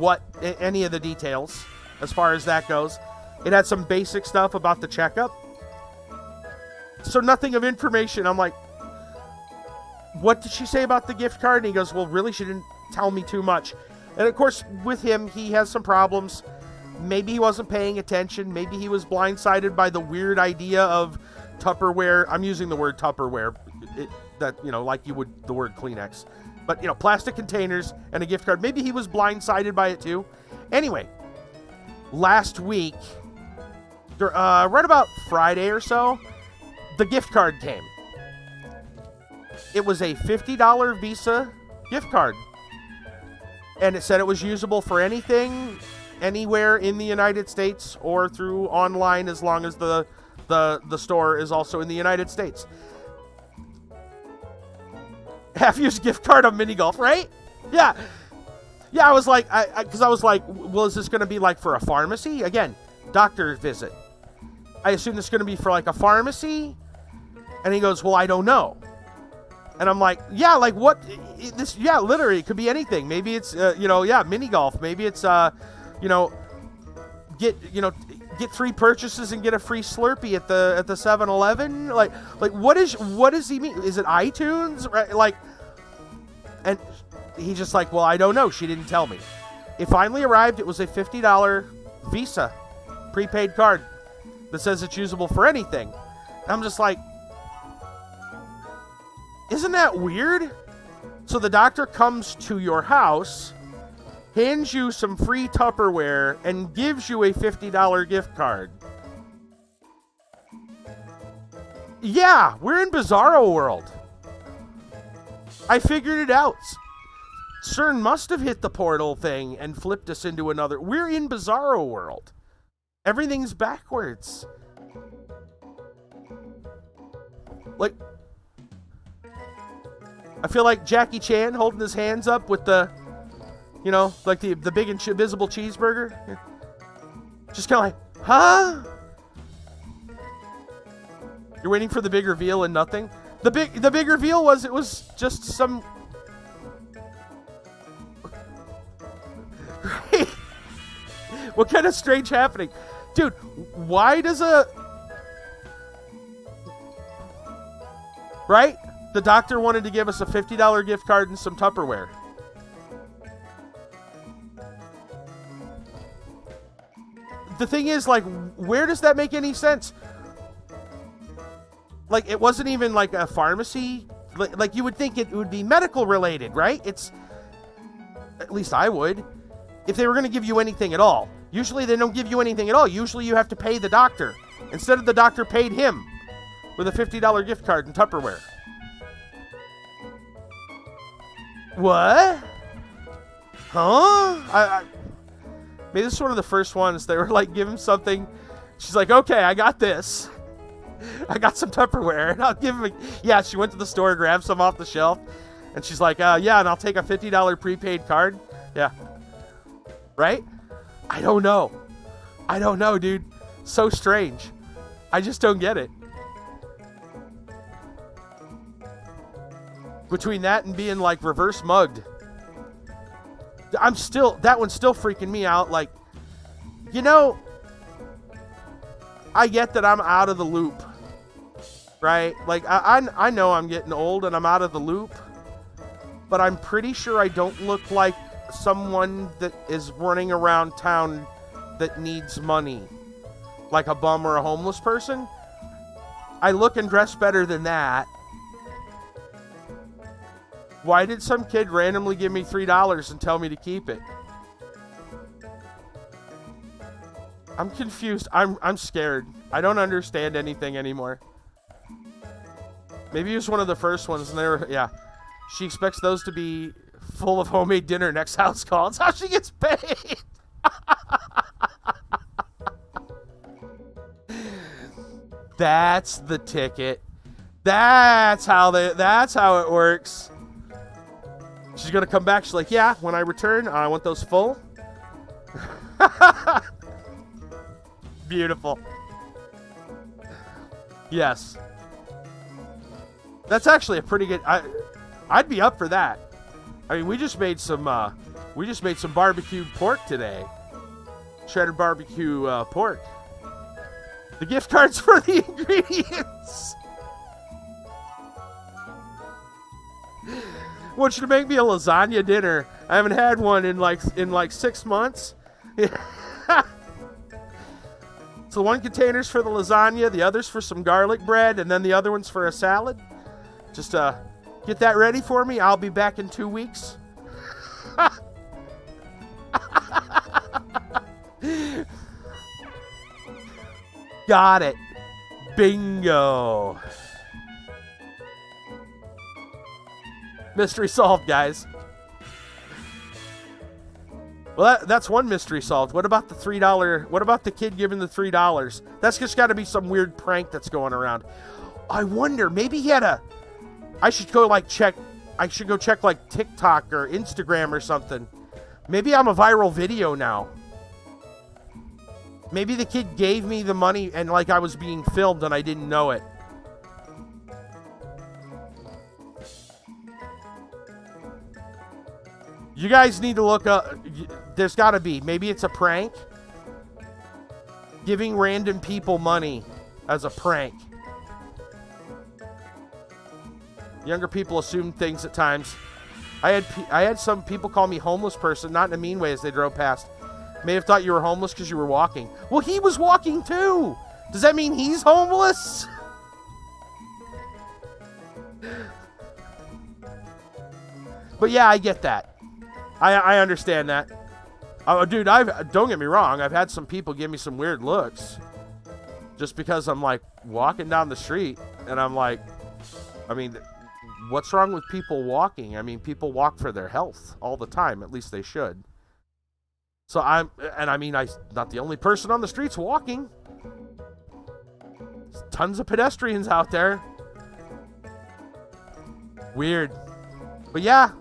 any of the details as far as that goes. It had some basic stuff about the checkup. So nothing of information. I'm like, what did she say about the gift card? And he goes, well, really, she didn't tell me too much. And of course, with him, he has some problems. Maybe he wasn't paying attention. Maybe he was blindsided by the weird idea of Tupperware. I'm using the word Tupperware, like you would the word Kleenex. But, plastic containers and a gift card. Maybe he was blindsided by it too. Anyway, last week, right about Friday or so, the gift card came. It was a $50 Visa gift card. And it said it was usable for anything, anywhere in the United States or through online, as long as the store is also in the United States. Half-used gift card on mini golf, right? Yeah. I was like, because I was like, well, is this going to be like for a pharmacy? Again, doctor visit. I assume this is going to be for like a pharmacy. And he goes, well, I don't know. And I'm like, yeah, like what? Literally, it could be anything. Maybe it's, mini golf. Maybe it's, get 3 purchases and get a free Slurpee at the 7-Eleven. Like what does he mean? Is it iTunes? Right? Like, and he's just like, well, I don't know. She didn't tell me. It finally arrived. It was a $50 Visa prepaid card that says it's usable for anything. And I'm just like, isn't that weird? So the doctor comes to your house, hands you some free Tupperware, and gives you a $50 gift card. Yeah, we're in Bizarro world. I figured it out. CERN must have hit the portal thing and flipped us into another. We're in Bizarro world. Everything's backwards. Like, I feel like Jackie Chan holding his hands up with the, like the big invisible cheeseburger. Just kind of like, huh? You're waiting for the big reveal and nothing. The big reveal was it was just some. What kind of strange happening, dude? Why does right? The doctor wanted to give us a $50 gift card and some Tupperware. The thing is, like, where does that make any sense? Like, it wasn't even like a pharmacy. Like you would think it would be medical related, right? At least I would. If they were going to give you anything at all. Usually they don't give you anything at all. Usually you have to pay the doctor. Instead of the doctor paid him with a $50 gift card and Tupperware. What? Huh? Maybe this is one of the first ones. They were like, give him something. She's like, okay, I got this. I got some Tupperware. And I'll give him yeah, she went to the store, grabbed some off the shelf. And she's like, yeah, and I'll take a $50 prepaid card. Yeah. Right? I don't know, dude. So strange. I just don't get it. Between that and being like reverse mugged, that one's still freaking me out. Like, you know, I get that I'm out of the loop, right? Like, I know I'm getting old and I'm out of the loop, but I'm pretty sure I don't look like someone that is running around town that needs money, like a bum or a homeless person. I look and dress better than that. Why did some kid randomly give me $3 and tell me to keep it? I'm confused. I'm scared. I don't understand anything anymore. Maybe it was one of the first ones, and they were, yeah. She expects those to be full of homemade dinner next house call. It's how she gets paid. That's the ticket. That's how it works. She's gonna come back. She's like, yeah, when I return, I want those full. Beautiful. Yes. That's actually a pretty good. I'd be up for that. I mean, we just made some barbecued pork today. Shredded barbecue pork. The gift cards for the ingredients. Want you to make me a lasagna dinner. I haven't had one in like 6 months. So one container's for the lasagna, the other's for some garlic bread, and then the other one's for a salad. Just get that ready for me. I'll be back in 2 weeks. Got it. Bingo. Mystery solved, guys. Well, that's one mystery solved. What about the $3? What about the kid giving the $3? That's just got to be some weird prank that's going around. I wonder, maybe he had a... I should go check like TikTok or Instagram or something. Maybe I'm a viral video now. Maybe the kid gave me the money and like I was being filmed and I didn't know it. You guys need to look up. There's got to be. Maybe it's a prank. Giving random people money as a prank. Younger people assume things at times. I had some people call me homeless person, not in a mean way as they drove past. May have thought you were homeless because you were walking. Well, he was walking too. Does that mean he's homeless? But yeah, I get that. I understand that. Oh, dude, don't get me wrong. I've had some people give me some weird looks just because I'm like walking down the street and I'm like, I mean, what's wrong with people walking? I mean, people walk for their health all the time. At least they should. So I'm not the only person on the streets walking. There's tons of pedestrians out there. Weird. But yeah.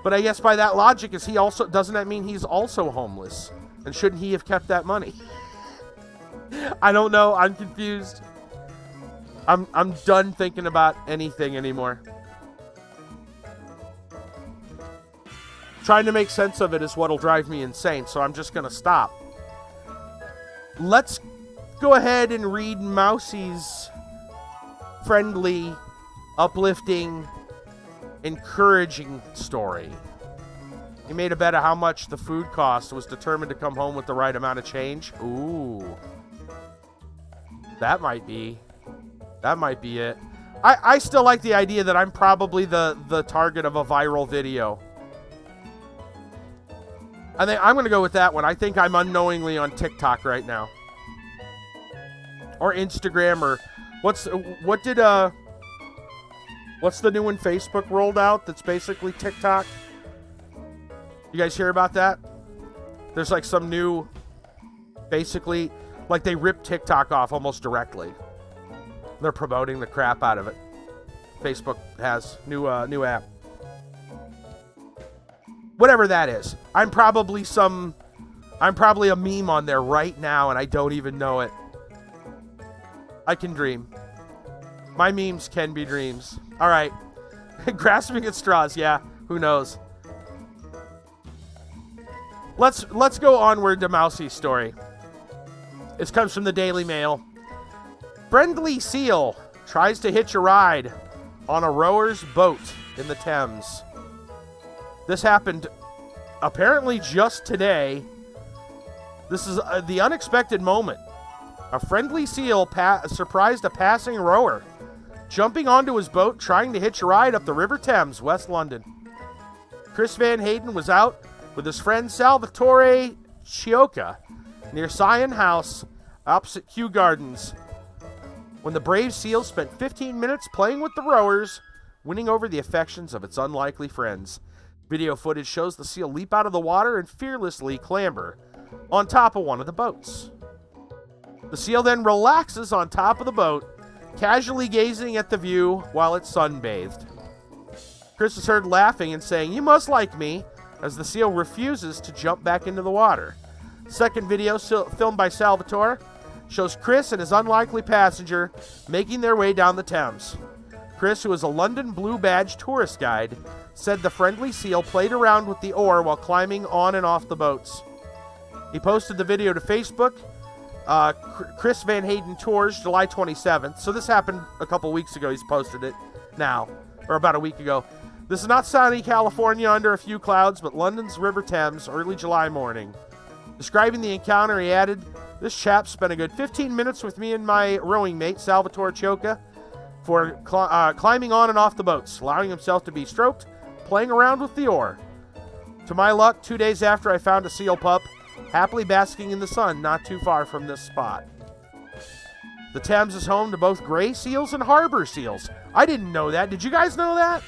But I guess by that logic, doesn't that mean he's also homeless? And shouldn't he have kept that money? I don't know. I'm confused. I'm done thinking about anything anymore. Trying to make sense of it is what'll drive me insane, so I'm just gonna stop. Let's go ahead and read Mousie's friendly, uplifting, encouraging story. He made a bet of how much the food cost, was determined to come home with the right amount of change. Ooh. That might be it. I still like the idea that I'm probably the target of a viral video. I think I'm going to go with that one. I think I'm unknowingly on TikTok right now. Or Instagram, or what's the new one Facebook rolled out that's basically TikTok? You guys hear about that? There's like some new, basically, like they ripped TikTok off almost directly. They're promoting the crap out of it. Facebook has new app. Whatever that is. I'm probably a meme on there right now and I don't even know it. I can dream. My memes can be dreams. All right. Grasping at straws. Yeah, who knows? Let's go onward to Mousie's story. This comes from the Daily Mail. Friendly seal tries to hitch a ride on a rower's boat in the Thames. This happened apparently just today. This is the unexpected moment. A friendly seal surprised a passing rower, jumping onto his boat trying to hitch a ride up the River Thames, West London. Chris Van Hayden was out with his friend Salvatore Chiocca near Sion House opposite Kew Gardens when the brave seal spent 15 minutes playing with the rowers, winning over the affections of its unlikely friends. Video footage shows the seal leap out of the water and fearlessly clamber on top of one of the boats. The seal then relaxes on top of the boat, casually gazing at the view while it's sunbathed. Chris is heard laughing and saying, "You must like me," as the seal refuses to jump back into the water. Second video, filmed by Salvatore, shows Chris and his unlikely passenger making their way down the Thames. Chris, who is a London Blue Badge tourist guide, said the friendly seal played around with the oar while climbing on and off the boats. He posted the video to Facebook. Chris Van Hayden Tours, July 27th. So this happened a couple weeks ago. He's posted it now, or about a week ago. This is not sunny California under a few clouds, but London's River Thames, early July morning. Describing the encounter, he added, "This chap spent a good 15 minutes with me and my rowing mate, Salvatore Chiocca, for climbing on and off the boats, allowing himself to be stroked, playing around with the oar. To my luck, 2 days after I found a seal pup, happily basking in the sun not too far from this spot." The Thames is home to both gray seals and harbor seals. I didn't know that. Did you guys know that?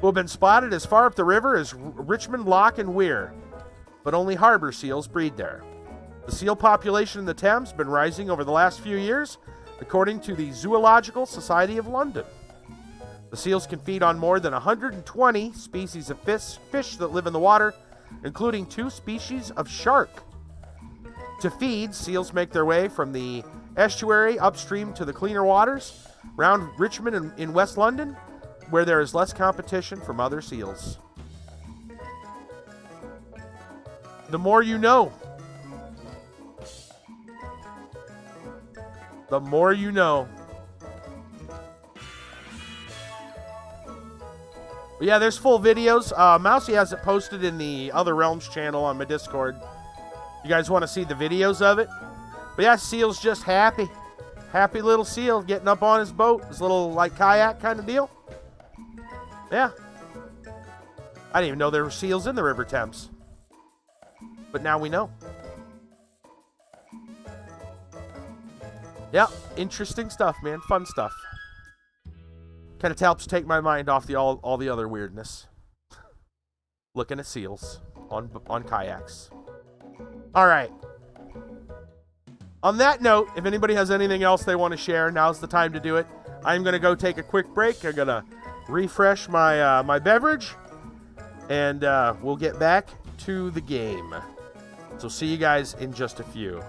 Who have been spotted as far up the river as Richmond Loch and Weir, but only harbor seals breed there. The seal population in the Thames has been rising over the last few years, according to the Zoological Society of London. The seals can feed on more than 120 species of fish that live in the water, including 2 species of shark. To feed, seals make their way from the estuary upstream to the cleaner waters around Richmond in West London, where there is less competition from other seals. The more you know. The more you know. But yeah, there's full videos. Mousy has it posted in the Other Realms channel on my Discord. You guys want to see the videos of it? But yeah, seal's just happy. Happy little seal getting up on his boat. His little, like, kayak kind of deal. Yeah. I didn't even know there were seals in the River Thames. But now we know. Yeah, interesting stuff, man. Fun stuff. Kind of helps take my mind off all the other weirdness. Looking at seals on kayaks. All right. On that note, if anybody has anything else they want to share, now's the time to do it. I'm going to go take a quick break. I'm going to refresh my my beverage, and we'll get back to the game. So see you guys in just a few.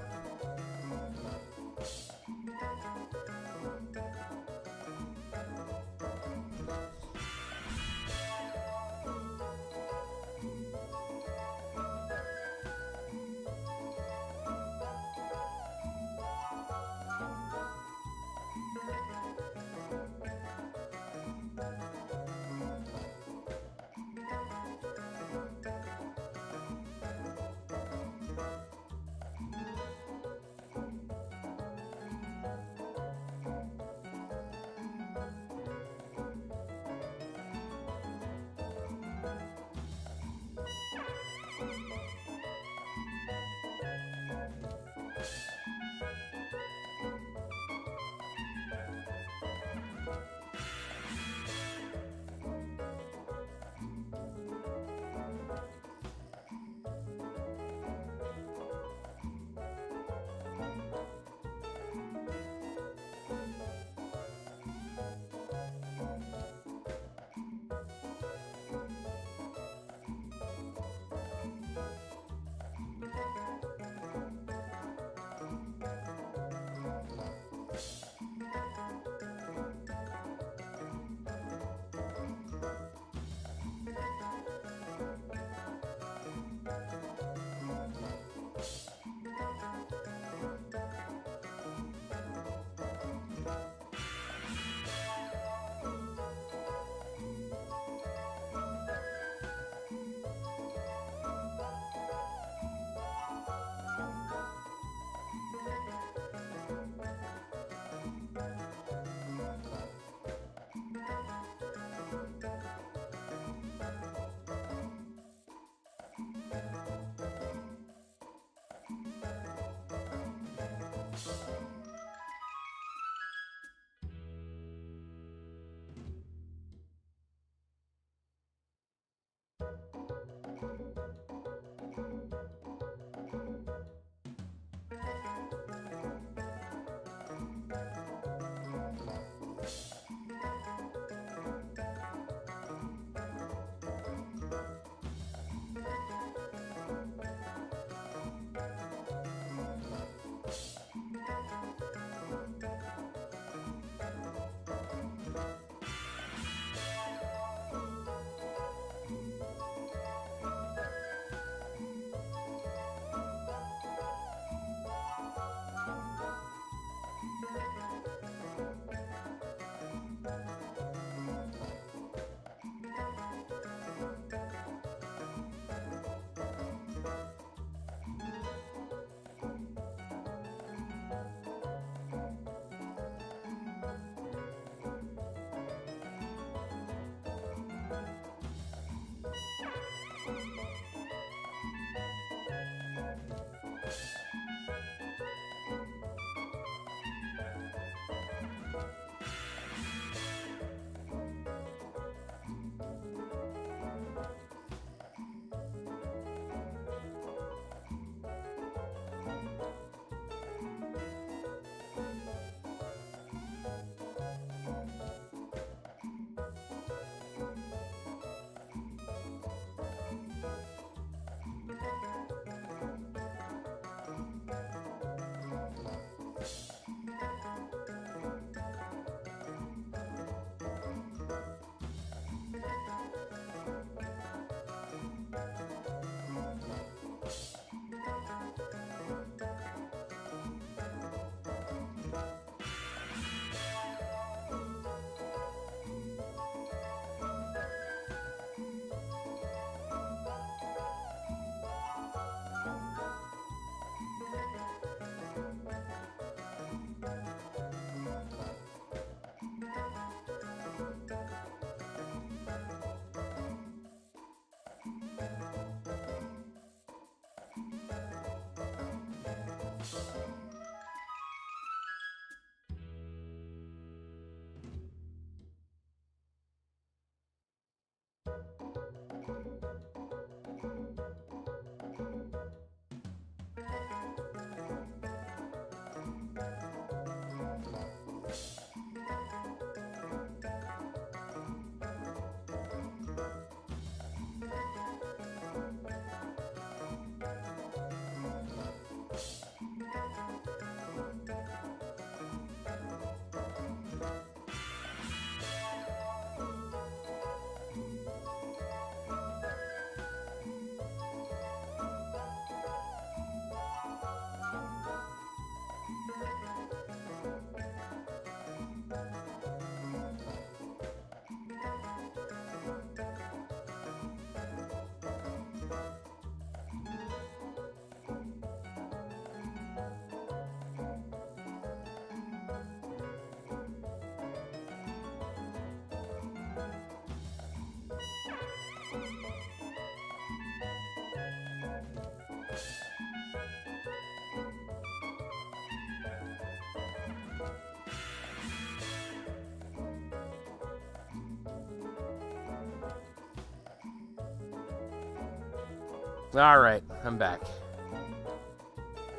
Alright, I'm back.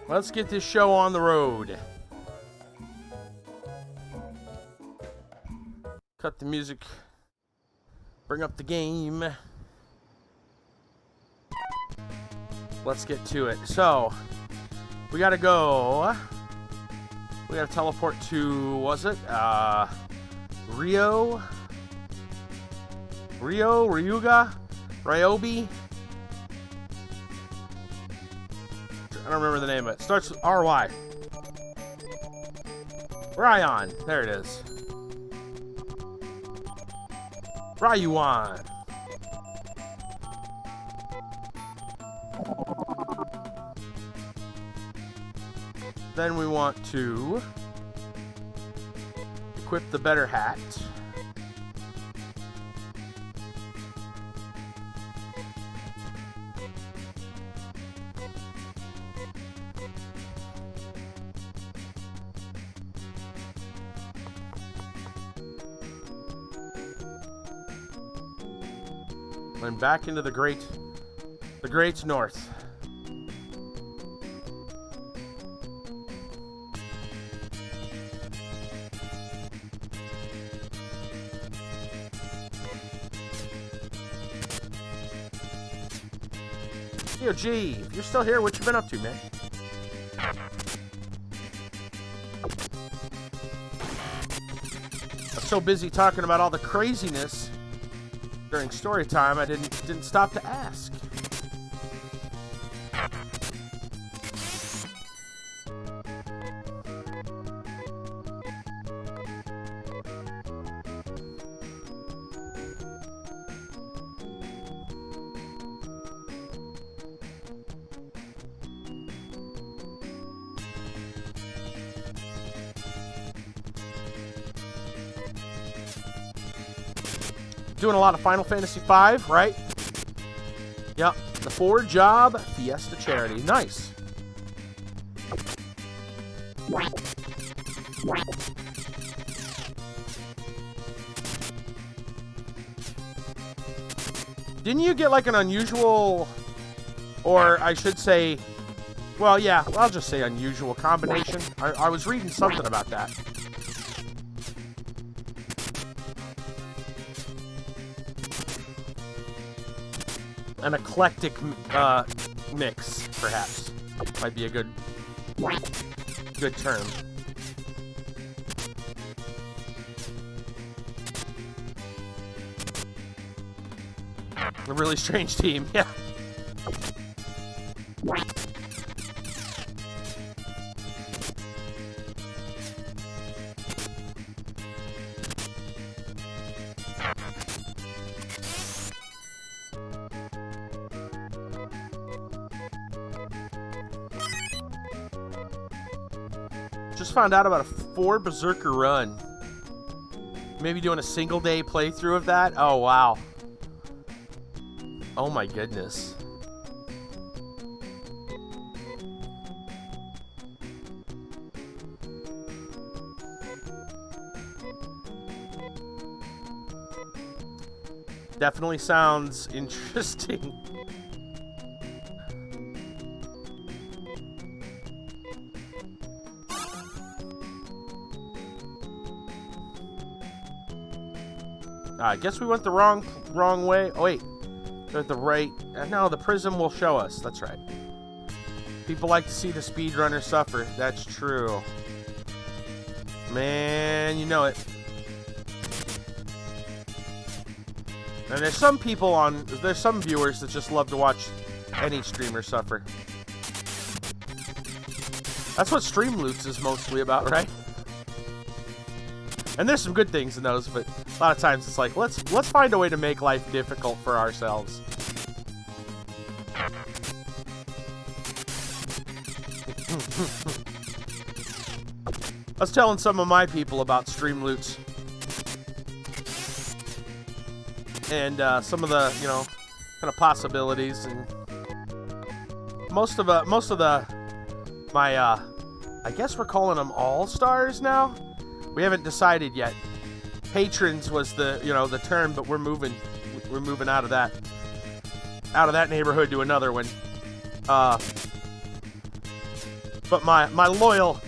Let's get this show on the road. Cut the music. Bring up the game. Let's get to it. So, we gotta go. We gotta teleport to, was it? Rio? Ryuga? Ryobi? I don't remember the name of it. Starts with RY. Ryan. There it is. Ryuan. Then we want to equip the better hat. And back into the great north. Yo, G, if you're still here, what you been up to, man? I'm so busy talking about all the craziness during story time, I didn't stop to ask. Doing a lot of Final Fantasy V, right? Yep. The 4-job Fiesta charity. Nice. Didn't you get like an unusual, or I should say, well, yeah, I'll just say unusual combination. I was reading something about that. An eclectic mix, perhaps, might be a good term. A really strange team, yeah. Just found out about a 4 Berserker run. Maybe doing a single day playthrough of that? Oh, wow. Oh my goodness. Definitely sounds interesting. I guess we went the wrong way. Oh, wait. They're at the right. No, the prism will show us. That's right. People like to see the speedrunner suffer. That's true. Man, you know it. And there's some viewers that just love to watch any streamer suffer. That's what Stream Loots is mostly about, right? And there's some good things in those, but a lot of times it's like, let's find a way to make life difficult for ourselves. I was telling some of my people about Stream Loots. And some of the, you know, kind of possibilities, and most of my I guess we're calling them all-stars now. We haven't decided yet. Patrons was the, you know, the term, but we're moving out of that neighborhood to another one. But my loyal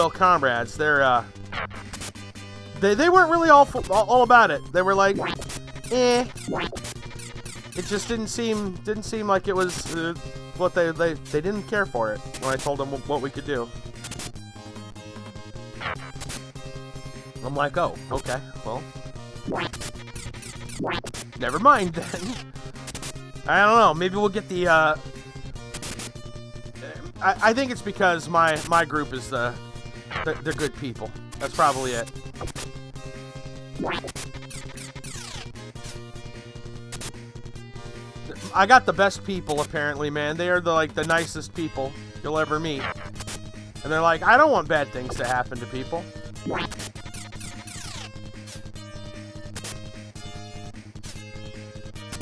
comrades, they weren't really all about it. They were like, eh. It just didn't seem like it was what they didn't care for it when I told them what we could do. I'm like, oh, okay, well, never mind then. I don't know. Maybe we'll get the. I think it's because my group is they're good people. That's probably it. I got the best people apparently, man. They are the nicest people you'll ever meet. And they're like, I don't want bad things to happen to people.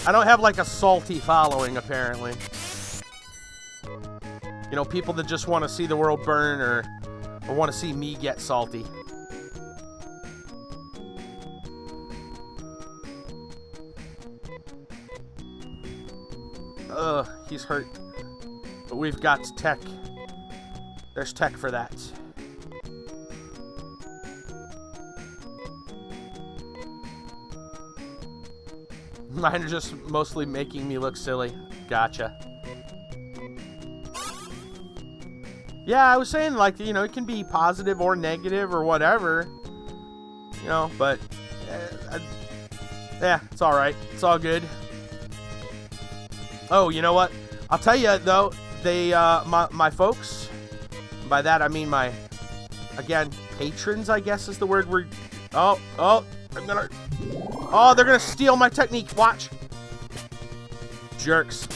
I don't have like a salty following, apparently. You know, people that just want to see the world burn or want to see me get salty. Ugh, he's hurt. But we've got tech. There's tech for that. Mine are just mostly making me look silly. Gotcha. Yeah, I was saying, like, you know, it can be positive or negative or whatever. You know, but... yeah, it's alright. It's all good. Oh, you know what? I'll tell you, though, they, my folks... By that, I mean my... Again, patrons, I guess is the word we're... Oh, I'm gonna... Oh, they're gonna steal my technique. Watch. Jerks.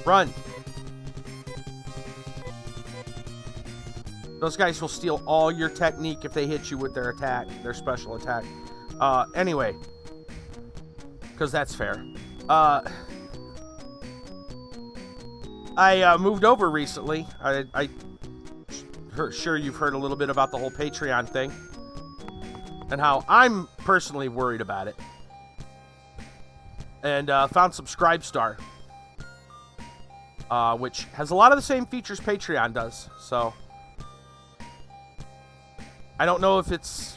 Run. Those guys will steal all your technique if they hit you with their attack, their special attack. Anyway. Because that's fair. I moved over recently. Sure you've heard a little bit about the whole Patreon thing. And how I'm personally worried about it. And found Subscribestar. Which has a lot of the same features Patreon does. So... I don't know if it's,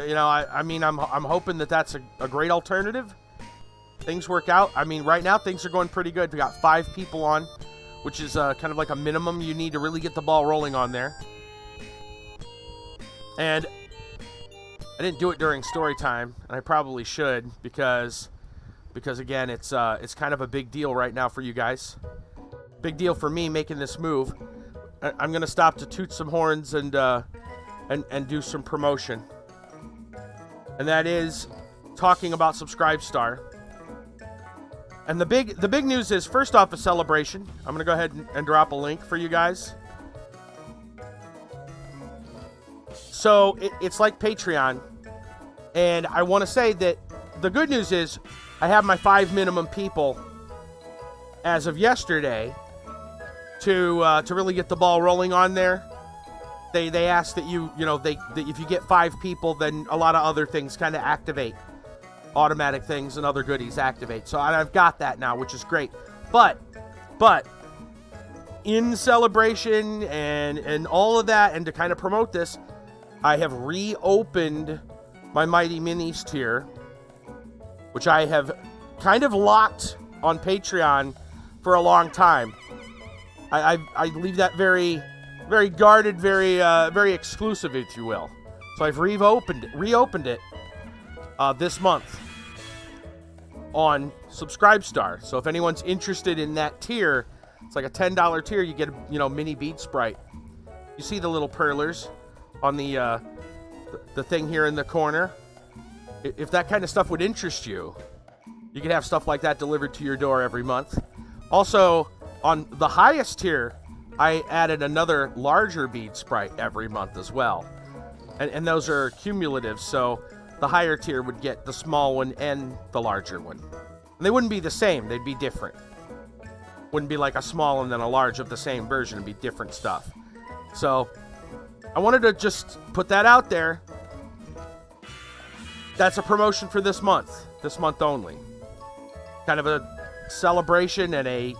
you know, I mean, I'm hoping that that's a great alternative. Things work out. I mean, right now things are going pretty good. We got 5 people on, which is kind of like a minimum you need to really get the ball rolling on there. And I didn't do it during story time, and I probably should because again, it's kind of a big deal right now for you guys. Big deal for me making this move. I'm gonna stop to toot some horns and do some promotion. And that is talking about Subscribestar. And the big news is, first off, a celebration. I'm going to go ahead and drop a link for you guys. So it's like Patreon. And I want to say that the good news is I have my 5 minimum people as of yesterday to really get the ball rolling on there. They ask that that if you get 5 people, then a lot of other things kind of activate. Automatic things and other goodies activate. So I've got that now, which is great. But in celebration and all of that, and to kind of promote this, I have reopened my Mighty Minis tier, which I have kind of locked on Patreon for a long time. I leave that very guarded, very exclusive, if you will. So I've reopened it this month on Subscribestar. So if anyone's interested in that tier, it's like a $10 tier. You get a mini bead sprite. You see the little perlers on the thing here in the corner. If that kind of stuff would interest you, you could have stuff like that delivered to your door every month. Also, on the highest tier, I added another larger bead sprite every month as well. And those are cumulative, so the higher tier would get the small one and the larger one. And they wouldn't be the same, they'd be different. Wouldn't be like a small and then a large of the same version, it'd be different stuff. So, I wanted to just put that out there. That's a promotion for this month only. Kind of a celebration and a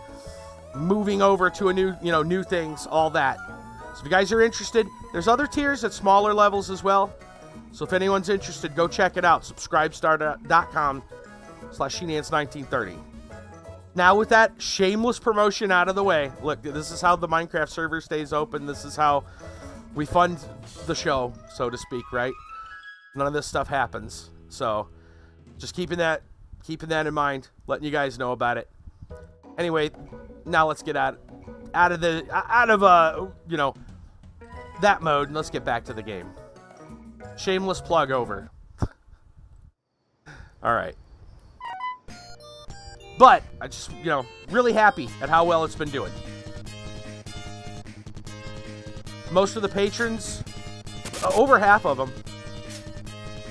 moving over to a new, new things, all that. So if you guys are interested, there's other tiers at smaller levels as well. So if anyone's interested, go check it out. Subscribestar.com/shenanigans1930. Now with that shameless promotion out of the way, look, this is how the Minecraft server stays open. This is how we fund the show, so to speak, right? None of this stuff happens. So just keeping that in mind, letting you guys know about it. Anyway, now let's get out of that mode, and let's get back to the game. Shameless plug over. All right. But I just, really happy at how well it's been doing. Most of the patrons, over half of them,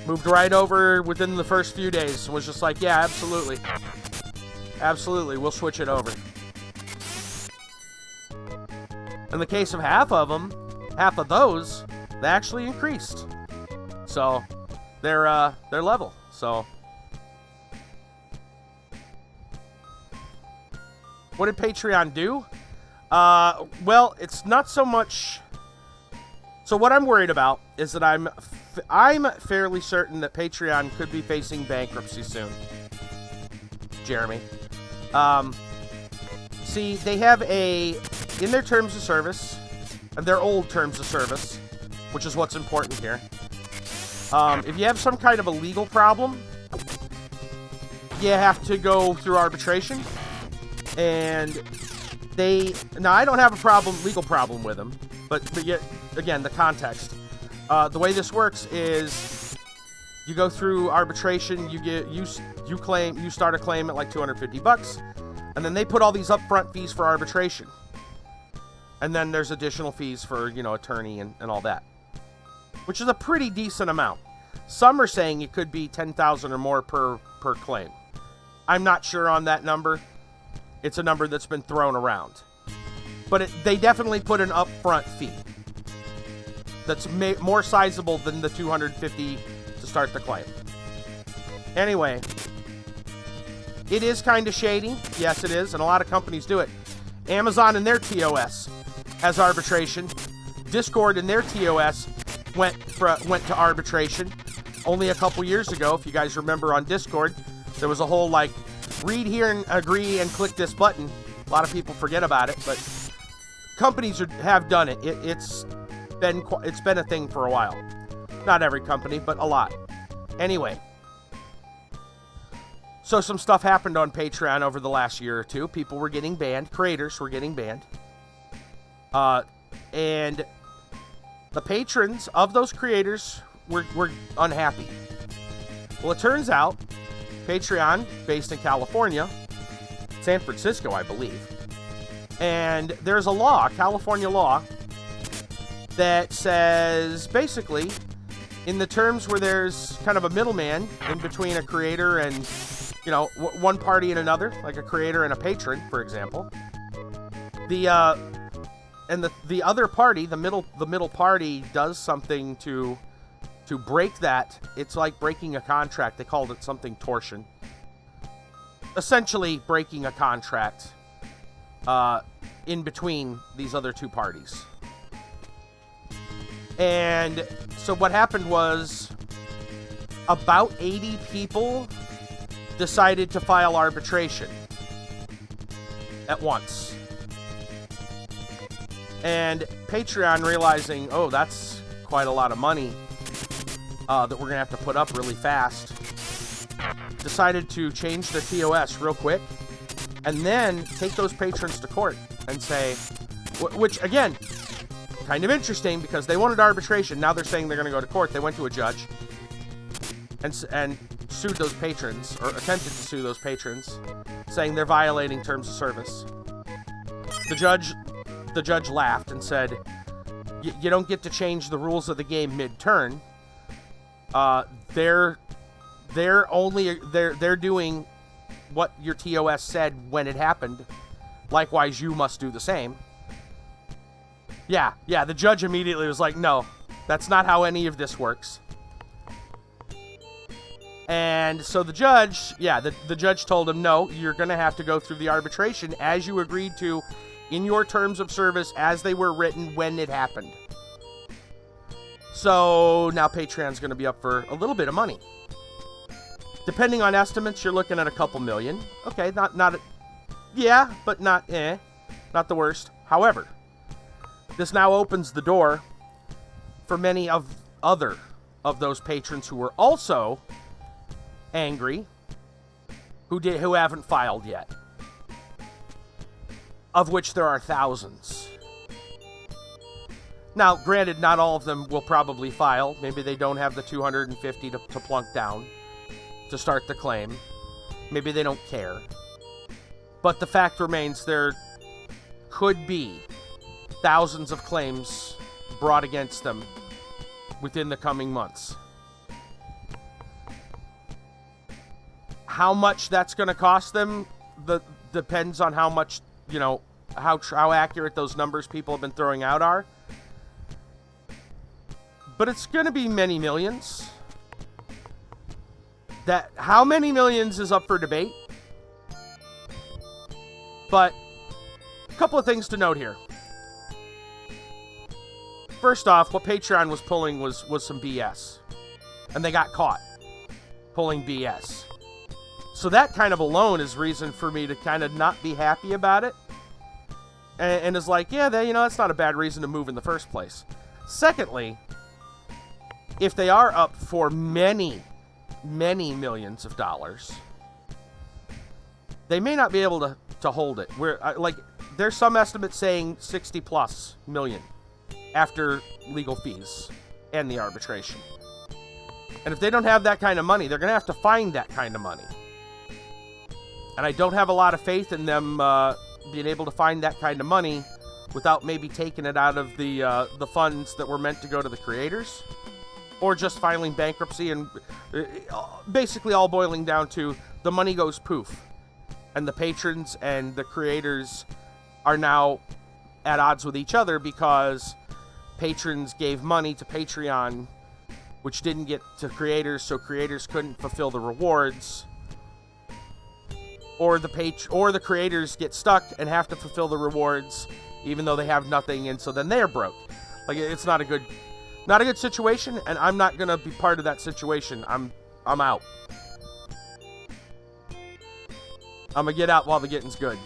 moved right over within the first few days and was just like, yeah, absolutely. Absolutely, we'll switch it over. In the case of half of those, they actually increased. So, they're level. So, what did Patreon do? Well, it's not so much. So what I'm worried about is that I'm fairly certain that Patreon could be facing bankruptcy soon. Jeremy. See, they have in their terms of service, and their old terms of service, which is what's important here. If you have some kind of a legal problem, you have to go through arbitration. And now I don't have a legal problem with them, but yet, again, the context. The way this works is you go through arbitration, you start a claim at like $250, and then they put all these upfront fees for arbitration. And then there's additional fees for, attorney and all that, which is a pretty decent amount. Some are saying it could be $10,000 or more per claim. I'm not sure on that number. It's a number that's been thrown around. But they definitely put an upfront fee that's more sizable than the $250 to start the claim. Anyway, it is kind of shady. Yes, it is, and a lot of companies do it. Amazon in their TOS has arbitration. Discord in their TOS went to arbitration. Only a couple years ago, if you guys remember on Discord, there was a whole read here and agree and click this button. A lot of people forget about it, but companies have done it. It's been a thing for a while. Not every company, but a lot. Anyway, so some stuff happened on Patreon over the last year or two. People were getting banned. Creators were getting banned. And the patrons of those creators were unhappy. Well, it turns out Patreon, based in California, San Francisco, I believe. And there's a California law, that says, basically, in the terms where there's kind of a middleman in between a creator and, one party and another, like a creator and a patron, for example, the other party, the middle party, does something to break that. It's like breaking a contract. They called it something torsion. Essentially breaking a contract in between these other two parties. And so what happened was about 80 people decided to file arbitration at once. And Patreon, realizing, oh, that's quite a lot of money that we're going to have to put up really fast, decided to change the TOS real quick and then take those patrons to court and say, which, again, kind of interesting because they wanted arbitration. Now they're saying they're going to go to court. They went to a judge and sued those patrons, or attempted to sue those patrons, saying they're violating terms of service. The judge laughed and said, you don't get to change the rules of the game mid-turn. They're doing what your TOS said when it happened. Likewise, you must do the same. Yeah, the judge immediately was like, no, that's not how any of this works. And so the judge, the judge told him, no, you're going to have to go through the arbitration as you agreed to in your terms of service as they were written when it happened. So now Patreon's going to be up for a little bit of money. Depending on estimates, you're looking at a couple million. Okay, not but not the worst. However, this now opens the door for many of those patrons who were also angry, who haven't filed yet, of which there are thousands. Now, granted, not all of them will probably file. Maybe they don't have the 250 to plunk down to start the claim. Maybe they don't care. But the fact remains, there could be thousands of claims brought against them within the coming months. How much that's going to cost them depends on how much, how accurate those numbers people have been throwing out are. But it's going to be many millions. How many millions is up for debate. But a couple of things to note here. First off, what Patreon was pulling was some BS. And they got caught pulling BS. So that kind of alone is reason for me to kind of not be happy about it. And is like, that's not a bad reason to move in the first place. Secondly, if they are up for many, many millions of dollars, they may not be able to hold it. There's some estimates saying 60 plus million after legal fees and the arbitration. And if they don't have that kind of money, they're going to have to find that kind of money. And I don't have a lot of faith in them being able to find that kind of money without maybe taking it out of the funds that were meant to go to the creators, or just filing bankruptcy, and basically all boiling down to the money goes poof. And the patrons and the creators are now at odds with each other because patrons gave money to Patreon, which didn't get to creators, so creators couldn't fulfill the rewards. Or the creators get stuck and have to fulfill the rewards, even though they have nothing, and so then they're broke. It's not a good situation, and I'm not gonna be part of that situation. I'm out. I'm gonna get out while the getting's good.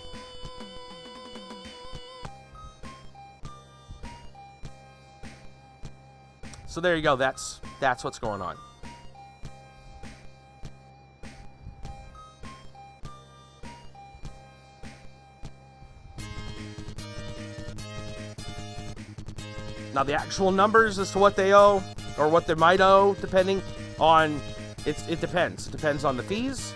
So there you go. That's what's going on. Now, the actual numbers as to what they owe, or what they might owe, depending on... It depends. It depends on the fees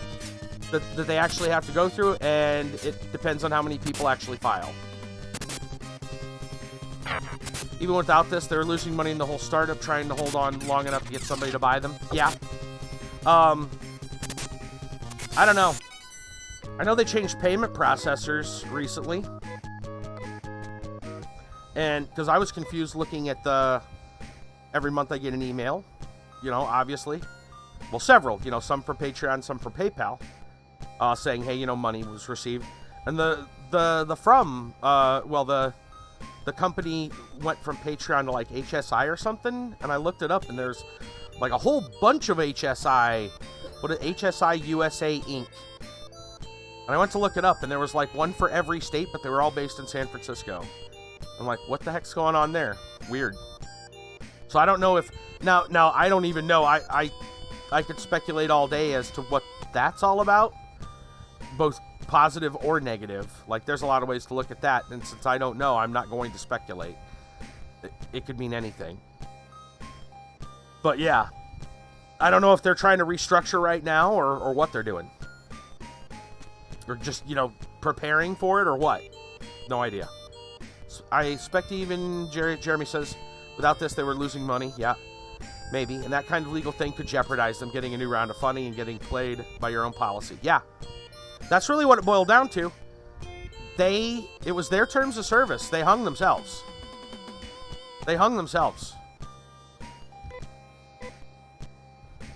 that they actually have to go through, and it depends on how many people actually file. Even without this, they're losing money in the whole startup trying to hold on long enough to get somebody to buy them. Yeah. I don't know. I know they changed payment processors recently. And because I was confused looking at every month I get an email, obviously. Well, several, some for Patreon, some for PayPal, saying, hey, money was received. And the company went from Patreon to like HSI or something, and I looked it up, and there's like a whole bunch of HSI. HSI USA Inc. And I went to look it up, and there was like one for every state, but they were all based in San Francisco. I'm like, what the heck's going on there? Weird. So I don't know if now I don't even know. I could speculate all day as to what that's all about, both positive or negative. Like, there's a lot of ways to look at that, and since I don't know, I'm not going to speculate. It could mean anything. But yeah, I don't know if they're trying to restructure right now or what they're doing, or just preparing for it or what. No idea. I expect even Jeremy says without this they were losing money. Yeah, maybe. And that kind of legal thing could jeopardize them getting a new round of funding and getting played by your own policy. Yeah, that's really what it boiled down to. It was their terms of service. They hung themselves.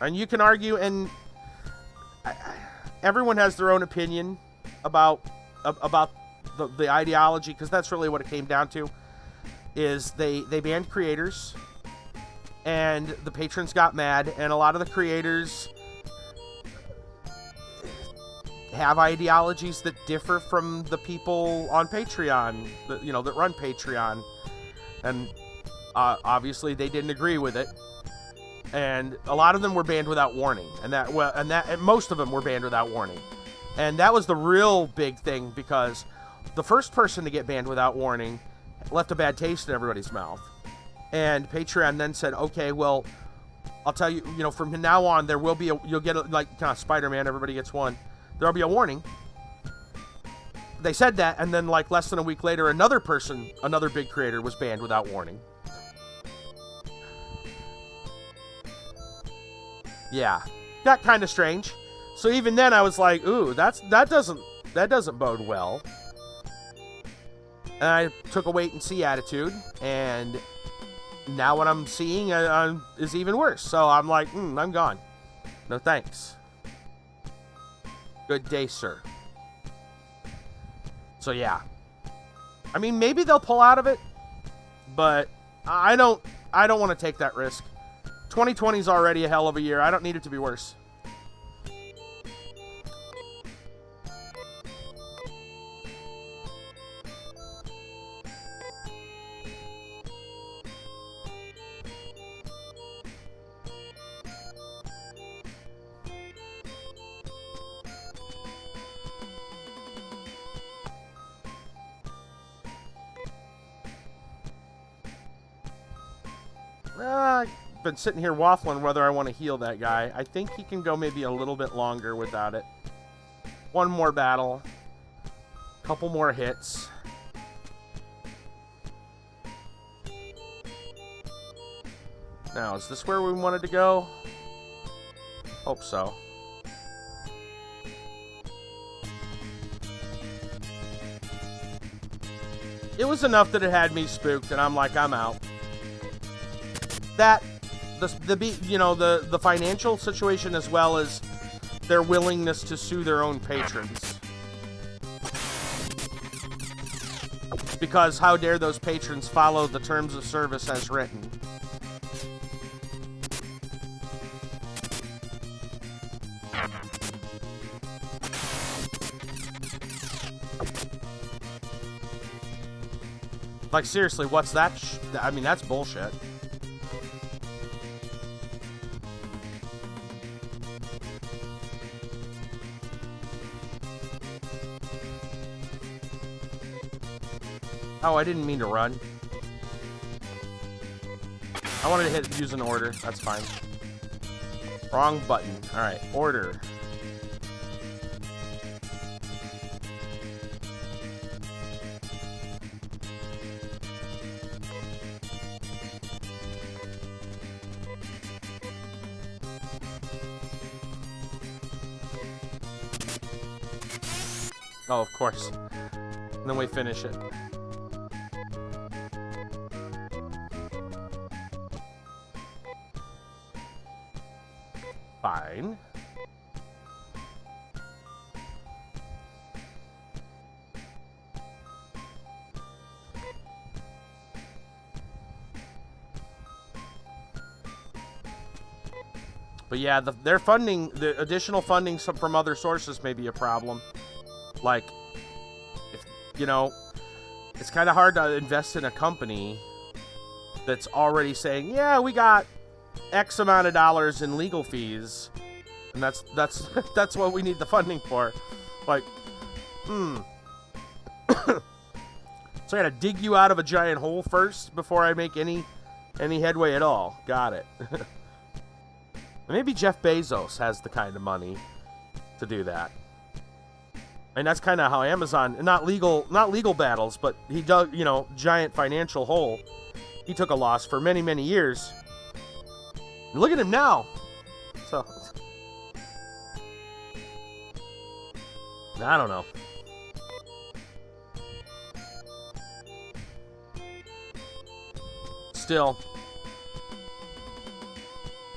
And you can argue, and everyone has their own opinion about the ideology, because that's really what it came down to. Is they banned creators, and the patrons got mad, and a lot of the creators have ideologies that differ from the people on Patreon, that run Patreon, and obviously they didn't agree with it, and a lot of them were banned without warning, and most of them were banned without warning, and that was the real big thing, because the first person to get banned without warning left a bad taste in everybody's mouth, and Patreon then said, okay, well, I'll tell you, from now on there will be you'll get like kind of Spider-Man, everybody gets one. There'll be a warning. They said that, and then like less than a week later, another big creator was banned without warning. Yeah, got kind of strange. So even then, I was like, "Ooh, that doesn't bode well." And I took a wait and see attitude, and now what I'm seeing is even worse. So I'm like, I'm gone. No thanks. Good day, sir. So yeah, I mean, maybe they'll pull out of it, but I don't want to take that risk. 2020 is already a hell of a year. I don't need it to be worse. I've been sitting here waffling whether I want to heal that guy. I think he can go maybe a little bit longer without it. One more battle. Couple more hits. Now, is this where we wanted to go? Hope so. It was enough that it had me spooked, and I'm like, I'm out. That, the financial situation, as well as their willingness to sue their own patrons. Because how dare those patrons follow the terms of service as written? Like, seriously, what's that? I mean, that's bullshit. Oh, I didn't mean to run. I wanted to use an order. That's fine. Wrong button. Alright, order. Oh, of course. And then we finish it. Fine. But yeah, their funding, the additional funding from other sources may be a problem. Like, it's kind of hard to invest in a company that's already saying, yeah, we got X amount of dollars in legal fees, and that's that's what we need the funding for. Like, So I gotta dig you out of a giant hole first before I make any headway at all. Got it. Maybe Jeff Bezos has the kind of money to do that. And that's kind of how Amazon, not legal battles, but he dug, giant financial hole. He took a loss for many, many years. And look at him now. So, I don't know. Still,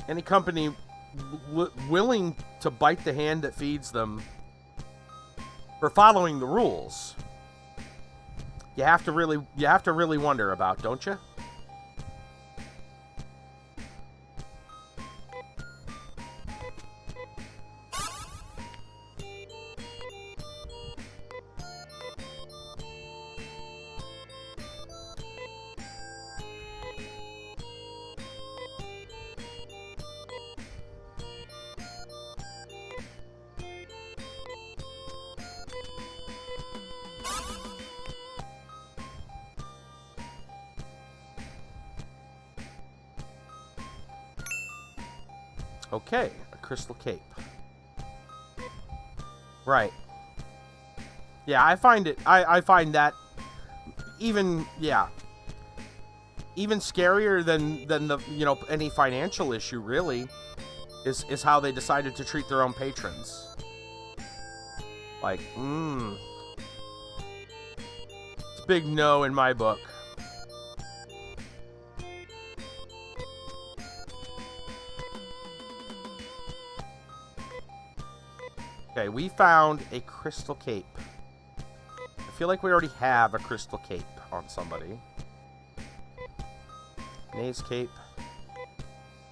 any company willing to bite the hand that feeds them for following the rules, you have to really wonder about, don't you? Okay, a crystal cape. Right. Yeah, I find that even scarier than the, you know, any financial issue really is how they decided to treat their own patrons. Like, it's a big no in my book. Okay, we found a crystal cape. I feel like we already have a crystal cape on somebody. Naze cape.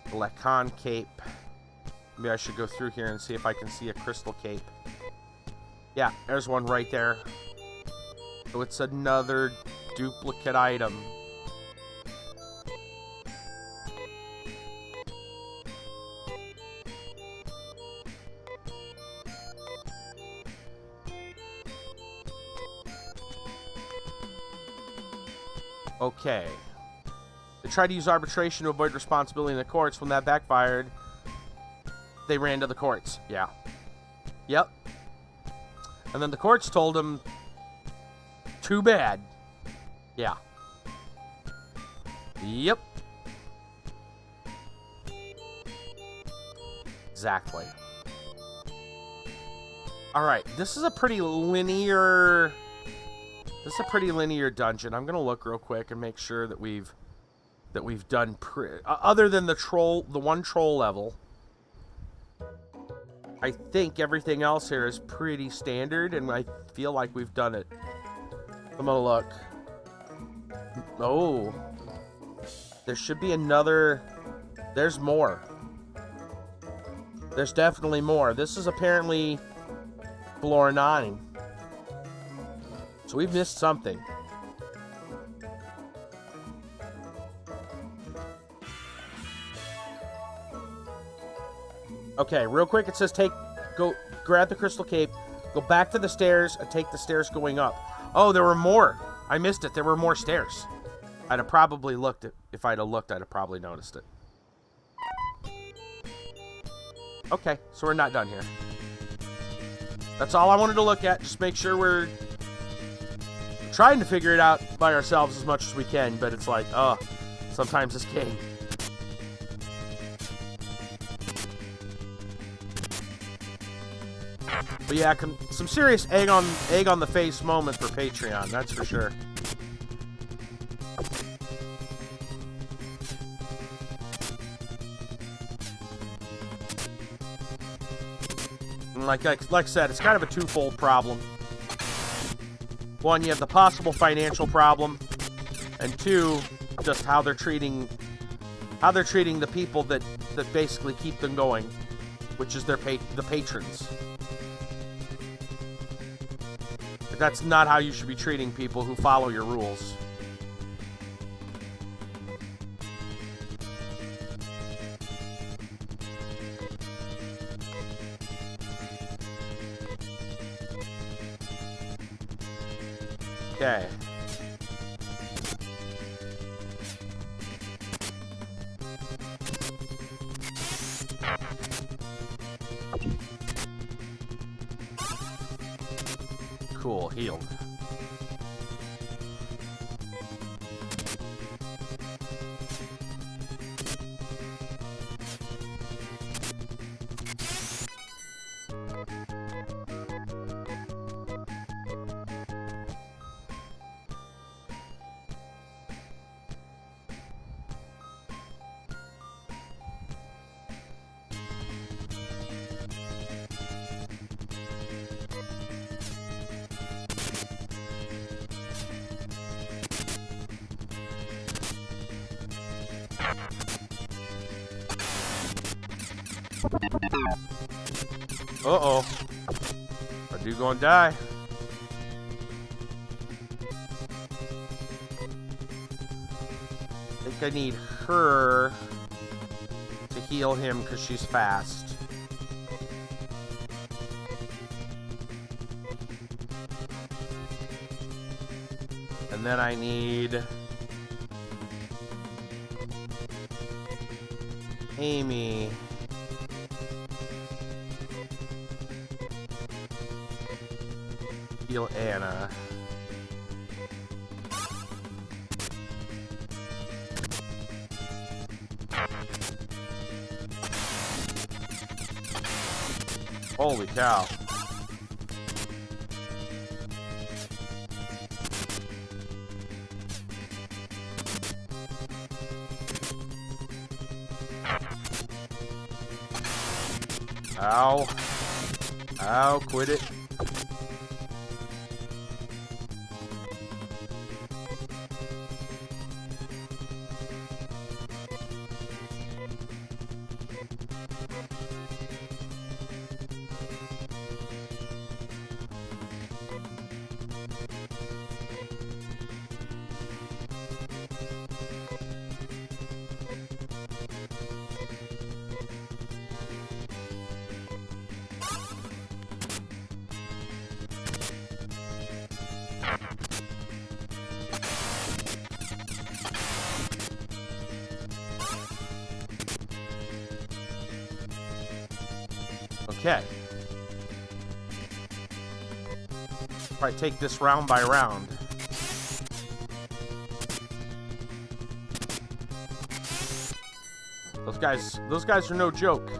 Lecan cape. Maybe I should go through here and see if I can see a crystal cape. Yeah, there's one right there. So it's another duplicate item. Okay. They tried to use arbitration to avoid responsibility in the courts. When that backfired, they ran to the courts. Yeah. Yep. And then the courts told them, too bad. Yeah. Yep. Exactly. Alright, this is a pretty linear... This is a pretty linear dungeon. I'm gonna look real quick and make sure that we've done other than the one troll level. I think everything else here is pretty standard, and I feel like we've done it. I'm gonna look. Oh, there should be another. There's more. There's definitely more. This is apparently floor 9. So we've missed something. Okay, real quick, it says go grab the crystal cape, go back to the stairs, and take the stairs going up. Oh, there were more. I missed it. There were more stairs. I'd have probably looked at, if I'd have looked, I'd have probably noticed it. Okay, so we're not done here. That's all I wanted to look at. Just make sure we're trying to figure it out by ourselves as much as we can, but it's like, sometimes this game. But yeah, some serious egg on the face moment for Patreon, that's for sure. And like I said, it's kind of a twofold problem. One, you have the possible financial problem, and two, just how they're treating the people that basically keep them going, which is the patrons. But that's not how you should be treating people who follow your rules. Okay. Cool, healed. Uh-oh. Our dude gonna die. I think I need her to heal him because she's fast. And then I need Amy. Heal Anna. Holy cow. Ow. Ow, quit it. Okay. Probably take this round by round. Those guys are no joke.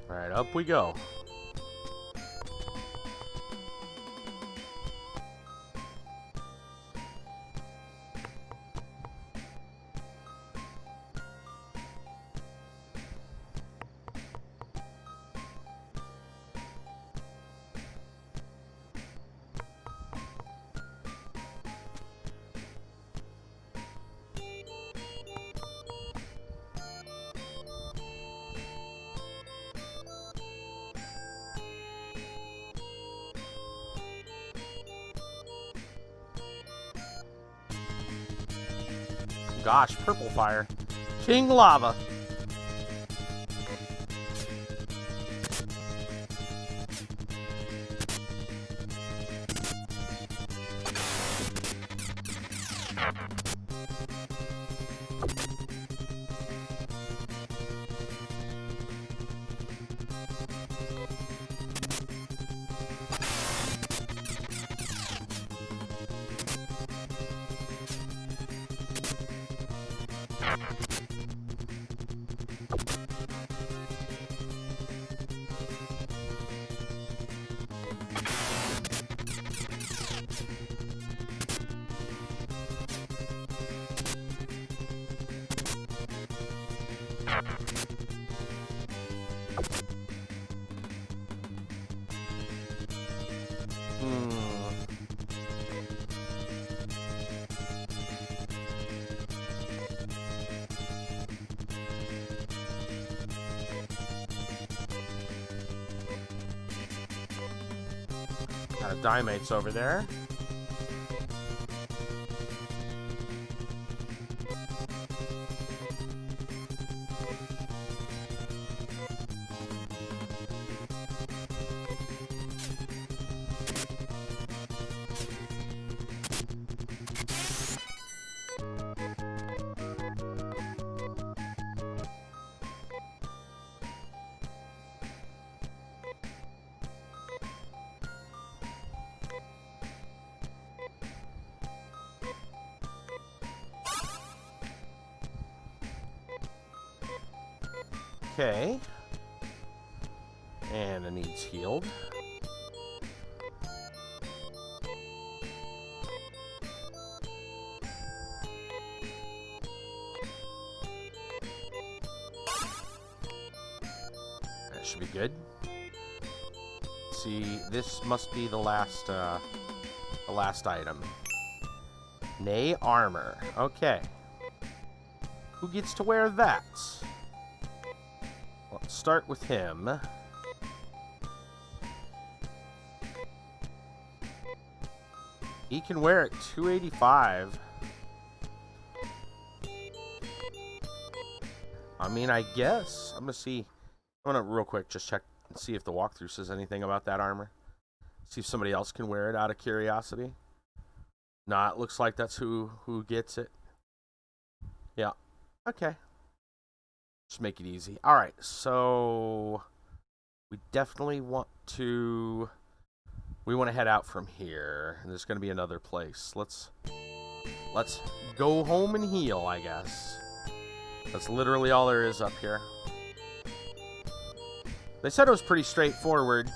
All right, up we go. Gosh, purple fire. King lava. Got a dimates over there. Okay. And it needs healed. That should be good. See, this must be the last item. Nay armor. Okay. Who gets to wear that? Let's start with him. He can wear it 285. I mean, I guess. I'm gonna real quick just check and see if the walkthrough says anything about that armor. See if somebody else can wear it out of curiosity. Nah, it looks like that's who gets it. Yeah. Okay. Just make it easy. Alright, so we definitely want to head out from here. There's gonna be another place. Let's go home and heal, I guess. That's literally all there is up here. They said it was pretty straightforward.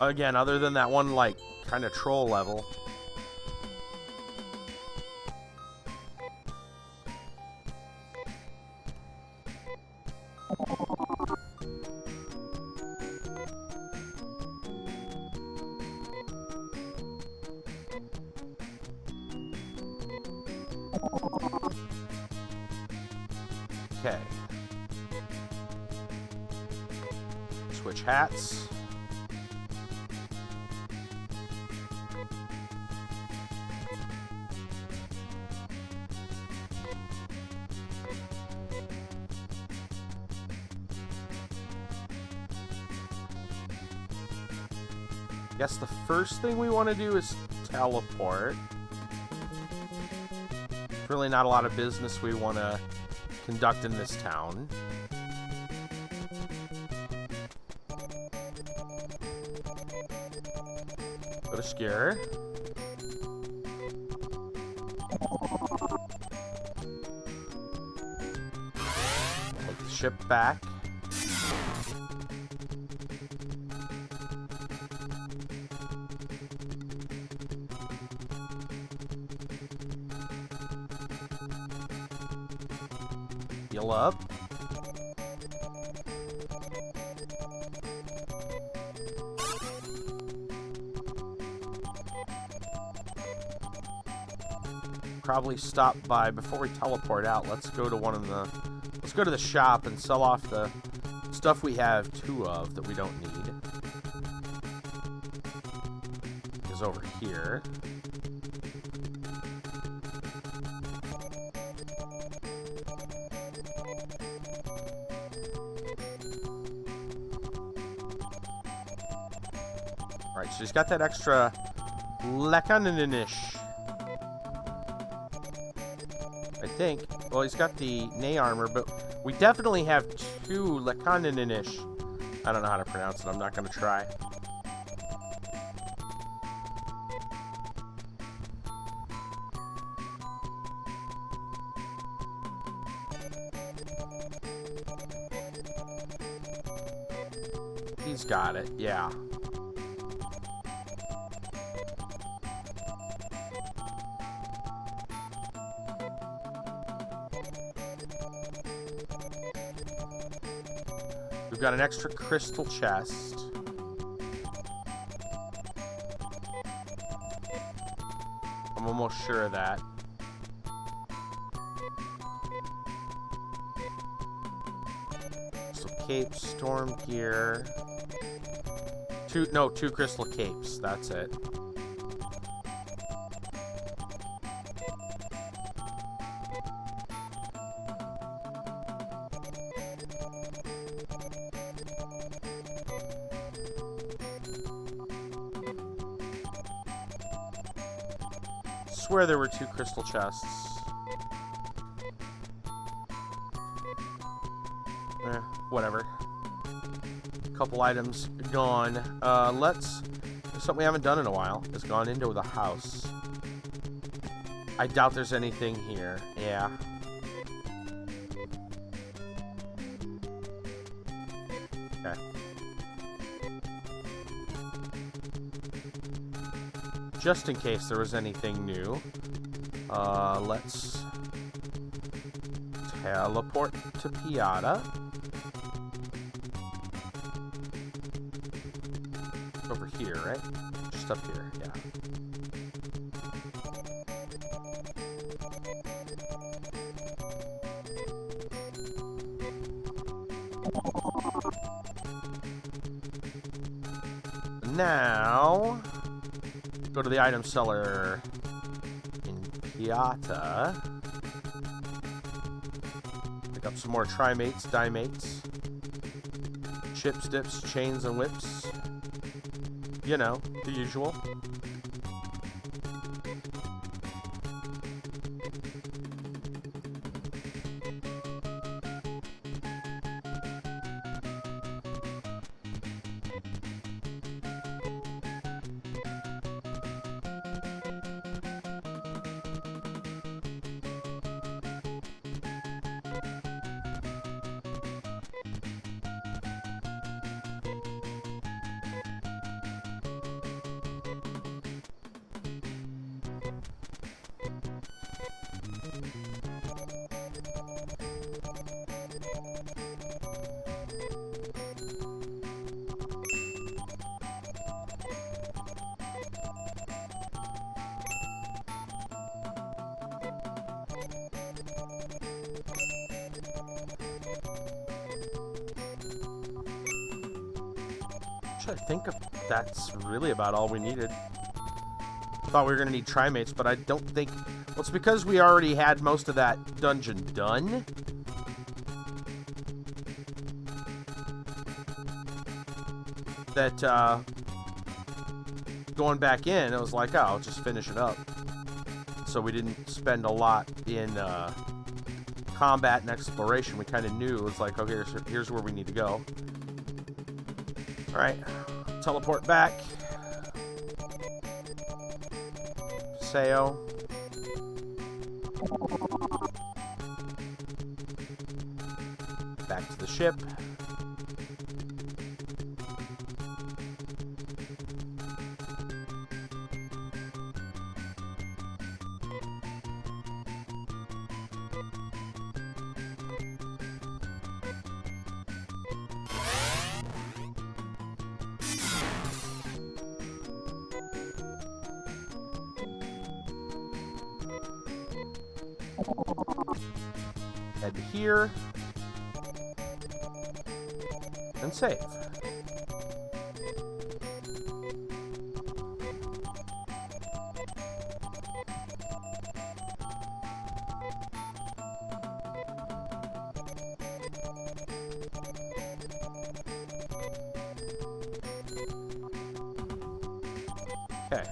Again, other than that one, like, kind of troll level. Okay. Switch hats. I guess the first thing we want to do is teleport. Really not a lot of business we want to conduct in this town. Go to Scare. Take the ship back. Heal up. Probably stop by before we teleport out. Let's go to let's go to the shop and sell off the stuff we have 2 of that we don't need. Is over here. Alright, so he's got that extra lekaninish. I think. Well, he's got the Nay armor, but we definitely have 2 lekaninish. I don't know how to pronounce it. I'm not going to try. He's got it, yeah. We've got an extra crystal chest. I'm almost sure of that. So cape, storm gear. Two crystal capes. That's it. Swear there were 2 crystal chests. Whatever. Couple items gone. Something we haven't done in a while is gone into the house. I doubt there's anything here. Yeah. Okay. Just in case there was anything new, let's teleport to Piata. Over here, right? Just up here, yeah. Now, go to the item seller in Piata. Pick up some more trimates, dimates, chips, dips, chains, and whips. You know, the usual. I think that's really about all we needed. Thought we were going to need trimates, but I don't think... Well, it's because we already had most of that dungeon done. That, going back in, it was like, oh, I'll just finish it up. So we didn't spend a lot in, combat and exploration. We kind of knew, it's like, okay, here's where we need to go. Alright, teleport back. Sail. Back to the ship. Head here and save. Okay.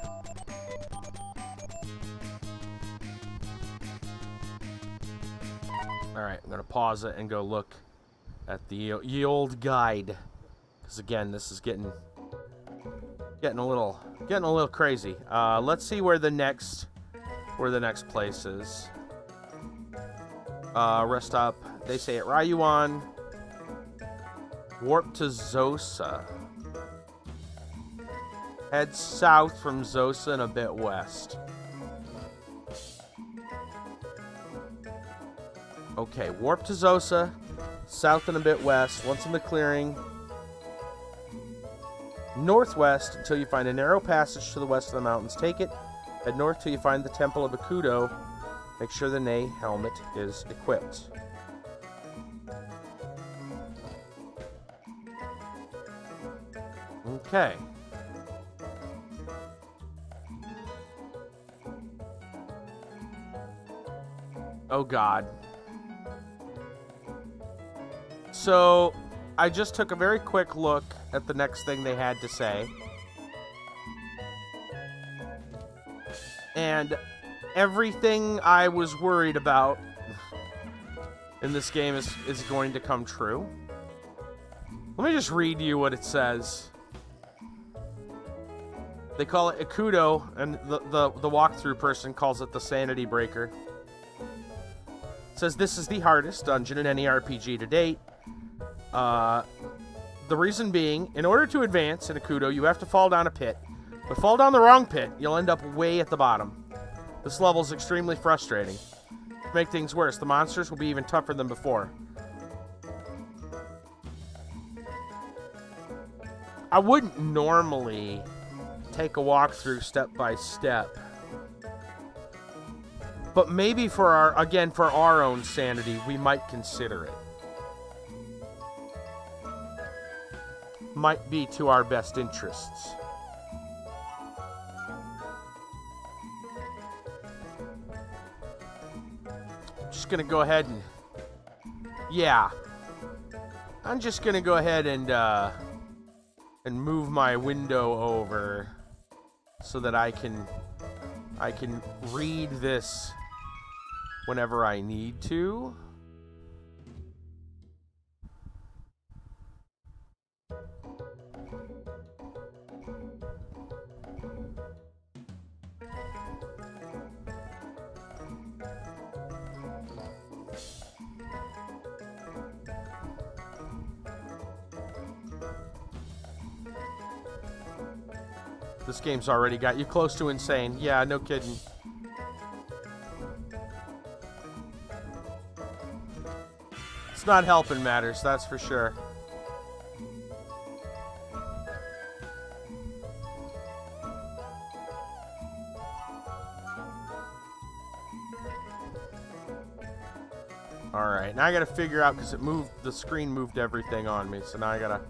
Alright, I'm going to pause it and go look at the ye old guide. Because again, this is getting a little crazy. Let's see where the next place is. Rest up. They say at Ryuan. Warp to Zosa. Head south from Zosa and a bit west. Okay, warp to Zosa, south and a bit west, once in the clearing. Northwest until you find a narrow passage to the west of the mountains. Take it. Head north till you find the Temple of Akudo. Make sure the Nei helmet is equipped. Okay. Oh, God. So, I just took a very quick look at the next thing they had to say. And everything I was worried about in this game is going to come true. Let me just read you what it says. They call it Ikudo, and the walkthrough person calls it the Sanity Breaker. It says, this is the hardest dungeon in any RPG to date. The reason being, in order to advance in Ikudo, you have to fall down a pit. But fall down the wrong pit, you'll end up way at the bottom. This level is extremely frustrating. To make things worse, the monsters will be even tougher than before. I wouldn't normally take a walkthrough step by step. But maybe for our own sanity, we might consider it. Might be to our best interests. Just gonna go ahead and... Yeah. I'm just gonna go ahead and move my window over so that I can read this whenever I need to. This game's already got you close to insane. Yeah, no kidding. It's not helping matters, that's for sure. Alright, now I gotta figure out, because the screen moved everything on me, so now I gotta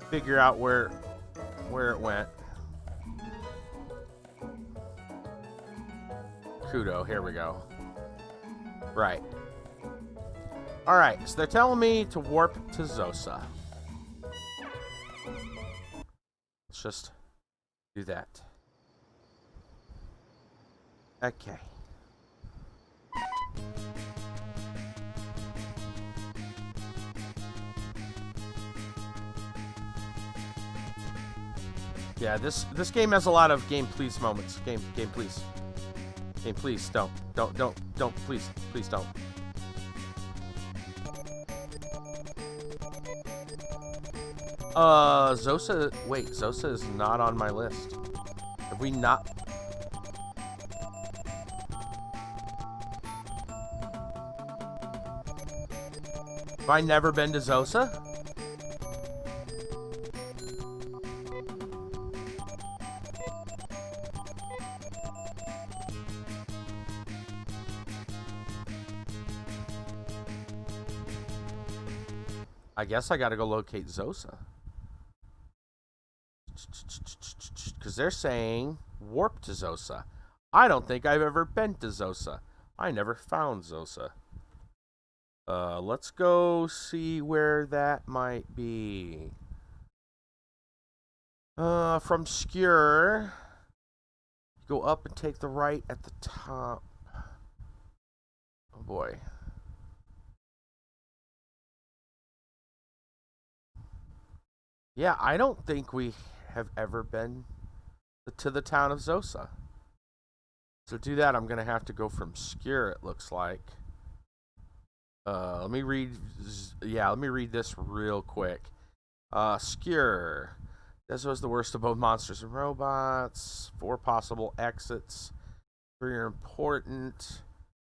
figure out where it went. Kudo, here we go. Right. Alright, so they're telling me to warp to Zosa. Let's just do that. Okay. Yeah, this game has a lot of game please moments. Game please. Game please, don't, please don't. Zosa, wait, Zosa is not on my list. Have we not? Have I never been to Zosa? I guess I gotta go locate Zosa. Because they're saying warp to Zosa. I don't think I've ever been to Zosa. I never found Zosa. Let's go see where that might be. From Skewer, go up and take the right at the top. Oh boy. Yeah, I don't think we have ever been to the town of Zosa. So to do that, I'm going to have to go from Skewer, it looks like. Let me read this real quick. Skewer. This was the worst of both monsters and robots. 4 possible exits. 3 are important.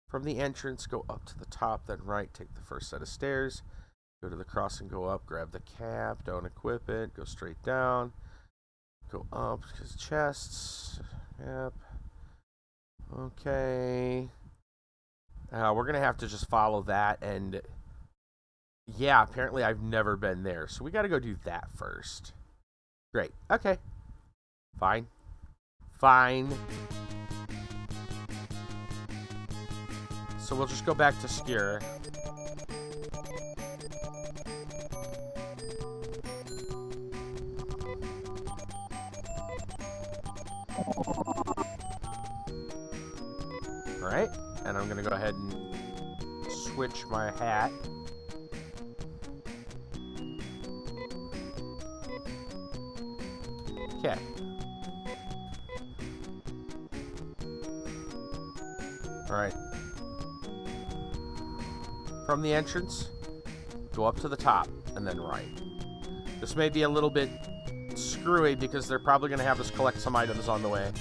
From the entrance, go up to the top, then right, take the first set of stairs. Go to the crossing, go up, grab the cap, don't equip it, go straight down, go up, because chests, yep, okay, we're going to have to just follow that, and yeah, apparently I've never been there, so we got to go do that first. Great, okay, fine. So we'll just go back to Skewer. Alright, and I'm gonna go ahead and switch my hat. Okay. Alright. From the entrance, go up to the top, and then right. This may be a little bit screwy because they're probably going to have us collect some items on the way.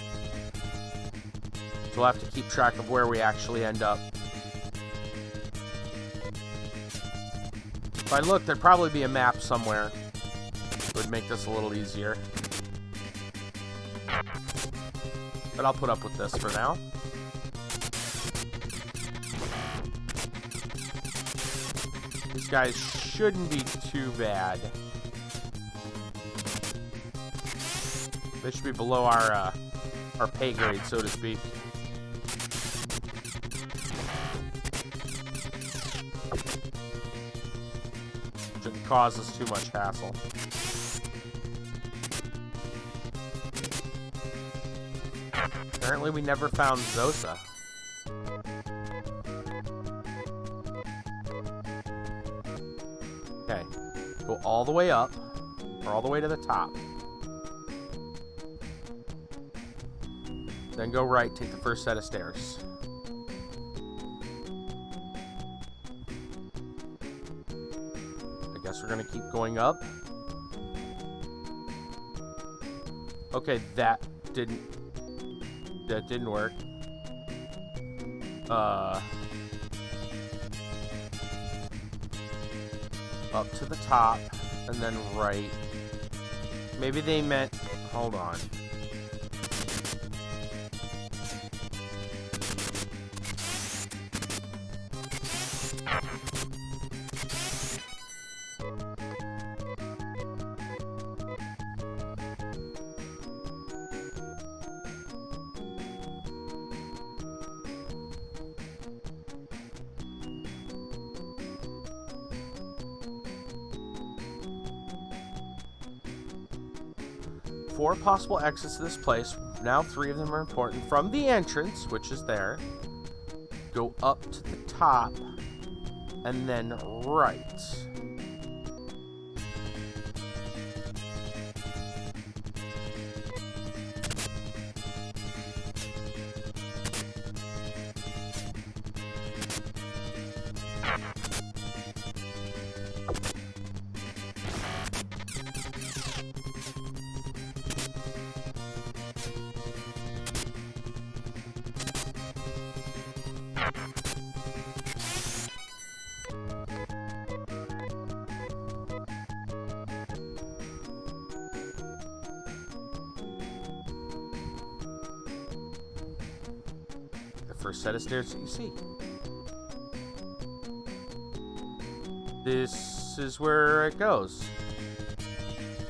So we'll have to keep track of where we actually end up. If I look, there'd probably be a map somewhere. It would make this a little easier. But I'll put up with this for now. These guys shouldn't be too bad. They should be below our pay grade, so to speak. Shouldn't cause us too much hassle. Apparently we never found Zosa. Okay. Go all the way up, or all the way to the top. Then go right, take the first set of stairs. I guess we're gonna keep going up. Okay, that didn't work. Up to the top, and then right. Maybe they meant... Hold on. Four possible exits to this place. Now 3 of them are important. From the entrance, which is there, go up to the top, and then right. First set of stairs that you see. This is where it goes.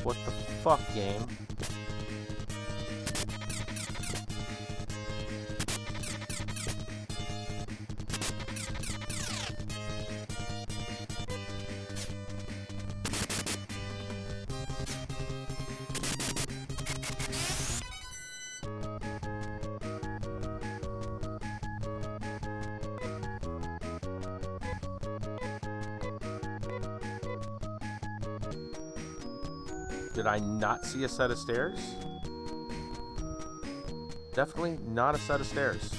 What the fuck, game? Did I not see a set of stairs? Definitely not a set of stairs.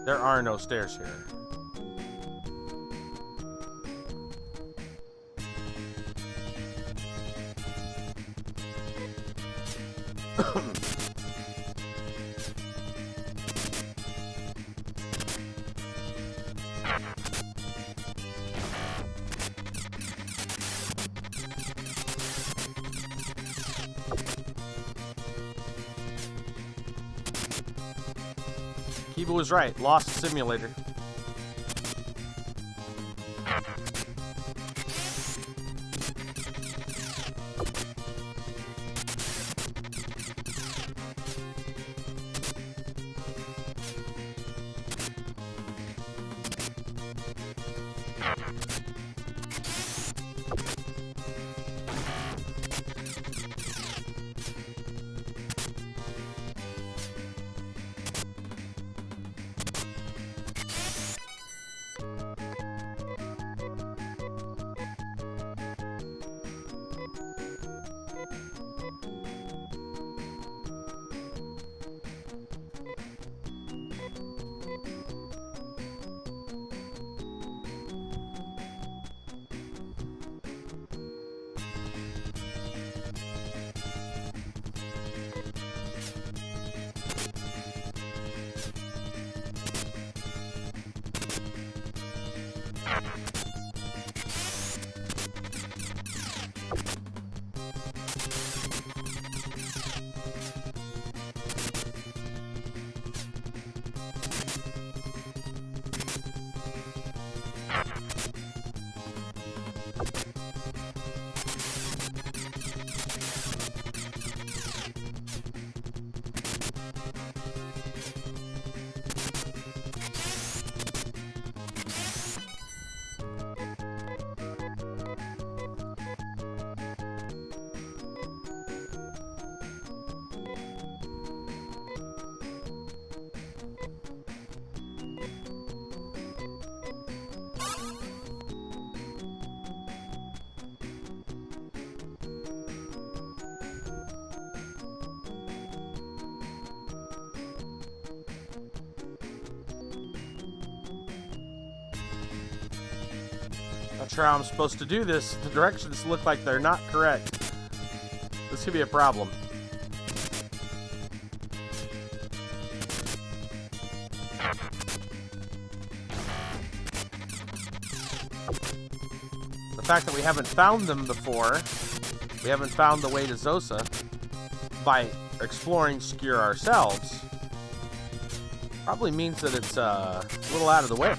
There are no stairs here. Kiba was right. Lost simulator. Not sure how I'm supposed to do this. The directions look like they're not correct. This could be a problem. The fact that we haven't found them before, we haven't found the way to Zosa by exploring Skir ourselves, probably means that it's a little out of the way.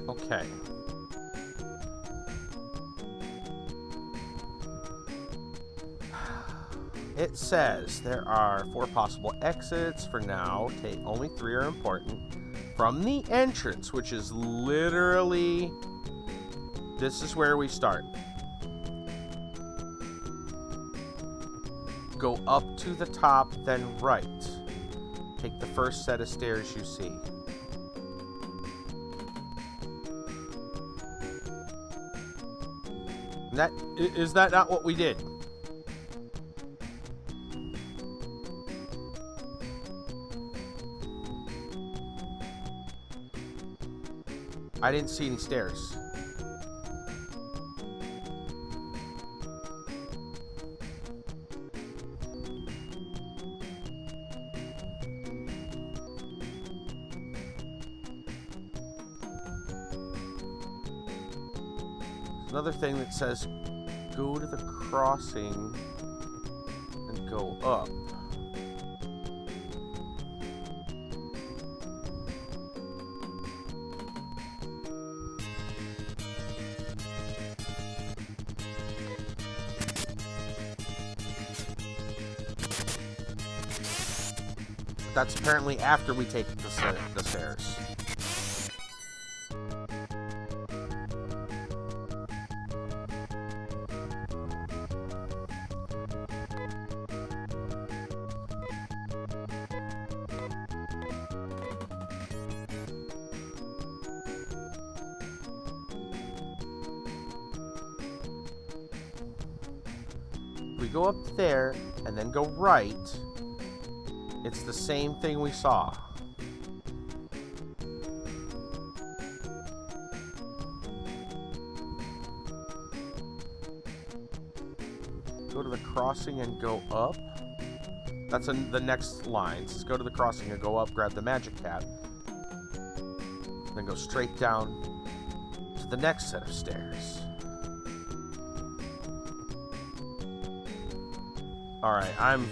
Okay. It says there are 4 possible exits for now. Only 3 are important. From the entrance, which is literally... This is where we start. Go up to the top, then right. Take the first set of stairs you see. Is that not what we did? I didn't see any stairs. Another thing that says go to the crossing and go up. But that's apparently after we take the stairs. We go up there and then go right. It's the same thing we saw. Go to the crossing and go up. That's the next line. It says go to the crossing and go up, grab the magic cat. Then go straight down to the next set of stairs. Alright, I'm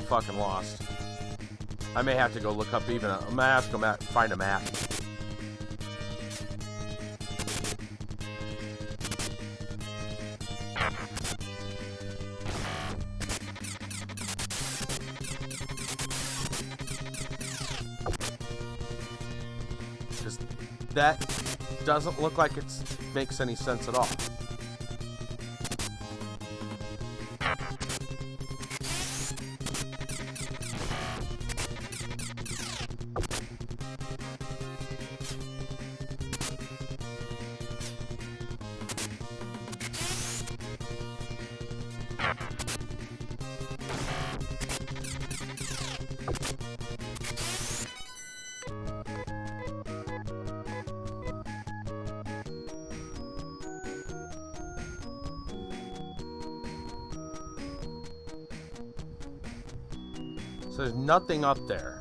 fucking lost. I may have to go look up even, I might have to go find a map. Because that doesn't look like it makes any sense at all. So there's nothing up there.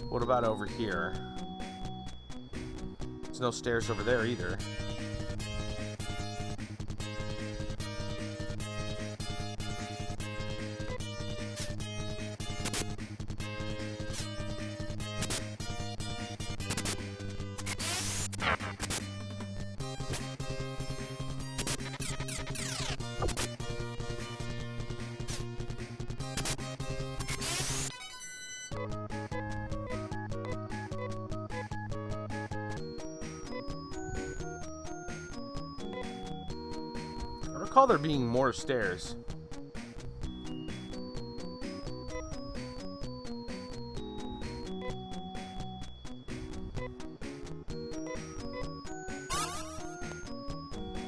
What about over here? There's no stairs over there either. I recall there being more stairs.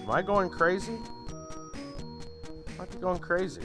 Am I going crazy? Might be going crazy.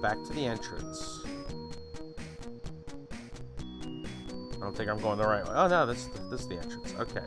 Back to the entrance. I don't think I'm going the right way. Oh no, this is the entrance. Okay.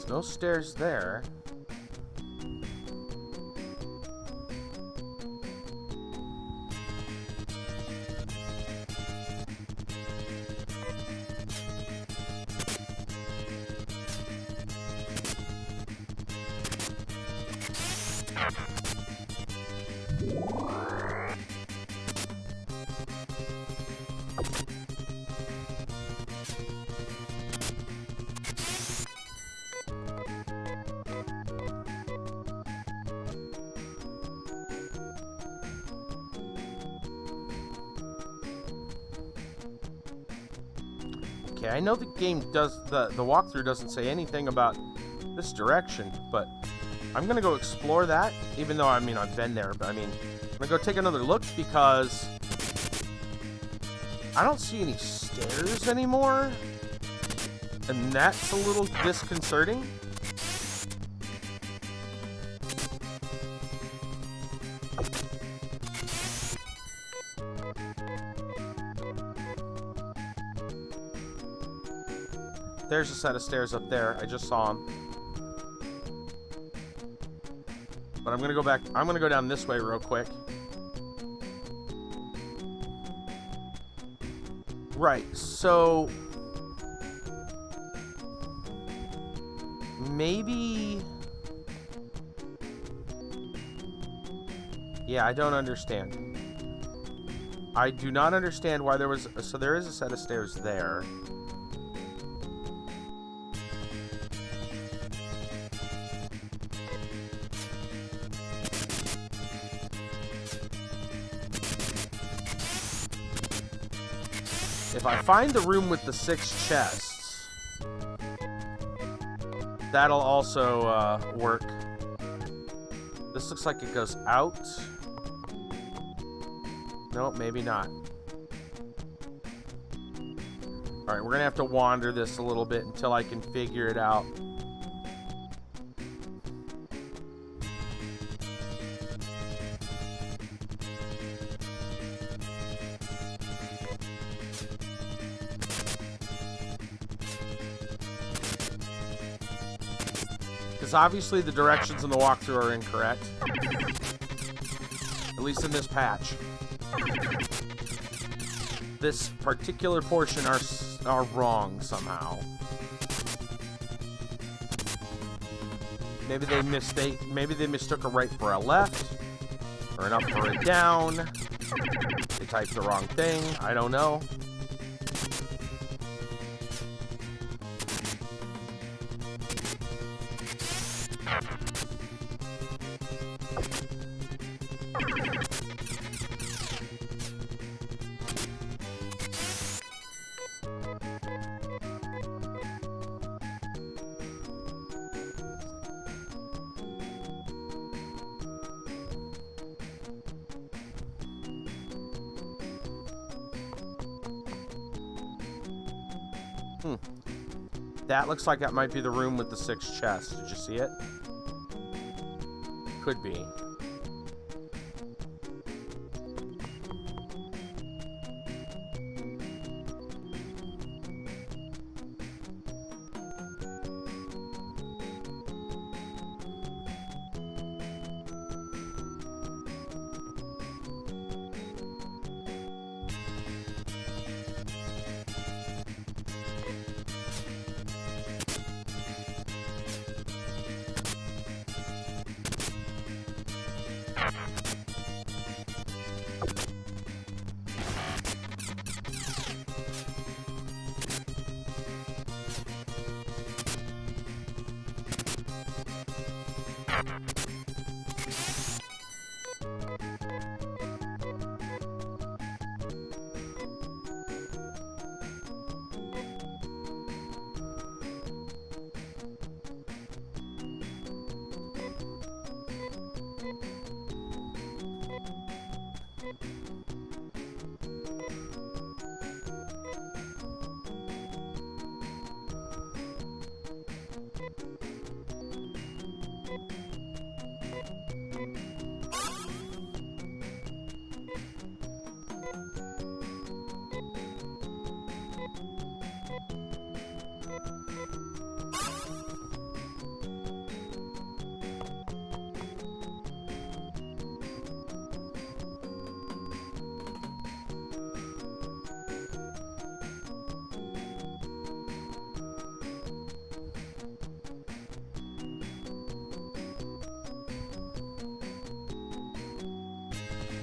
No stairs there. Okay, I know the game does... The walkthrough doesn't say anything about this direction, but I'm gonna go explore that, even though, I mean, I've been there, but I mean, I'm gonna go take another look because I don't see any stairs anymore, and that's a little disconcerting. There's a set of stairs up there. I just saw them. But I'm gonna go back. I'm gonna go down this way real quick. Right, so maybe... Yeah, I don't understand. I do not understand why there was... So there is a set of stairs there. If I find the room with the 6 chests, that'll also work. This looks like it goes out. No, maybe not. Alright, we're gonna have to wander this a little bit until I can figure it out. Because obviously the directions in the walkthrough are incorrect. At least in this patch. This particular portion are wrong somehow. Maybe they mistook a right for a left, or an up for a down. They typed the wrong thing. I don't know. That looks like that might be the room with the 6 chests. Did you see it? Could be.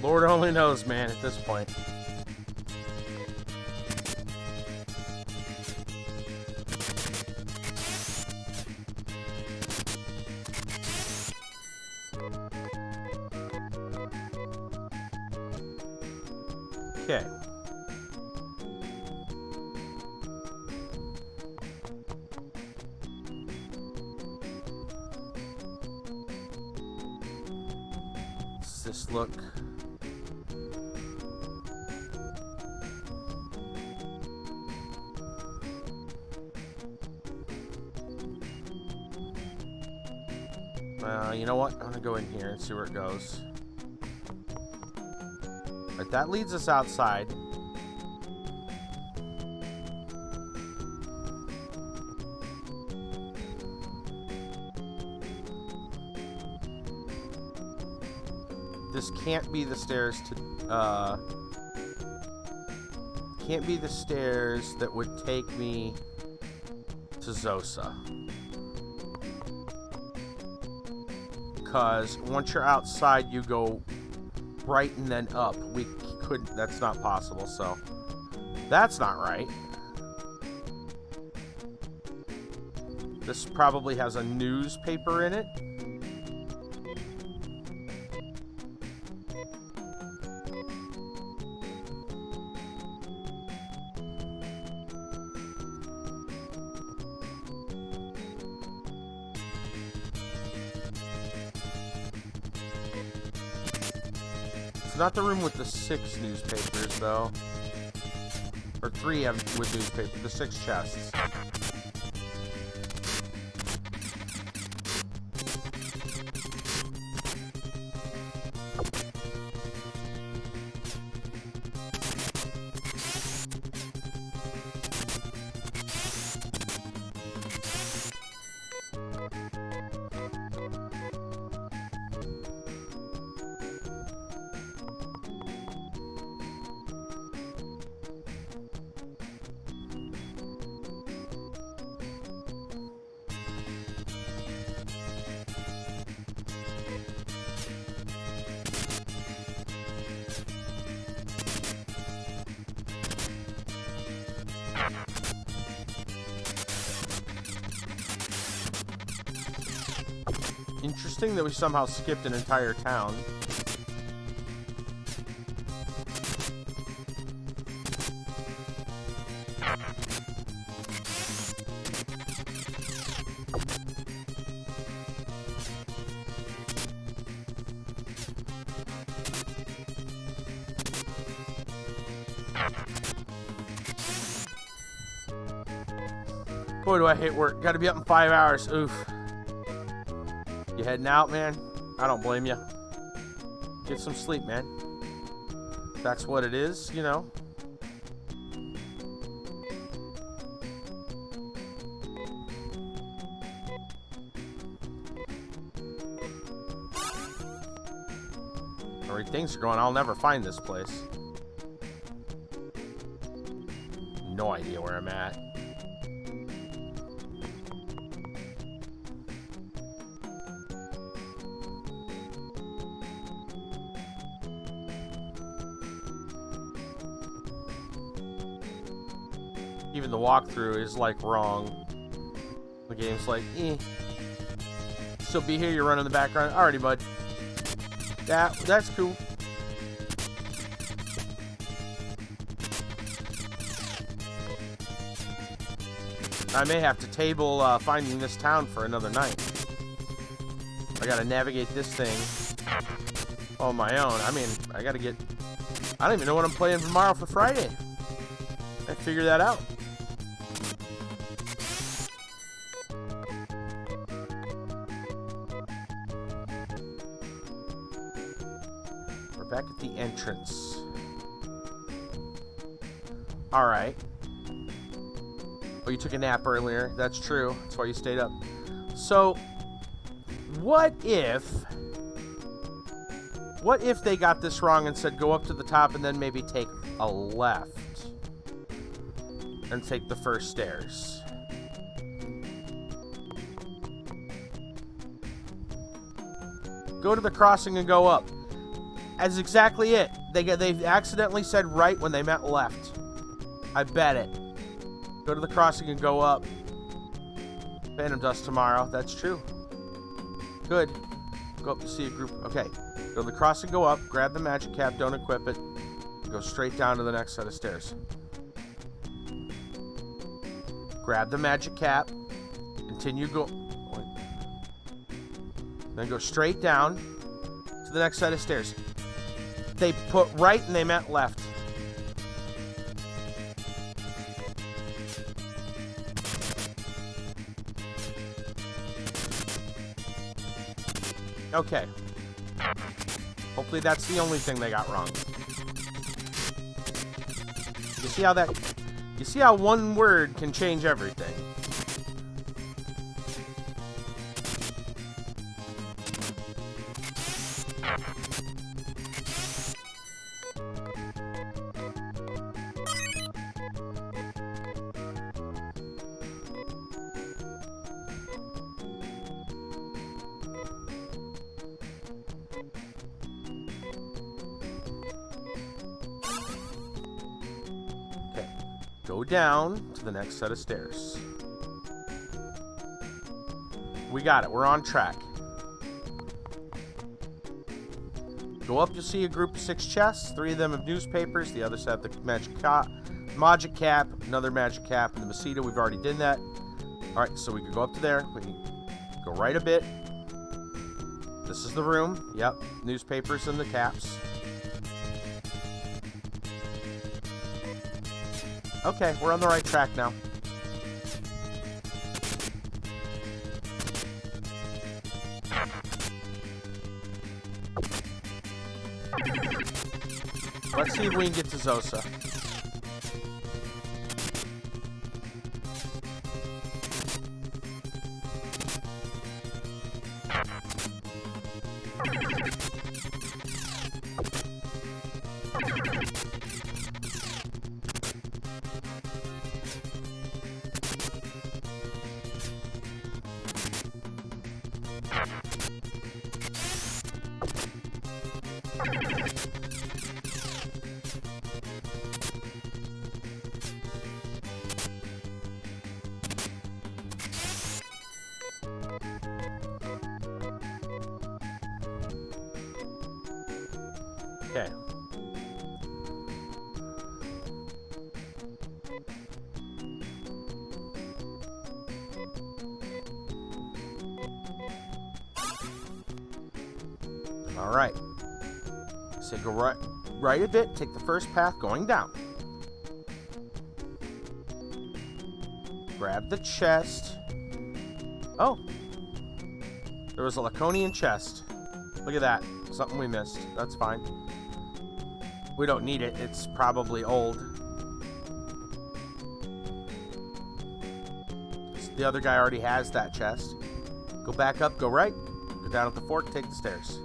Lord only knows, man, at this point. Okay. does this look? You know what? I'm gonna go in here and see where it goes. Right, that leads us outside. This can't be the stairs to, can't be the stairs that would take me to Zosa. Because once you're outside, you go right and then up. We couldn't, that's not possible, so that's not right. This probably has a newspaper in it. It's not the room with the 6 newspapers, though. Or 3 with newspapers. The 6 chests. Interesting that we somehow skipped an entire town. Boy, do I hate work. Gotta be up in 5 hours. Oof. You heading out, man? I don't blame you. Get some sleep, man. That's what it is, you know. The way things are going, I'll never find this place. No idea where I'm at. Even the walkthrough is like wrong. The game's like, eh. Still be here, you're running in the background. Alrighty, bud. That's cool. I may have to table finding this town for another night. I gotta navigate this thing on my own. I mean, I don't even know what I'm playing tomorrow for Friday. I figure that out. We're back at the entrance. Alright. Oh, you took a nap earlier. That's true. That's why you stayed up. So, what if they got this wrong and said go up to the top and then maybe take a left and take the first stairs? Go to the crossing and go up. That's exactly it. They accidentally said right when they meant left. I bet it. Go to the crossing and go up. Phantom dust tomorrow. That's true. Good. Go up to see a group. Okay. Go to the crossing, go up. Grab the magic cap. Don't equip it. Go straight down to the next set of stairs. Grab the magic cap. Continue go. Then go straight down to to the next set of stairs. They put right and they meant left. Okay. Hopefully that's the only thing they got wrong. You see how that... You see how one word can change everything. Go down to the next set of stairs. We got it. We're on track. Go up, you'll see a group of 6 chests. 3 of them have newspapers. The others have the magic cap, another magic cap, and the Masita. We've already done that. Alright, so we can go up to there. We can go right a bit. This is the room. Yep, newspapers and the caps. Okay, we're on the right track now. Let's see if we can get to Zosa. Okay. All right. So go right a bit. Take the first path going down. Grab the chest. Oh. There was a Laconian chest. Look at that. Something we missed. That's fine. We don't need it. It's probably old. The other guy already has that chest. Go back up, go right. Go down at the fork, take the stairs.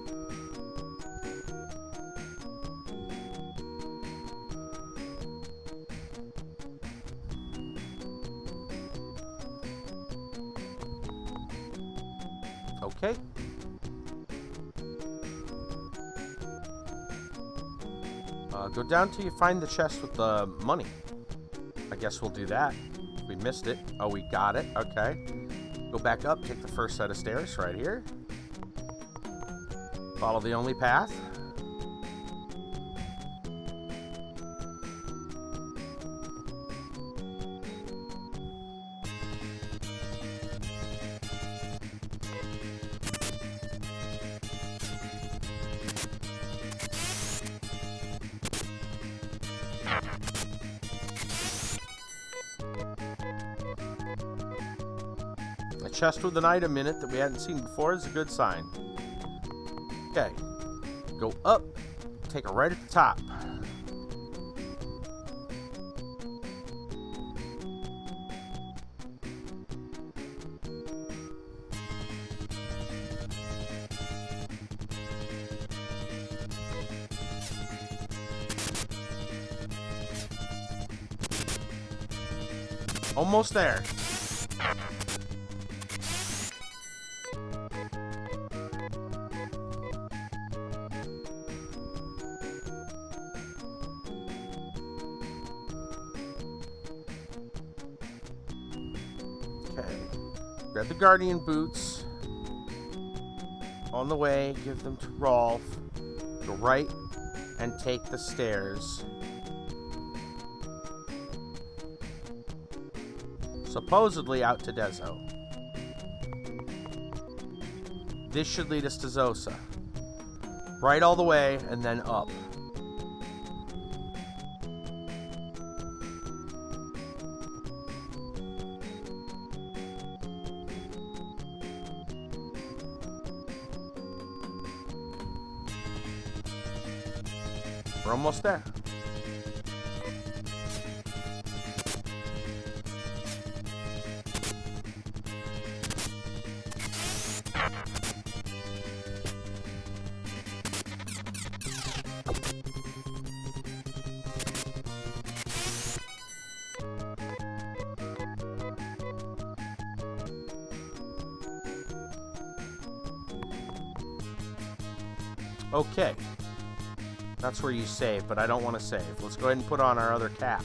Okay. Go down till you find the chest with the money. I guess we'll do that. We missed it. Oh, we got it. Okay. Go back up, take the first set of stairs right here. Follow the only path. A chest with an item in it that we hadn't seen before is a good sign. Okay. Go up. Take a right at the top. Almost there. Okay. Grab the Guardian Boots. On the way, give them to Rolf. Go right and take the stairs. Supposedly out to Dezo. This should lead us to Zosa. Right all the way, and then up. We're almost there. Okay. That's where you save, but I don't want to save. Let's go ahead and put on our other cap.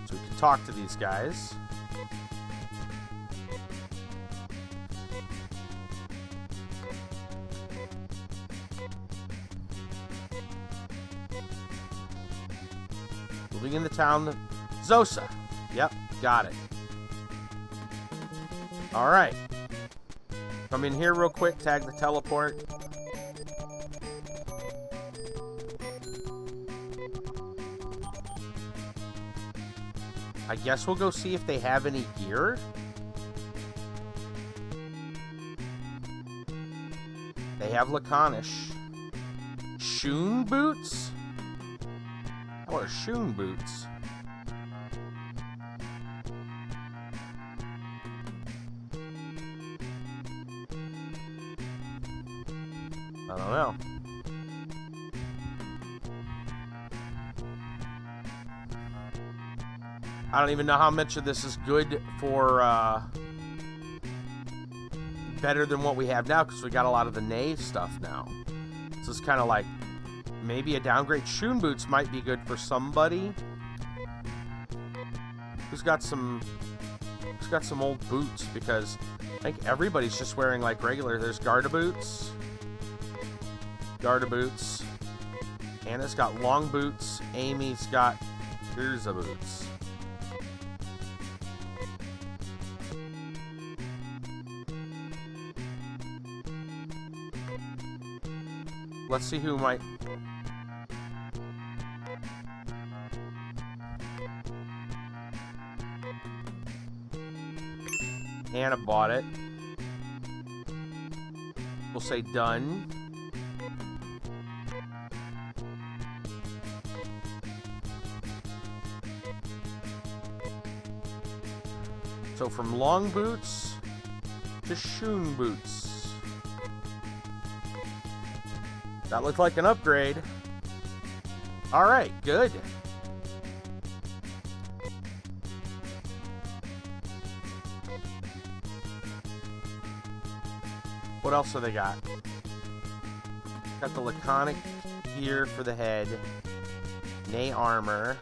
So we can talk to these guys. Moving in the town, Zosa. Yep, got it. Alright. Come in here real quick, tag the teleport. I guess we'll go see if they have any gear. They have Laconish. Shoon boots? How are Shoon boots? I don't know. I don't even know how much of this is good for, better than what we have now, because we got a lot of the knave stuff now. So it's kind of like, maybe a downgrade. Shoon boots might be good for somebody who's got some old boots, because I think everybody's just wearing like regular. There's Garda boots. Anna's got long boots. Amy's got Urza boots. Let's see who might... Anna bought it. We'll say done. So from long boots to Shoon boots. That looked like an upgrade. Alright, good. What else have they got? Got the laconic gear for the head. Nay armor.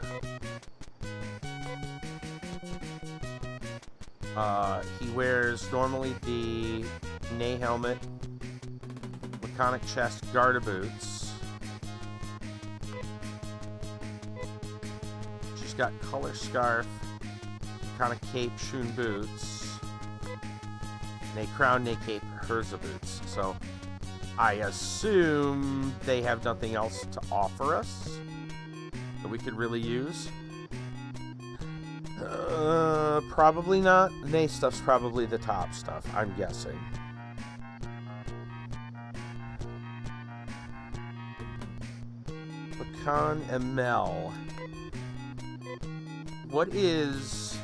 He wears normally the Nay helmet, laconic chest, Garda boots. She's got color scarf, laconic cape, Shoon boots. Nay crown, Nay cape, Urza boots. So I assume they have nothing else to offer us that we could really use. Probably not. Nay stuff's probably the top stuff, I'm guessing. Lacan ML. What is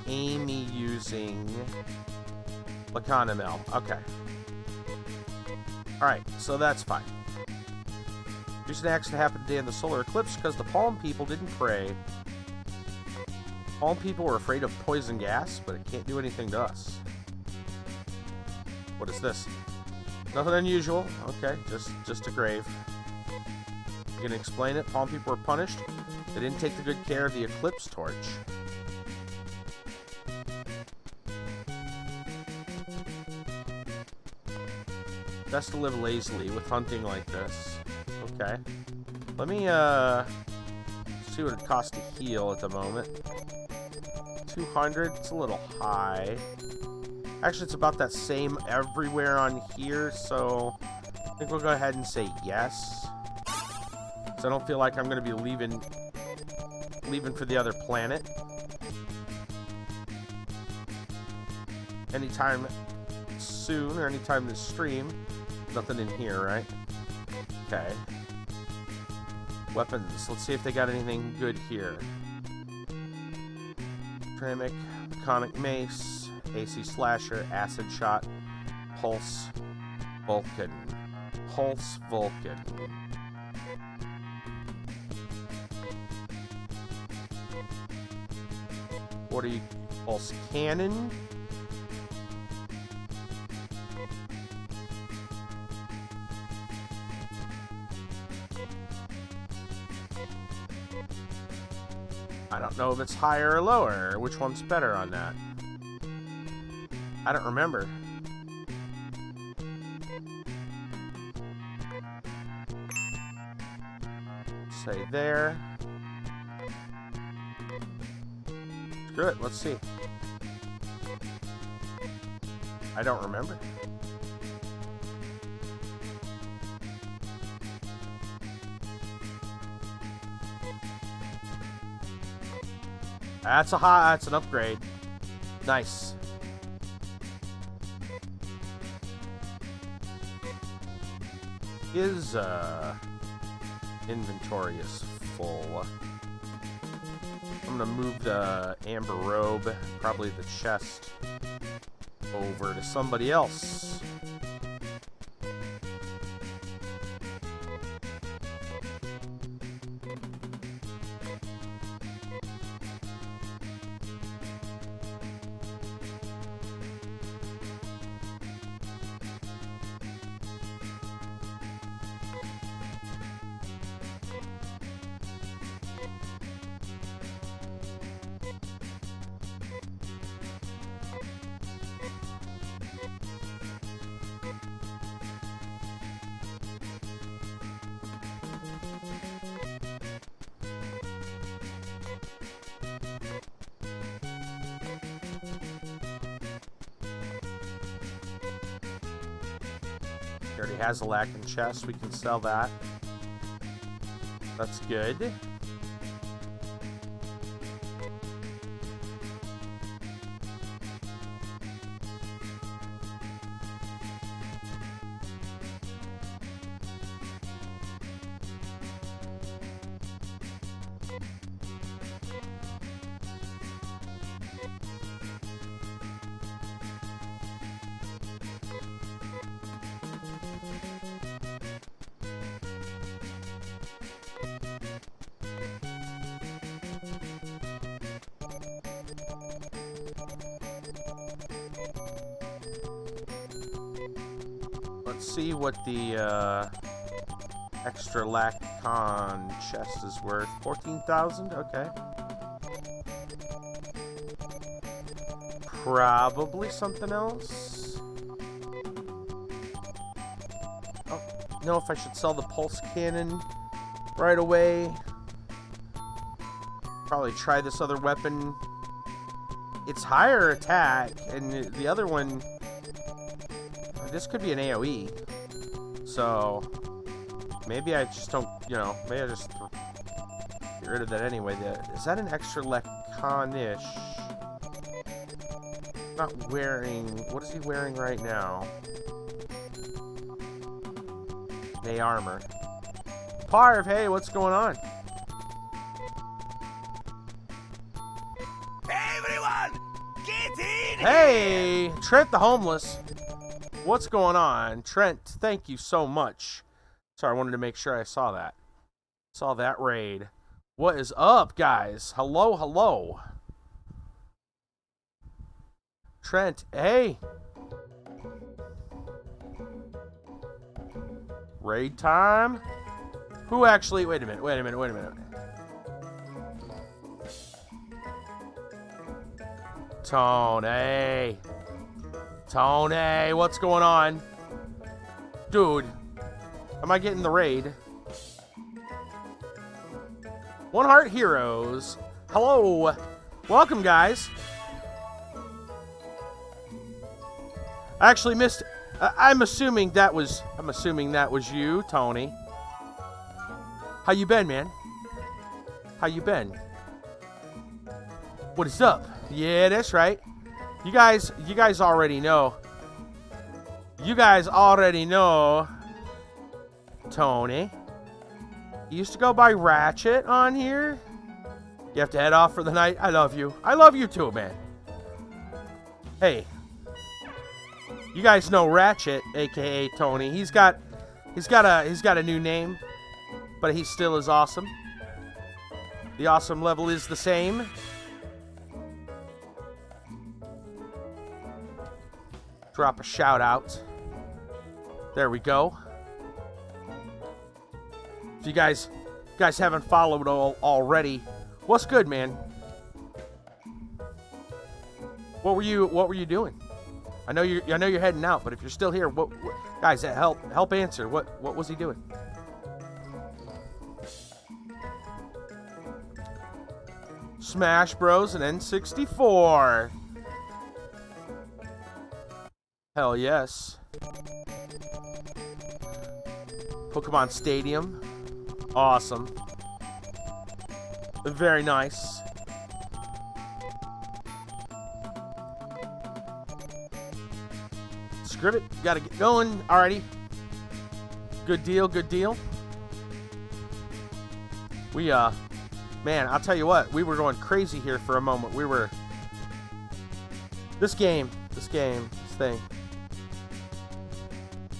Amy using? Lacan ML. Okay. Alright, so that's fine. Here's an accident happened today in the solar eclipse because the Palm people didn't pray. Palm people were afraid of poison gas, but it can't do anything to us. What is this? Nothing unusual. Okay, just a grave. You gonna explain it? Palm people were punished. They didn't take the good care of the eclipse torch. Best to live lazily with hunting like this. Okay. Let me see what it costs to heal at the moment. 200, it's a little high. Actually, it's about that same everywhere on here, so I think we'll go ahead and say yes. So I don't feel like I'm going to be leaving for the other planet anytime soon, or anytime this stream. Nothing in here, right? Okay. Weapons. Let's see if they got anything good here. Ceramic, Iconic Mace, AC Slasher, Acid Shot, Pulse, Vulcan. Pulse, Vulcan. What are you? Pulse Cannon? I don't know if it's higher or lower. Which one's better on that? I don't remember. Say there. Screw it, let's see. I don't remember. That's an upgrade. Nice. His inventory is full. I'm gonna move the amber robe, probably the chest, over to somebody else. He already has a lacking chest. We can sell that. That's good. See what the extra Lacon chest is worth. 14,000? Okay. Probably something else. Oh, know if I should sell the pulse cannon right away. Probably try this other weapon. It's higher attack, and the other one, this could be an AoE. So maybe I just don't, maybe I just get rid of that anyway. Is that an extra Laconish? Not wearing, what is he wearing right now? May armor. Parv, hey, what's going on?
Hey everyone! Get in!
Hey, Trent the Homeless. What's going on? Trent, thank you so much. Sorry, I wanted to make sure I saw that. Saw that raid. What is up, guys? Hello, hello. Trent, hey. Raid time? Who actually... Wait a minute. Tony. Tony, what's going on? Dude, am I getting the raid? One Heart Heroes. Hello. Welcome, guys. I actually missed. I'm assuming that was you, Tony. How you been, man? How you been? What is up? Yeah, that's right. You guys already know. You guys already know. Tony. You used to go by Ratchet on here. You have to head off for the night. I love you. I love you too, man. Hey. You guys know Ratchet, aka Tony. He's got a new name, but he still is awesome. The awesome level is the same. Drop a shout out. There we go. If you guys haven't followed already, what's good, man? What were you doing? I know you're heading out, but if you're still here, what guys, help answer. What was he doing? Smash Bros and N64. Hell yes. Pokemon Stadium. Awesome. Very nice. Script it. Gotta get going. Alrighty. Good deal, good deal. We, man, I'll tell you what. We were going crazy here for a moment. We were... This thing.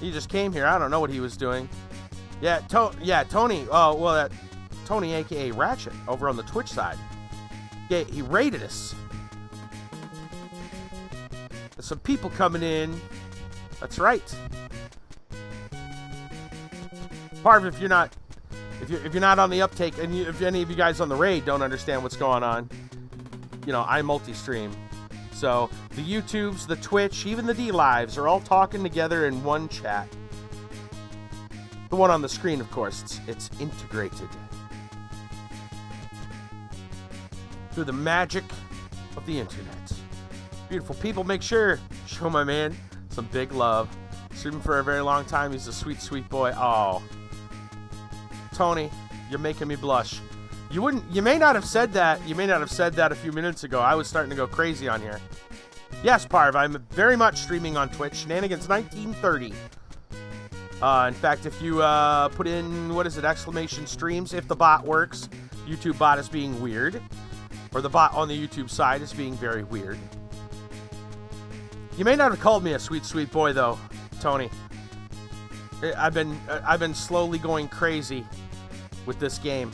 He just came here. I don't know what he was doing. Yeah, Tony. Oh, well, that Tony, a.k.a. Ratchet, over on the Twitch side. Yeah, he raided us. There's some people coming in. That's right. Parv, if you're not on the uptake, and if any of you guys on the raid don't understand what's going on, you know, I multi-stream. So the YouTubes, the Twitch, even the D-Lives are all talking together in one chat. The one on the screen, of course, it's integrated. Through the magic of the internet. Beautiful people, make sure, show my man some big love. Streaming for a very long time, he's a sweet, sweet boy. Oh. Tony, you're making me blush. You may not have said that. You may not have said that a few minutes ago. I was starting to go crazy on here. Yes, Parv, I'm very much streaming on Twitch. Shenanigans 1930. In fact, if you put in, what is it, exclamation streams, if the bot works, YouTube bot is being weird. Or the bot on the YouTube side is being very weird. You may not have called me a sweet, sweet boy, though, Tony. I've been slowly going crazy with this game.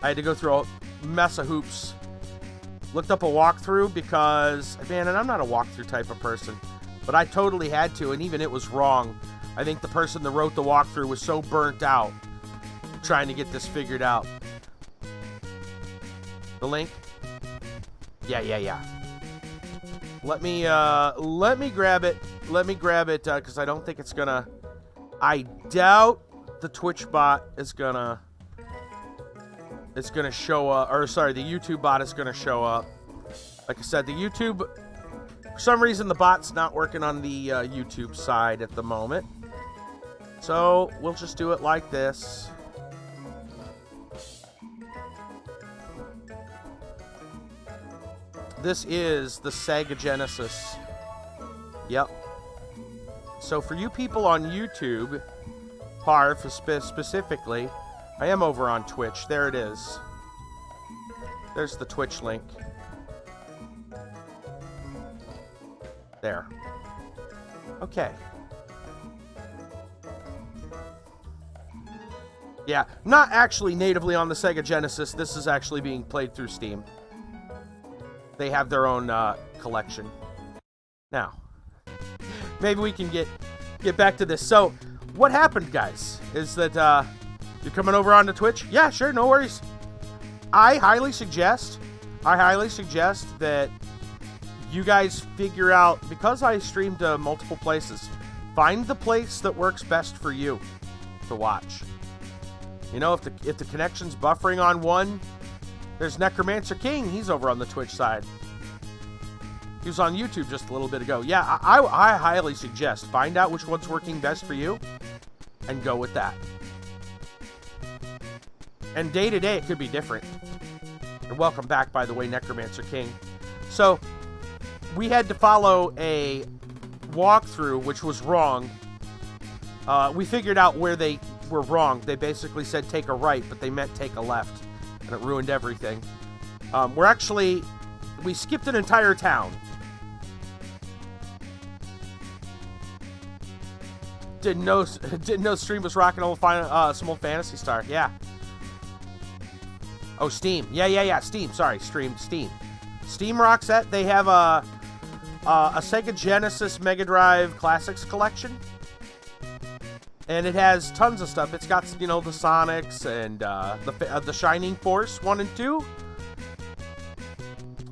I had to go through a mess of hoops. Looked up a walkthrough because, man, and I'm not a walkthrough type of person, but I totally had to, and even it was wrong. I think the person that wrote the walkthrough was so burnt out trying to get this figured out. The link? Yeah. Let me grab it. Let me grab it, because I don't think it's gonna... I doubt the Twitch bot is gonna... It's gonna show up, or sorry, the YouTube bot is gonna show up. Like I said, the YouTube... For some reason, the bot's not working on the YouTube side at the moment. So, we'll just do it like this. This is the Sega Genesis. Yep. So for you people on YouTube, Parv specifically, I am over on Twitch. There it is. There's the Twitch link. There. Okay. Yeah, not actually natively on the Sega Genesis. This is actually being played through Steam. They have their own collection. Now, maybe we can get back to this. So, what happened, guys, is that you're coming over onto Twitch? Yeah, sure, no worries. I highly suggest that you guys figure out, because I stream to multiple places, find the place that works best for you to watch. You know, if the connection's buffering on one, there's Necromancer King. He's over on the Twitch side. He was on YouTube just a little bit ago. Yeah, I highly suggest find out which one's working best for you and go with that. And day to day, it could be different. And welcome back, by the way, Necromancer King. So, we had to follow a walkthrough, which was wrong. We figured out where they were wrong. They basically said take a right, but they meant take a left. And it ruined everything. We skipped an entire town. Didn't know stream was rocking some old Phantasy Star. Yeah. Oh, Steam. Yeah. Steam. Sorry, Steam. Steam rocks that. They have a Sega Genesis Mega Drive Classics collection. And it has tons of stuff. It's got, the Sonics and the Shining Force 1 and 2.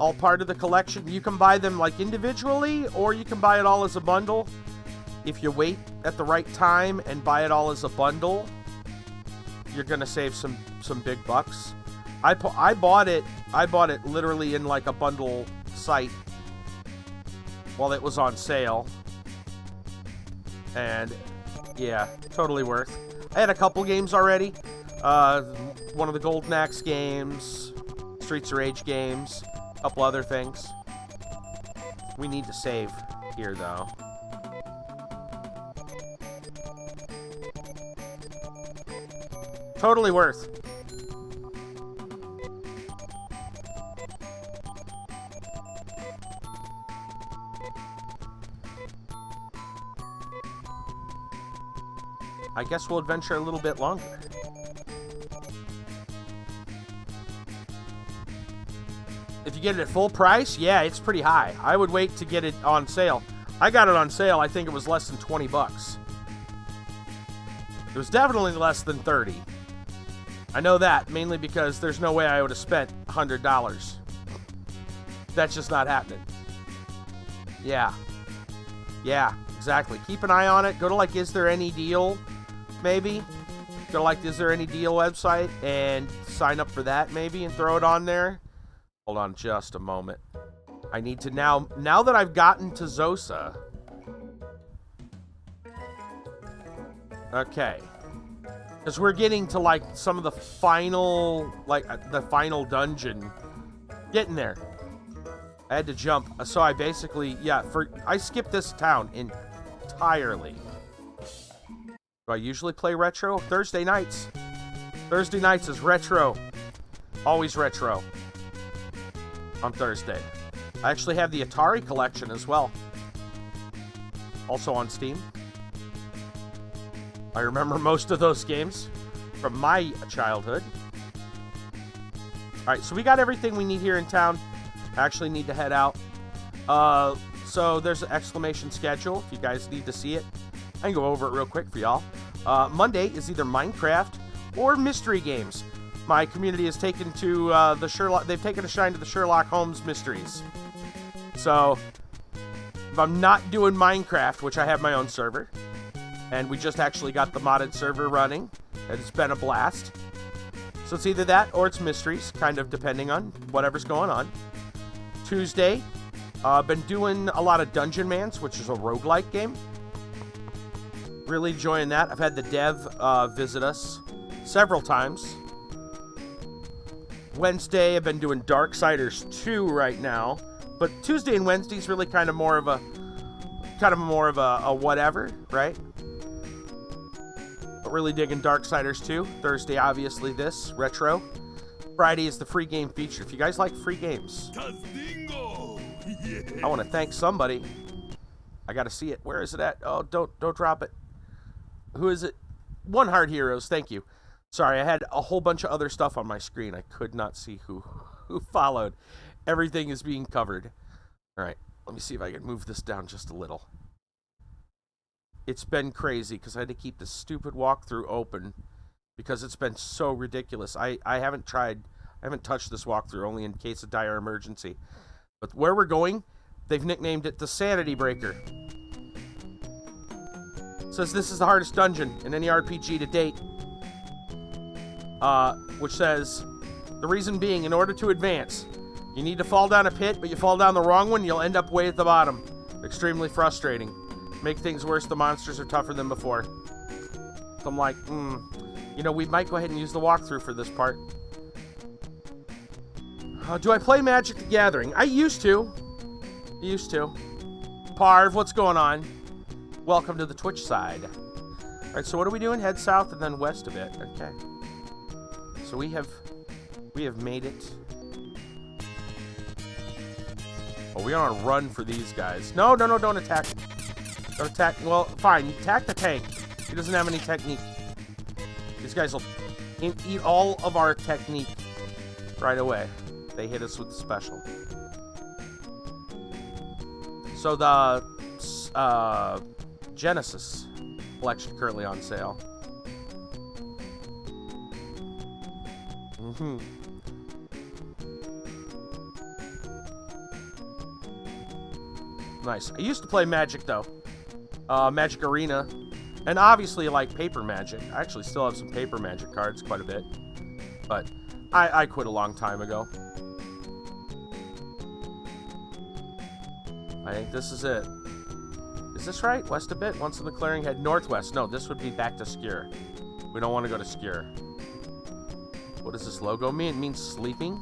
All part of the collection. You can buy them like individually, or you can buy it all as a bundle. If you wait at the right time and buy it all as a bundle, you're gonna save some big bucks. I bought it literally in like a bundle site while it was on sale, and yeah, totally worth. I had a couple games already. One of the Golden Axe games, Streets of Rage games, a couple other things. We need to save here though. Totally worth. I guess we'll adventure a little bit longer. If you get it at full price, yeah, it's pretty high. I would wait to get it on sale. I got it on sale. I think it was less than 20 bucks. It was definitely less than 30. I know that, mainly because there's no way I would have spent $100. That's just not happening. Yeah, exactly. Keep an eye on it. Go to, like, Is There Any Deal, maybe? Go to, like, Is There Any Deal website and sign up for that, maybe, and throw it on there. Hold on just a moment. I need to now that I've gotten to Zosa. Okay. Because we're getting to, like, some of the final, the final dungeon. Getting there. I had to jump. So I basically, I skipped this town entirely. Do I usually play retro? Thursday nights. Thursday nights is retro. Always retro. On Thursday. I actually have the Atari collection as well. Also on Steam. I remember most of those games from my childhood. Alright, so we got everything we need here in town. I actually need to head out. So there's an exclamation schedule if you guys need to see it. I can go over it real quick for y'all. Monday is either Minecraft or mystery games. My community has taken to they've taken a shine to the Sherlock Holmes mysteries. So if I'm not doing Minecraft, which I have my own server, and we just actually got the modded server running, and it's been a blast. So it's either that or it's mysteries, kind of depending on whatever's going on. Tuesday, been doing a lot of Dungeonmans, which is a roguelike game. Really enjoying that. I've had the dev visit us several times. Wednesday, I've been doing Darksiders II right now. But Tuesday and Wednesday is really kind of more of a whatever, right? But really digging Darksiders 2. Thursday, obviously, this retro. Friday is the free game feature. If you guys like free games, I want to thank somebody. I got to see it. Where is it at? Oh, don't drop it. Who is it? One Heart Heroes. Thank you. Sorry, I had a whole bunch of other stuff on my screen. I could not see who followed. Everything is being covered. All right, let me see if I can move this down just a little. It's been crazy because I had to keep this stupid walkthrough open because it's been so ridiculous. I haven't touched this walkthrough, only in case of dire emergency. But where we're going, they've nicknamed it the Sanity Breaker. It says this is the hardest dungeon in any RPG to date. Which says, the reason being, in order to advance, You need to fall down a pit, but you fall down the wrong one, you'll end up way at the bottom. Extremely frustrating. Make things worse, the monsters are tougher than before. So I'm like, you know, we might go ahead and use the walkthrough for this part. Do I play Magic the Gathering? I used to. Parv, what's going on? Welcome to the Twitch side. Alright, so what are we doing? Head south and then west a bit. Okay. So we have made it. Oh, we are on a run for these guys. No, don't attack. Don't attack. Well, fine. Attack the tank. He doesn't have any technique. These guys will eat all of our technique right away. They hit us with the special. So the Genesis collection currently on sale. Nice. I used to play Magic though. Magic Arena. And obviously like paper Magic. I actually still have some paper Magic cards quite a bit. But I quit a long time ago. I think this is it. Is this right? West a bit? Once in the clearing, head northwest. No, this would be back to Skir. We don't want to go to Skir. What does this logo mean? It means sleeping.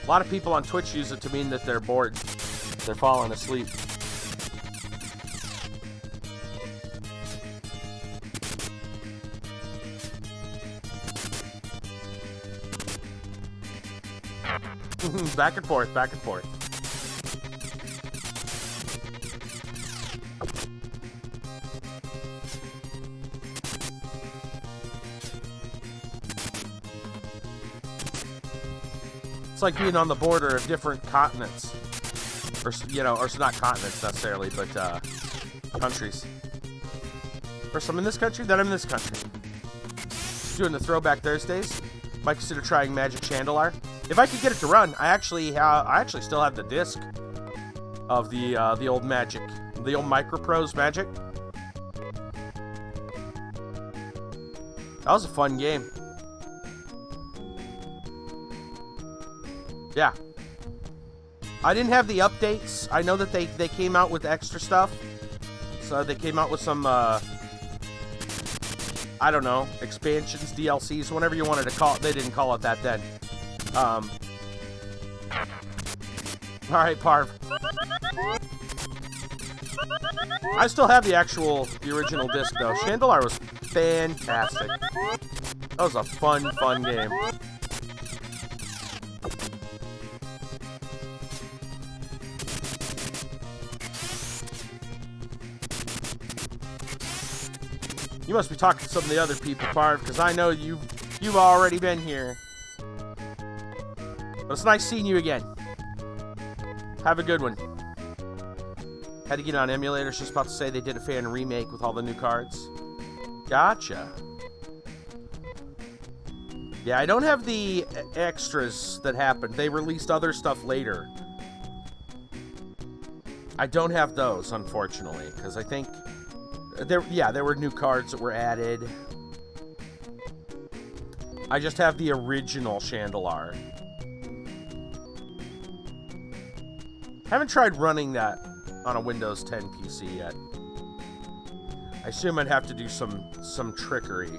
A lot of people on Twitch use it to mean that they're bored. They're falling asleep. Back and forth, back and forth. It's like being on the border of different continents. Or, you know, or not continents necessarily, but countries. First I'm in this country, then I'm in this country. Doing the Throwback Thursdays. Might consider trying Magic Chandelar. If I could get it to run, I actually still have the disc of the old Magic, the old Microprose Magic. That was a fun game. Yeah. I didn't have the updates. I know that they came out with extra stuff. So they came out with some, I don't know, expansions, DLCs, whatever you wanted to call it. They didn't call it that then. Alright, Parv. I still have the original disc, though. Chandelar was fantastic. That was a fun game. You must be talking to some of the other people, Parv, because I know you've already been here. But it's nice seeing you again. Have a good one. Had to get on emulators. Just about to say they did a fan remake with all the new cards. Gotcha. Yeah, I don't have the extras that happened. They released other stuff later. I don't have those, unfortunately, because I think there were new cards that were added. I just have the original Chandelar. Haven't tried running that on a Windows 10 PC yet. I assume I'd have to do some trickery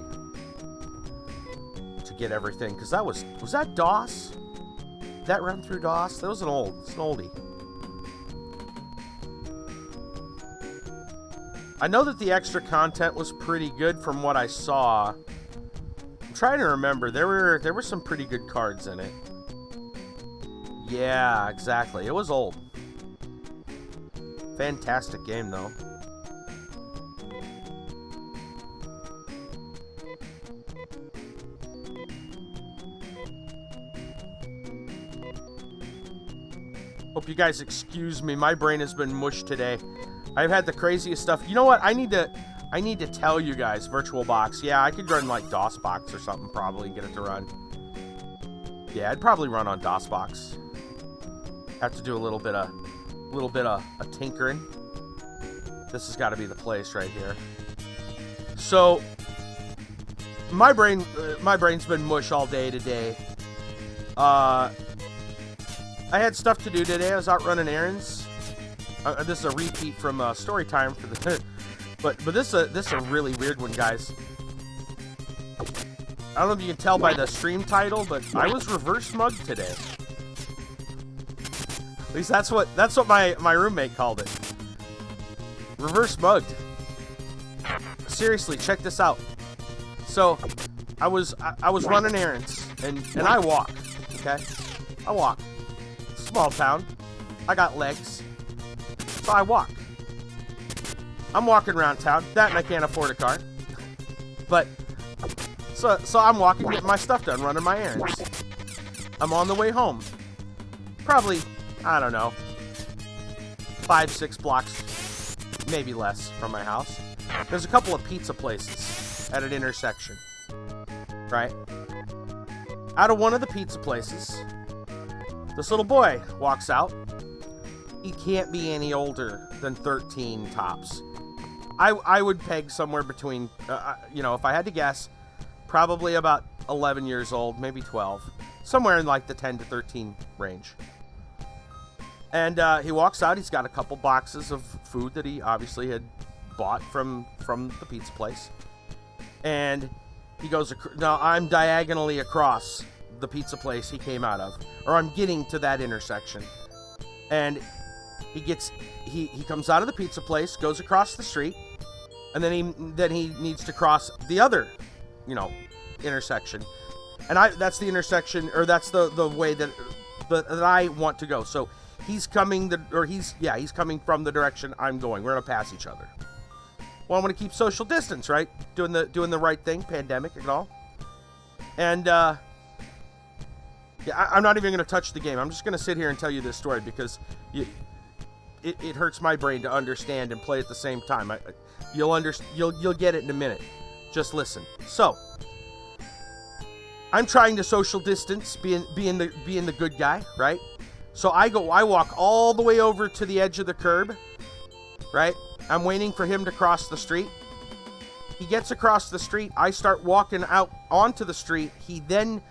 to get everything, because was that DOS? Did that run through DOS? That was an oldie. I know that the extra content was pretty good from what I saw. I'm trying to remember. There were some pretty good cards in it. Yeah, exactly. It was old. Fantastic game, though. Hope you guys excuse me. My brain has been mush today. I've had the craziest stuff. You know what? I need to tell you guys, VirtualBox. Yeah, I could run like DOSBox or something probably and get it to run. Yeah, I'd probably run on DOSBox. Have to do a little bit of tinkering. This has got to be the place right here. So my brain's been mush all day today. I had stuff to do today. I was out running errands. This is a repeat from story time for the, but this is a really weird one, guys. I don't know if you can tell by the stream title, but I was reverse mugged today. At least that's what my roommate called it. Reverse mugged. Seriously, check this out. So, I was running errands, and I walk. Okay, I walk. Small town. I got legs, so I walk. I'm walking around town. That and I can't afford a car. But so I'm walking, getting my stuff done, running my errands. I'm on the way home. Probably, I don't know, 5-6 blocks, maybe less from my house. There's a couple of pizza places at an intersection, right? Out of one of the pizza places, this little boy walks out. He can't be any older than 13 tops. I would peg somewhere between, if I had to guess, probably about 11 years old, maybe 12. Somewhere in like the 10 to 13 range. And he walks out. He's got a couple boxes of food that he obviously had bought from the pizza place. And he goes, now I'm diagonally across the pizza place he came out of. Or I'm getting to that intersection. And he comes out of the pizza place, goes across the street, and then he needs to cross the other, intersection. And that's the intersection, or that's the way that I want to go. So he's coming he's coming from the direction I'm going. We're gonna pass each other. Well, I want to keep social distance, right? Doing the right thing, pandemic and all. And I'm not even gonna touch the game. I'm just gonna sit here and tell you this story because it hurts my brain to understand and play at the same time. You'll get it in a minute. Just listen. So, I'm trying to social distance, being the good guy, right? So I walk all the way over to the edge of the curb, right? I'm waiting for him to cross the street. He gets across the street. I start walking out onto the street. He then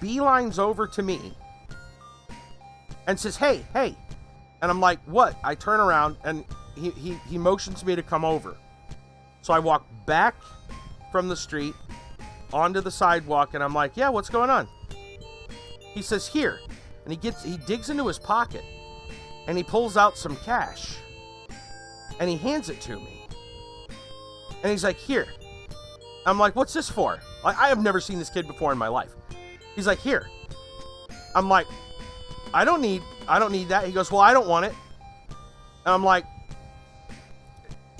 beelines over to me and says, "Hey." And I'm like, "What?" I turn around and he motions me to come over. So I walk back from the street onto the sidewalk and I'm like, "Yeah, what's going on?" He says, "Here." And he digs into his pocket and he pulls out some cash and he hands it to me. And he's like, "Here." I'm like, "What's this for?" I have never seen this kid before in my life. He's like, "Here." I'm like, I don't need that. He goes, "Well, I don't want it." And I'm like,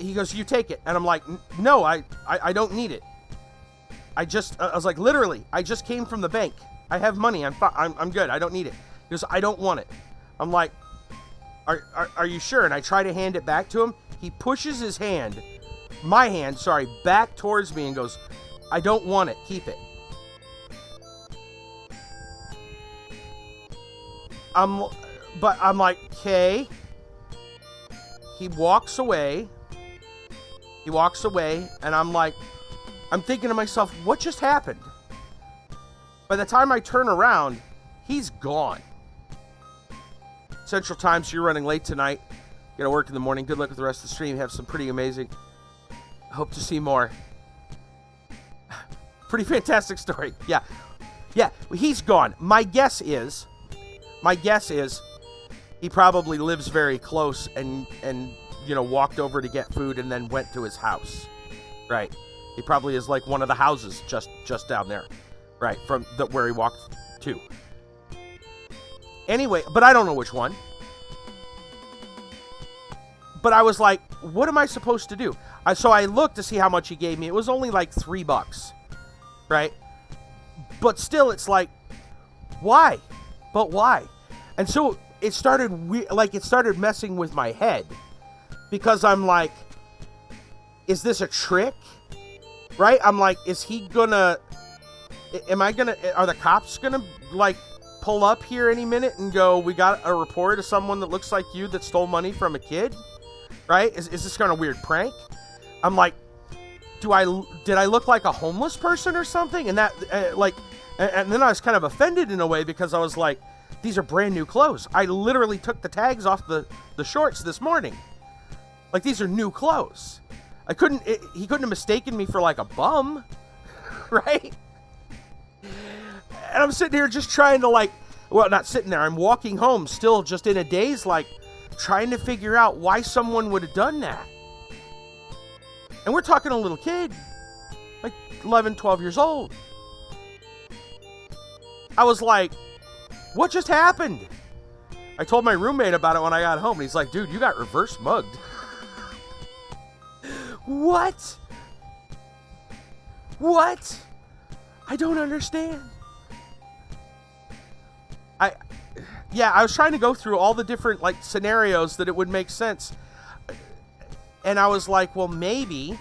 he goes, "You take it." And I'm like, "No, I don't need it. I was like, literally, I just came from the bank. I have money. I'm good. I don't need it." He goes, "I don't want it." I'm like, are you sure? And I try to hand it back to him. He pushes his hand, back towards me and goes, "I don't want it. Keep it." I'm like, "Okay." He walks away, and I'm thinking to myself, what just happened? By the time I turn around, he's gone. Central Time, so you're running late tonight. You gotta work in the morning. Good luck with the rest of the stream. You have some pretty amazing. Hope to see more. Pretty fantastic story. Yeah, he's gone. My guess is he probably lives very close and walked over to get food and then went to his house. Right. He probably is like one of the houses just down there. Right, from where he walked to. Anyway, but I don't know which one. But I was like, what am I supposed to do? So I looked to see how much he gave me. It was only like $3. Right? But still, it's like, why? But why? And so it started messing with my head. Because I'm like, is this a trick? Right? I'm like, are the cops gonna pull up here any minute and go, "We got a report of someone that looks like you that stole money from a kid"? Right? Is this kind of weird prank? I'm like, did I look like a homeless person or something? And that, and then I was kind of offended in a way because I was like, these are brand new clothes. I literally took the tags off the shorts this morning. Like, these are new clothes. He couldn't have mistaken me for like a bum, right? And I'm sitting here just trying to not sitting there. I'm walking home still just in a daze, like trying to figure out why someone would have done that. And we're talking a little kid, like 11, 12 years old. I was like, what just happened? I told my roommate about it when I got home, and he's like, dude, you got reverse mugged. What? What? I don't understand. I was trying to go through all the different scenarios that it would make sense. And I was like, well, maybe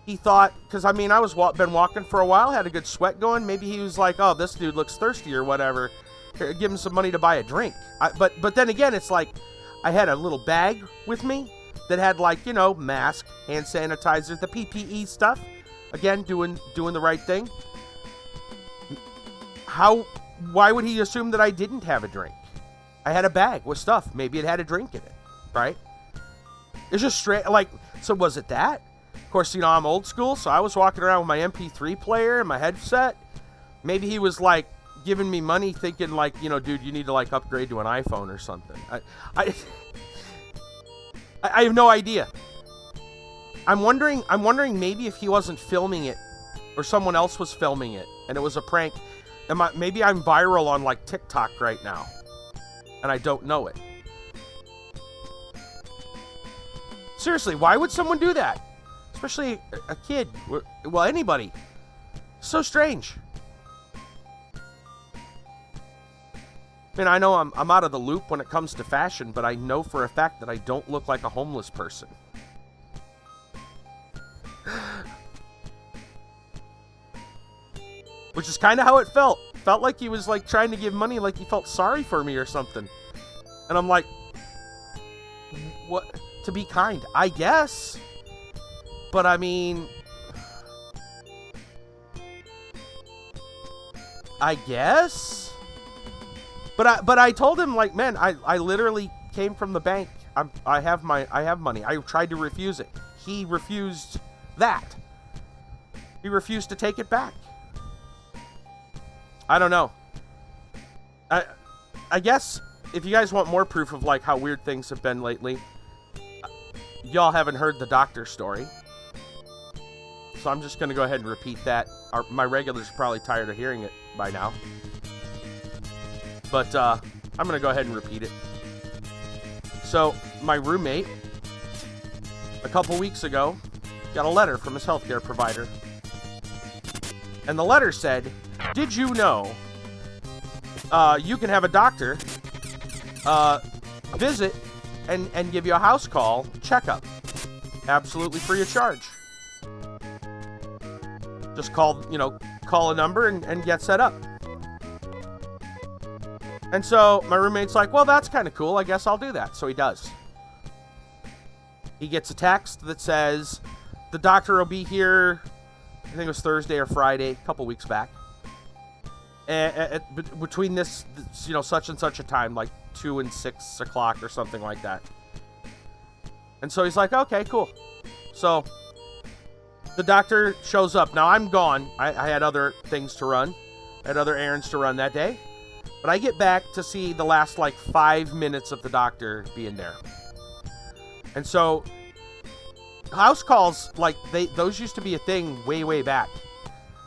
he thought, because I mean, been walking for a while, had a good sweat going. Maybe he was like, oh, this dude looks thirsty or whatever. Here, give him some money to buy a drink. But then again, it's like I had a little bag with me that had mask, hand sanitizer, the PPE stuff. Again, doing the right thing. Why would he assume that I didn't have a drink? I had a bag with stuff. Maybe it had a drink in it, right? It's just straight, so was it that? Of course, I'm old school, so I was walking around with my MP3 player and my headset. Maybe he was, giving me money thinking, dude, you need to, upgrade to an iPhone or something. I have no idea. I'm wondering maybe if he wasn't filming it or someone else was filming it and it was a prank. Maybe I'm viral on, TikTok right now and I don't know it. Seriously, why would someone do that? Especially a kid. Well, anybody. So strange. I mean, I know I'm out of the loop when it comes to fashion, but I know for a fact that I don't look like a homeless person. Which is kind of how it felt. Felt like he was trying to give money, like he felt sorry for me or something. And I'm like, what? To be kind, I guess. But I mean, I guess. But I told him, man, I literally came from the bank. I have money. I tried to refuse it. He refused that. He refused to take it back. I don't know. I guess if you guys want more proof of how weird things have been lately, y'all haven't heard the doctor story. So I'm just going to go ahead and repeat that. My regulars are probably tired of hearing it by now. But I'm going to go ahead and repeat it. So my roommate, a couple weeks ago, got a letter from his healthcare provider. And the letter said, did you know you can have a doctor visit and give you a house call checkup? Absolutely free of charge. Just call a number and get set up. And so my roommate's like, well, that's kind of cool. I guess I'll do that. So he does. He gets a text that says, the doctor will be here, I think it was Thursday or Friday, a couple weeks back. Between this, such and such a time, 2 and 6 o'clock or something like that. And so he's like, okay, cool. So the doctor shows up. Now I'm gone. I had other things to run. I had other errands to run that day. But I get back to see the last 5 minutes of the doctor being there. And so house calls, those used to be a thing way, way back,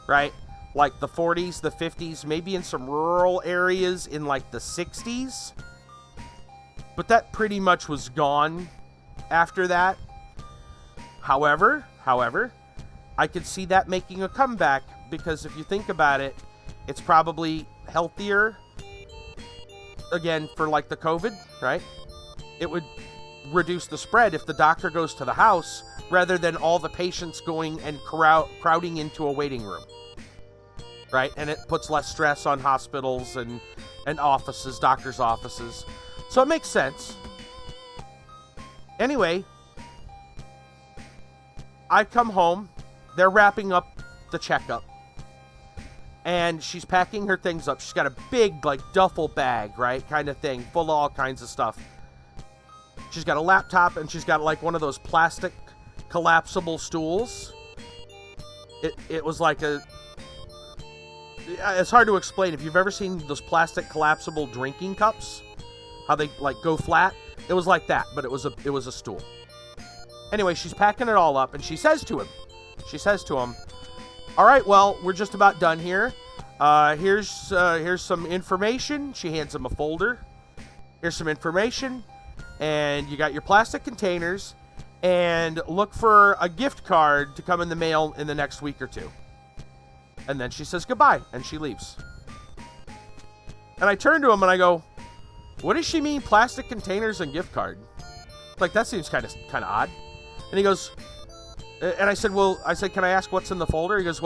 right? The 40s, the 50s, maybe in some rural areas in the 60s. But that pretty much was gone after that. However, I could see that making a comeback because if you think about it, it's probably healthier, again, for the COVID, right? It would reduce the spread if the doctor goes to the house rather than all the patients going and crowding into a waiting room, right? And it puts less stress on hospitals and offices, doctors' offices. So it makes sense. Anyway, I come home. They're wrapping up the checkup. And she's packing her things up. She's got a big, like, duffel bag, right? Kind of thing. Full of all kinds of stuff. She's got a laptop, and she's got, like, one of those plastic collapsible stools. It was like a... It's hard to explain. If you've ever seen those plastic collapsible drinking cups, how they, like, go flat, it was like that, but it was a stool. Anyway, she's packing it all up, and she says to him, all right, well, we're just about done here. Here's some information. She hands him a folder. Here's some information, and you got your plastic containers, and look for a gift card to come in the mail in the next week or two. And then she says goodbye, and she leaves. And I turn to him, and I go, what does she mean, plastic containers and gift card? Like, that seems kind of odd. And he goes... And I said, can I ask what's in the folder? He goes,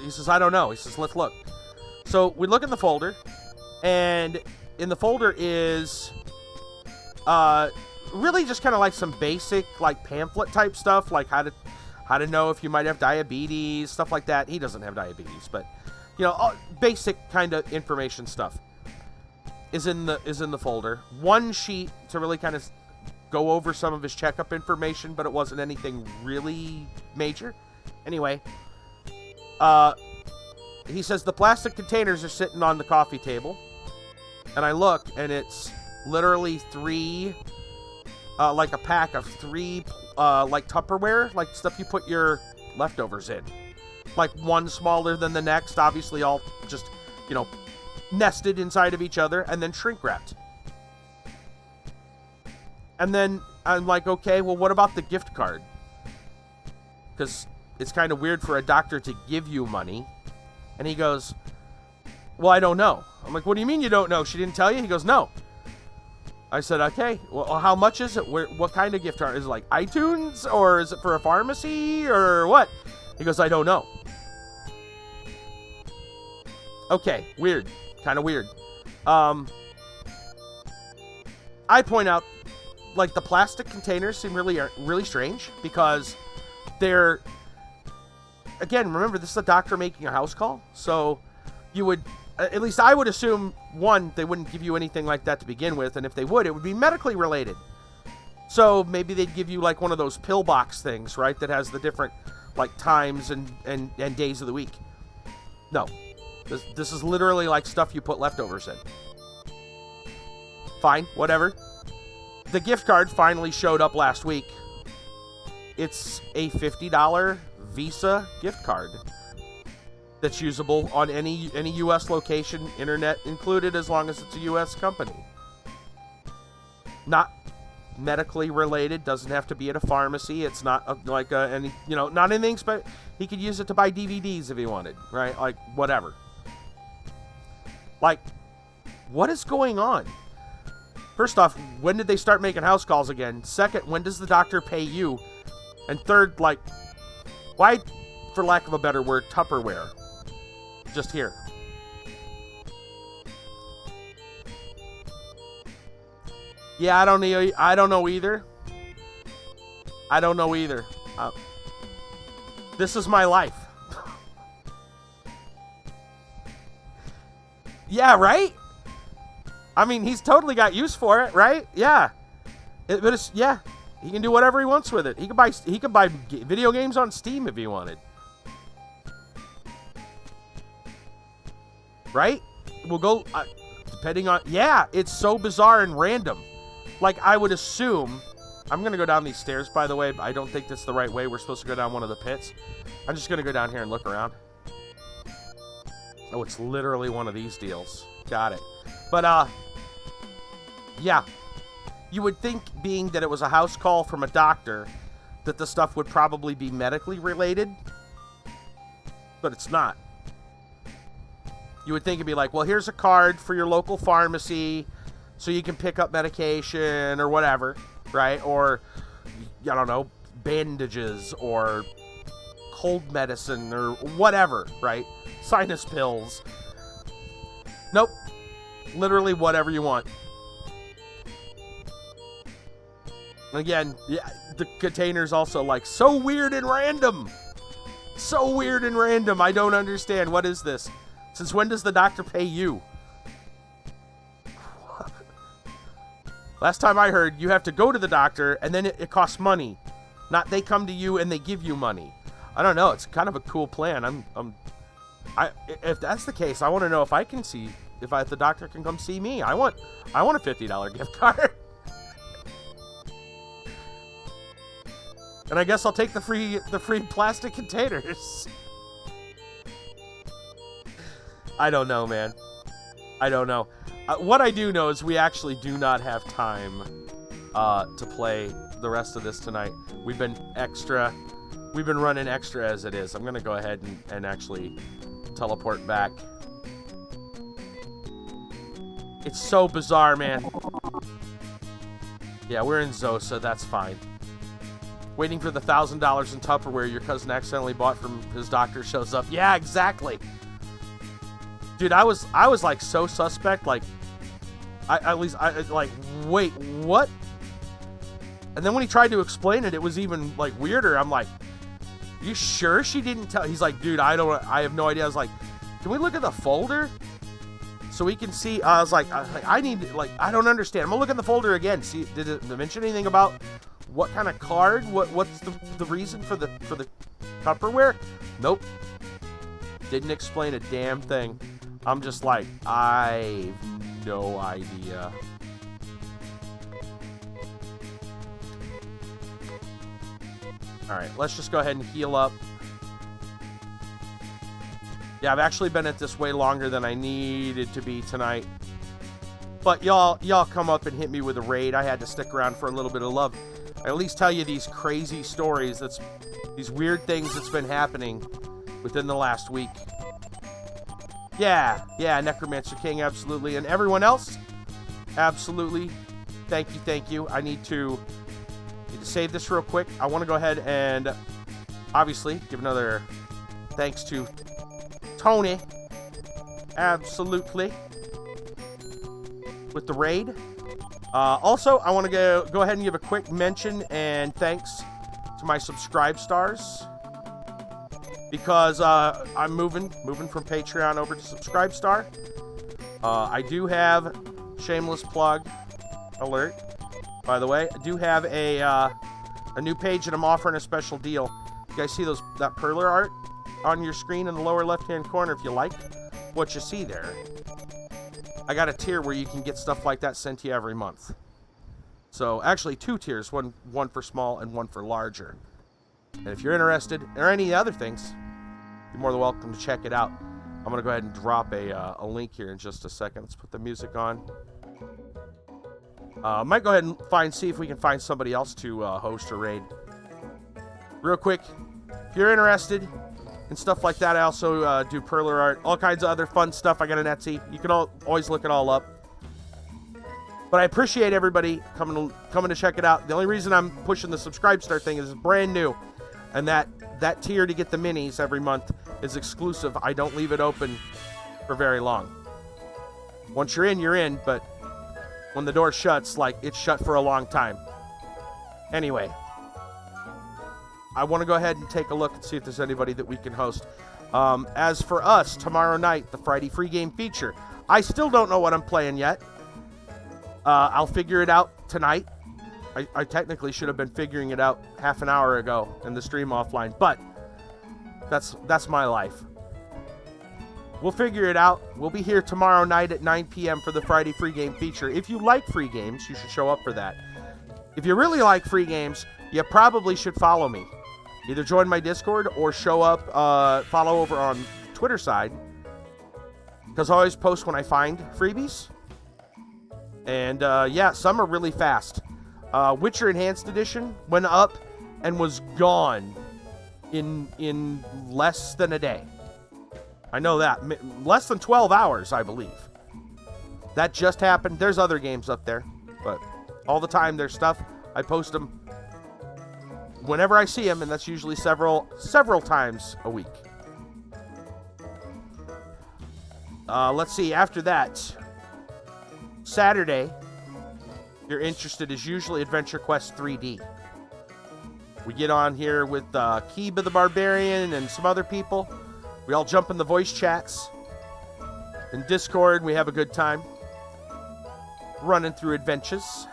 he says, I don't know. He says, let's look. So we look in the folder, and in the folder is really just kind of like some basic, like, pamphlet type stuff, like how to know if you might have diabetes, stuff like that. He doesn't have diabetes, but, you know, basic kind of information stuff is in the folder. One sheet to really kind of go over some of his checkup information, but it wasn't anything really major. Anyway, he says the plastic containers are sitting on the coffee table, and I look, and it's literally like a pack of three, like Tupperware, like stuff you put your leftovers in. Like one smaller than the next, obviously all just, you know, nested inside of each other, and then shrink wrapped. And then I'm like, okay, well, what about the gift card? Because it's kind of weird for a doctor to give you money. And he goes, well, I don't know. I'm like, what do you mean you don't know? She didn't tell you? He goes, no. I said, okay, well, how much is it? What kind of gift card? Is it like iTunes? Or is it for a pharmacy? Or what? He goes, I don't know. Okay, weird. Kind of weird. I point out, like, the plastic containers seem really strange, because they're, again, remember, this is a doctor making a house call, so you would, at least I would assume, one, they wouldn't give you anything like that to begin with, and if they would, it would be medically related. So maybe they'd give you, like, one of those pillbox things, right, that has the different, like, times and days of the week. No. This is literally like stuff you put leftovers in. Fine, whatever. The gift card finally showed up last week. It's a $50 Visa gift card that's usable on any U.S. location, internet included, as long as it's a U.S. company. Not medically related, doesn't have to be at a pharmacy. It's not any, you know, not anything, but he could use it to buy DVDs if he wanted, right? Like, whatever. Like, what is going on? First off, when did they start making house calls again? Second, when does the doctor pay you? And third, like, why, for lack of a better word, Tupperware? Just here. Yeah, I don't know either. I don't know either. This is my life. Yeah, right? I mean, he's totally got use for it, right? Yeah. But it's, yeah, he can do whatever he wants with it. He could buy video games on Steam if he wanted. Right? We'll go, depending on, yeah, it's so bizarre and random. Like, I would assume, I'm going to go down these stairs, by the way, but I don't think that's the right way. We're supposed to go down one of the pits. I'm just going to go down here and look around. Oh, it's literally one of these deals. Got it. But, yeah. You would think, being that it was a house call from a doctor, that the stuff would probably be medically related. But it's not. You would think it'd be like, well, here's a card for your local pharmacy so you can pick up medication or whatever, right? Or, I don't know, bandages or cold medicine or whatever, right? Sinus pills. Nope. Literally whatever you want. Again, yeah, the container's also like so weird and random. So weird and random. I don't understand. What is this? Since when does the doctor pay you? Last time I heard, you have to go to the doctor and then it costs money. Not they come to you and they give you money. I don't know. It's kind of a cool plan. If that's the case, I want to know if I can see if the doctor can come see me. I want a $50 gift card. And I guess I'll take the free plastic containers. I don't know, man. I don't know. What I do know is we actually do not have time to play the rest of this tonight. We've been running extra as it is. I'm gonna go ahead and actually teleport back. It's so bizarre, man. Yeah, we're in Zosa. That's fine. Waiting for the $1,000 in Tupperware your cousin accidentally bought from his doctor shows up. Yeah, exactly. Dude, I was like so suspect. Like, I like, wait, what? And then when he tried to explain it, it was even like weirder. I'm like, you sure she didn't tell? He's like, dude, I have no idea. I was like, can we look at the folder so we can see? I was like, I don't understand. I'm gonna look at the folder again. See, did it mention anything about what kind of card? What's the reason for the Tupperware? Nope. Didn't explain a damn thing. I'm just like, I've no idea. Alright, let's just go ahead and heal up. Yeah, I've actually been at this way longer than I needed to be tonight. But y'all come up and hit me with a raid. I had to stick around for a little bit of love. I at least tell you these crazy stories, these weird things that's been happening within the last week. Yeah, Necromancer King, absolutely. And everyone else, absolutely. Thank you. I need to save this real quick. I want to go ahead and obviously give another thanks to Tony. Absolutely. With the raid. Also, I want to go ahead and give a quick mention and thanks to my subscribe stars. Because I'm moving from Patreon over to Subscribe Star. I do have shameless plug alert. By the way, I do have a new page and I'm offering a special deal. You guys see that perler art on your screen in the lower left-hand corner? If you like what you see there, I got a tier where you can get stuff like that sent to you every month. So actually 2 tiers, one for small and one for larger. And if you're interested or any other things, you're more than welcome to check it out. I'm going to go ahead and drop a link here in just a second. Let's put the music on. Might go ahead and see if we can find somebody else to host a raid. Real quick, if you're interested in stuff like that, I also do perler art, all kinds of other fun stuff. I got an Etsy. You can always look it all up. But I appreciate everybody coming to check it out. The only reason I'm pushing the Subscribe Star thing is it's brand new. And that tier to get the minis every month is exclusive. I don't leave it open for very long. Once you're in, you're in, but when the door shuts, like, it's shut for a long time. Anyway, I want to go ahead and take a look and see if there's anybody that we can host. As for us, tomorrow night, the Friday free game feature. I still don't know what I'm playing yet. I'll figure it out tonight. I technically should have been figuring it out half an hour ago in the stream offline, but that's my life. We'll figure it out. We'll be here tomorrow night at 9 p.m. for the Friday free game feature. If you like free games, you should show up for that. If you really like free games, you probably should follow me. Either join my Discord or show up, follow over on Twitter side, because I always post when I find freebies. And yeah, some are really fast. Witcher Enhanced Edition went up and was gone in less than a day. I know that. Less than 12 hours, I believe. That just happened. There's other games up there, but all the time there's stuff. I post them whenever I see them, and that's usually several times a week. Let's see. After that, Saturday you're interested, is usually Adventure Quest 3D. We get on here with Kiba the Barbarian and some other people. We all jump in the voice chats. In Discord, we have a good time. Running through adventures.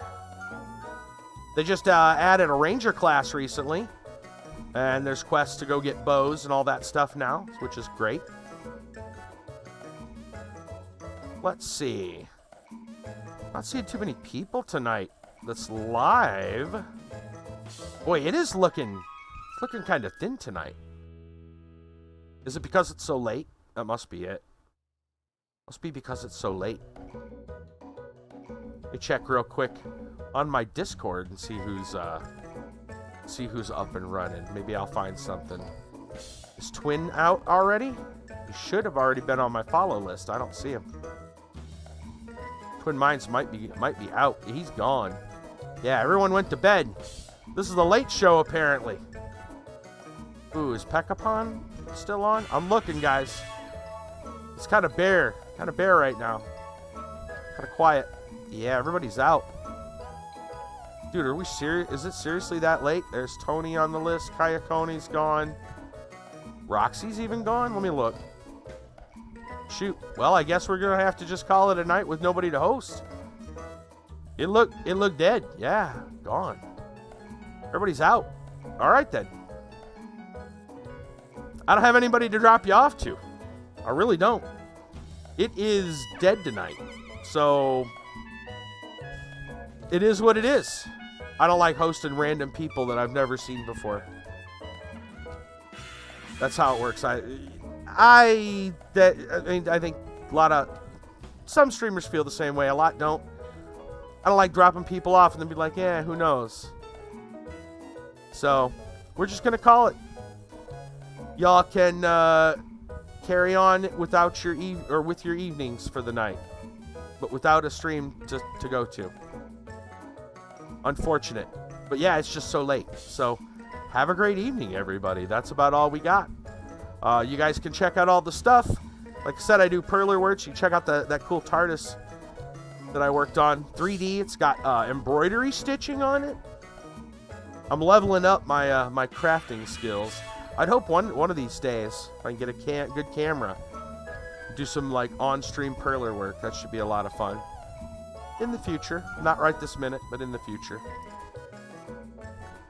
They just added a ranger class recently. And there's quests to go get bows and all that stuff now, which is great. Let's see. Not seeing too many people tonight that's live. Boy, it's looking kind of thin tonight. Is it because it's so late? That must be it. Must be because it's so late. Let me check real quick on my Discord and see who's up and running. Maybe I'll find something. Is Twin out already? He should have already been on my follow list. I don't see him. Twin Minds might be out. He's gone. Yeah, everyone went to bed. This is the late show, apparently. Ooh, is Pekapon still on? I'm looking, guys. It's kind of bare right now. Kind of quiet. Yeah, everybody's out. Dude, are we serious? Is it seriously that late? There's Tony on the list. Kayakoni's gone. Roxy's even gone? Let me look. Shoot. Well, I guess we're going to have to just call it a night with nobody to host. It looked dead. Yeah, gone. Everybody's out. All right, then. I don't have anybody to drop you off to. I really don't. It is dead tonight. So, it is what it is. I don't like hosting random people that I've never seen before. That's how it works. I think some streamers feel the same way. A lot don't. I don't like dropping people off and then be like, yeah, who knows? So, we're just going to call it. Y'all can carry on without with your evenings for the night. But without a stream to go to. Unfortunate. But yeah, it's just so late. So, have a great evening, everybody. That's about all we got. You guys can check out all the stuff. Like I said, I do Perler works. You can check out that cool TARDIS that I worked on. 3D. It's got embroidery stitching on it. I'm leveling up my my crafting skills. I'd hope one of these days I can get a good camera, do some like on-stream Perler work. That should be a lot of fun. In the future. Not right this minute, but in the future.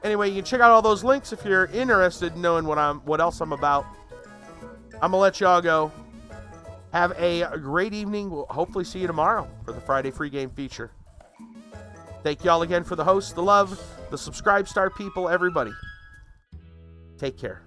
Anyway, you can check out all those links if you're interested in knowing what else I'm about. I'm going to let y'all go. Have a great evening. We'll hopefully see you tomorrow for the Friday free game feature. Thank y'all again for the host, the love, the subscribe star people, everybody. Take care.